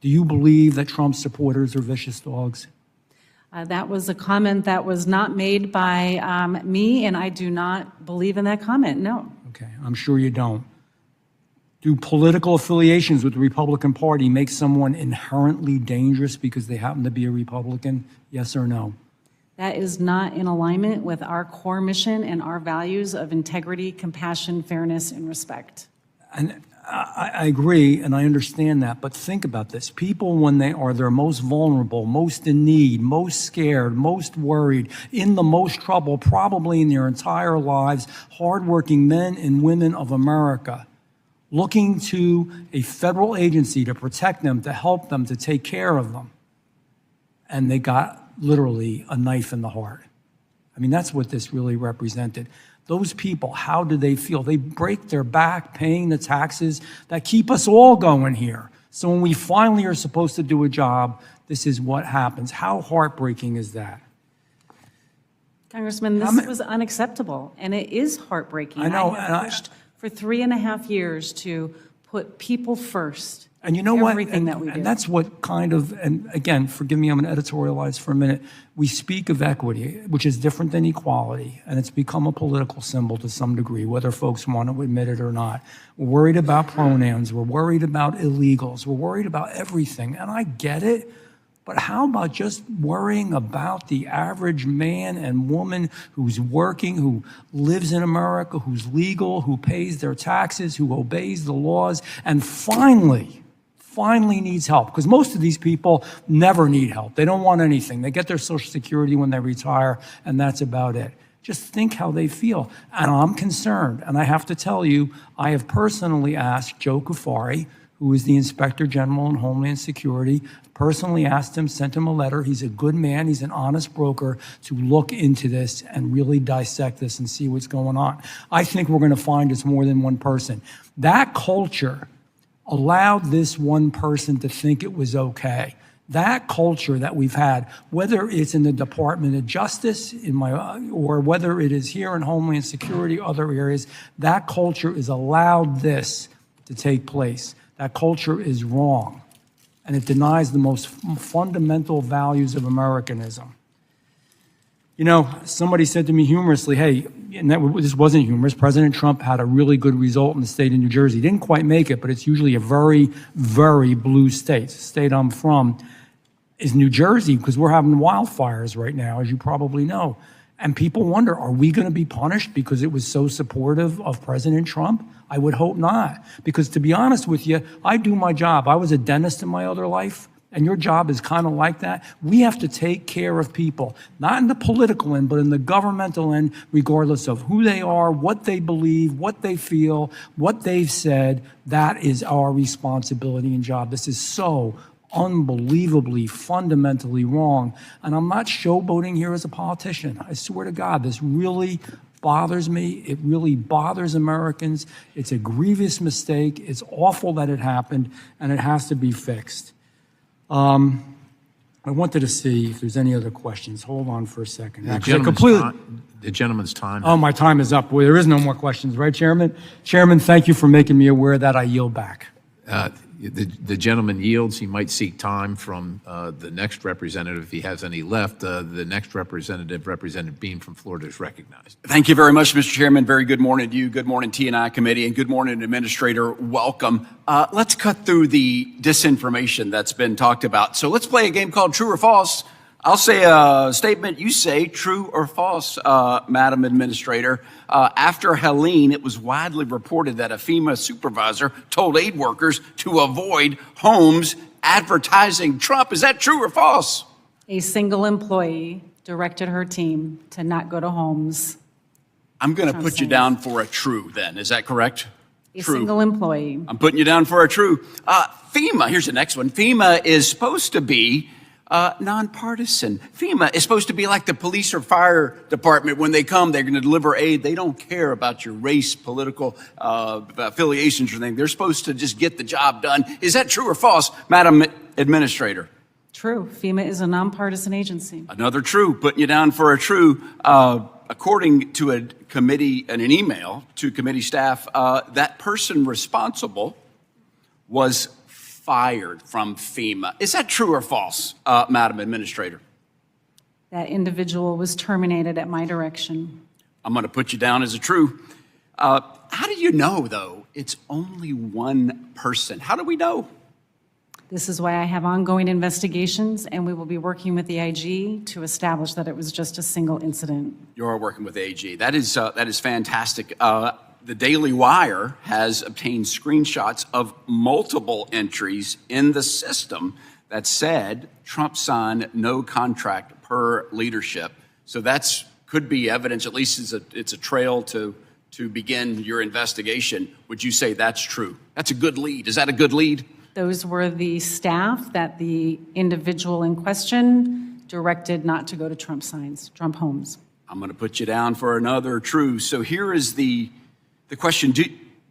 Do you believe that Trump supporters are vicious dogs? That was a comment that was not made by me, and I do not believe in that comment, no. Okay, I'm sure you don't. Do political affiliations with the Republican Party make someone inherently dangerous because they happen to be a Republican? Yes or no? That is not in alignment with our core mission and our values of integrity, compassion, fairness, and respect. And I agree, and I understand that, but think about this. People, when they are their most vulnerable, most in need, most scared, most worried, in the most trouble, probably in their entire lives, hardworking men and women of America, looking to a federal agency to protect them, to help them, to take care of them. And they got literally a knife in the heart. I mean, that's what this really represented. Those people, how do they feel? They break their back paying the taxes that keep us all going here. So when we finally are supposed to do a job, this is what happens. How heartbreaking is that? Congressman, this was unacceptable, and it is heartbreaking. I know, I have pushed for 3.5 years to put people first. And you know what? Everything that we do. And that's what kind of, and again, forgive me, I'm going to editorialize for a minute. We speak of equity, which is different than equality, and it's become a political symbol to some degree, whether folks want to admit it or not. We're worried about pronouns. We're worried about illegals. We're worried about everything, and I get it. But how about just worrying about the average man and woman who's working, who lives in America, who's legal, who pays their taxes, who obeys the laws, and finally needs help? Because most of these people never need help. They don't want anything. They get their Social Security when they retire, and that's about it. Just think how they feel. And I'm concerned. And I have to tell you, I have personally asked Joe Kufari, who is the Inspector General in Homeland Security, personally asked him, sent him a letter. He's a good man. He's an honest broker, to look into this and really dissect this and see what's going on. I think we're going to find it's more than one person. That culture allowed this one person to think it was okay. That culture that we've had, whether it's in the Department of Justice, or whether it is here in Homeland Security, other areas, that culture has allowed this to take place. That culture is wrong, and it denies the most fundamental values of Americanism. You know, somebody said to me humorously, hey, and this wasn't humorous, President Trump had a really good result in the state of New Jersey. He didn't quite make it, but it's usually a very, very blue state. The state I'm from is New Jersey, because we're having wildfires right now, as you probably know. And people wonder, are we going to be punished because it was so supportive of President Trump? I would hope not. Because to be honest with you, I do my job. I was a dentist in my other life, and your job is kind of like that. We have to take care of people, not in the political end, but in the governmental end, regardless of who they are, what they believe, what they feel, what they've said. That is our responsibility and job. This is so unbelievably, fundamentally wrong. And I'm not showboating here as a politician. I swear to God, this really bothers me. It really bothers Americans. It's a grievous mistake. It's awful that it happened, and it has to be fixed. I wanted to see if there's any other questions. Hold on for a second. The gentleman's time. Oh, my time is up. Well, there is no more questions, right, Chairman? Chairman, thank you for making me aware of that. I yield back. The gentleman yields. He might seek time from the next representative if he has any left. The next representative, Representative Bean from Florida, is recognized. Thank you very much, Mr. Chairman. Very good morning to you. Good morning, T&I Committee, and good morning, Administrator. Welcome. Let's cut through the disinformation that's been talked about. So let's play a game called True or False. I'll say a statement, you say true or false, Madam Administrator. After Helene, it was widely reported that a FEMA supervisor told aid workers to avoid homes advertising Trump. Is that true or false? A single employee directed her team to not go to homes. I'm going to put you down for a true then. Is that correct? A single employee. I'm putting you down for a true. FEMA, here's the next one. FEMA is supposed to be nonpartisan. FEMA is supposed to be like the police or fire department. When they come, they're going to deliver aid. They don't care about your race, political affiliations or anything. They're supposed to just get the job done. Is that true or false, Madam Administrator? True. FEMA is a nonpartisan agency. Another true. Putting you down for a true. According to a committee and an email to committee staff, that person responsible was fired from FEMA. Is that true or false, Madam Administrator? That individual was terminated at my direction. I'm going to put you down as a true. How do you know, though, it's only one person? How do we know? This is why I have ongoing investigations, and we will be working with the IG to establish that it was just a single incident. You are working with the AG. That is fantastic. The Daily Wire has obtained screenshots of multiple entries in the system that said Trump signed no contract per leadership. So that's could be evidence, at least it's a trail to begin your investigation. Would you say that's true? That's a good lead. Is that a good lead? Those were the staff that the individual in question directed not to go to Trump homes. I'm going to put you down for another true. So here is the question. Do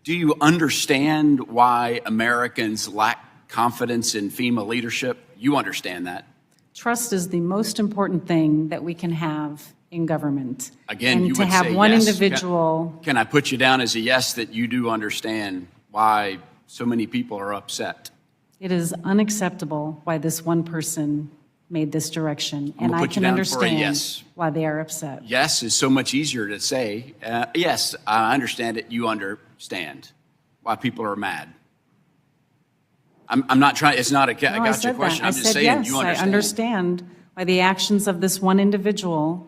you understand why Americans lack confidence in FEMA leadership? You understand that. Trust is the most important thing that we can have in government. Again, and you to would have say one yes. individual. Can I put you down as a yes that you do understand why so many people are upset? It is unacceptable why this one person made this direction, I'm and gonna I put you can down for a understand yes. why they are upset. Yes is so much easier to say. Yes, I understand it. You understand why people are mad. I'm not trying. It's not a No, I gotcha said question. that. I'm I just said saying yes. you understand. I understand why the actions of this one individual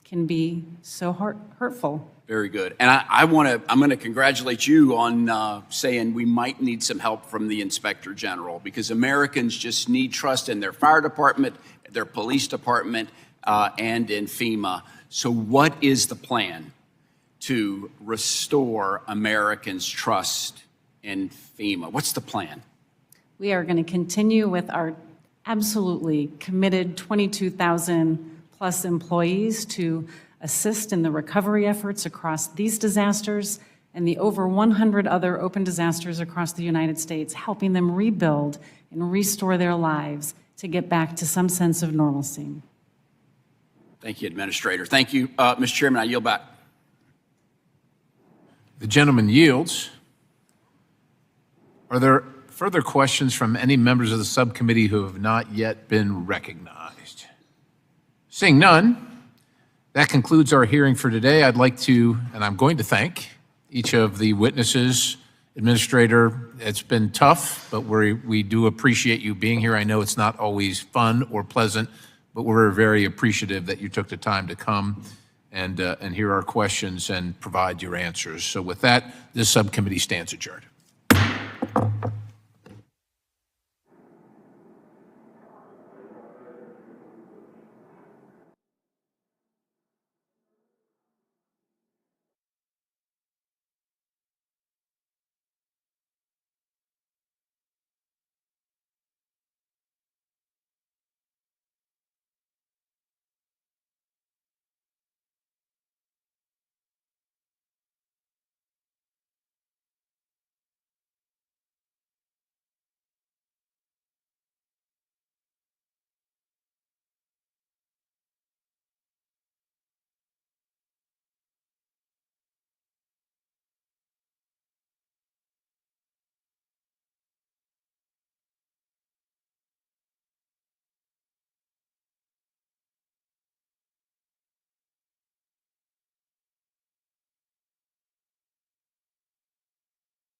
can be so hurtful. Very good. And I'm going to congratulate you on saying we might need some help from the Inspector General, because Americans just need trust in their fire department, their police department, and in FEMA. So what is the plan to restore Americans' trust in FEMA? What's the plan? We are going to continue with our absolutely committed 22,000 plus employees to assist in the recovery efforts across these disasters and the over 100 other open disasters across the United States, helping them rebuild and restore their lives to get back to some sense of normalcy. Thank you, Administrator. Thank you. Mr. Chairman, I yield back. The gentleman yields. Are there further questions from any members of the subcommittee who have not yet been recognized? Seeing none, that concludes our hearing for today. I'd like to, and I'm going to thank each of the witnesses. Administrator, it's been tough, but we do appreciate you being here. I know it's not always fun or pleasant, but we're very appreciative that you took the time to come and hear our questions and provide your answers. So with that, this subcommittee stands adjourned.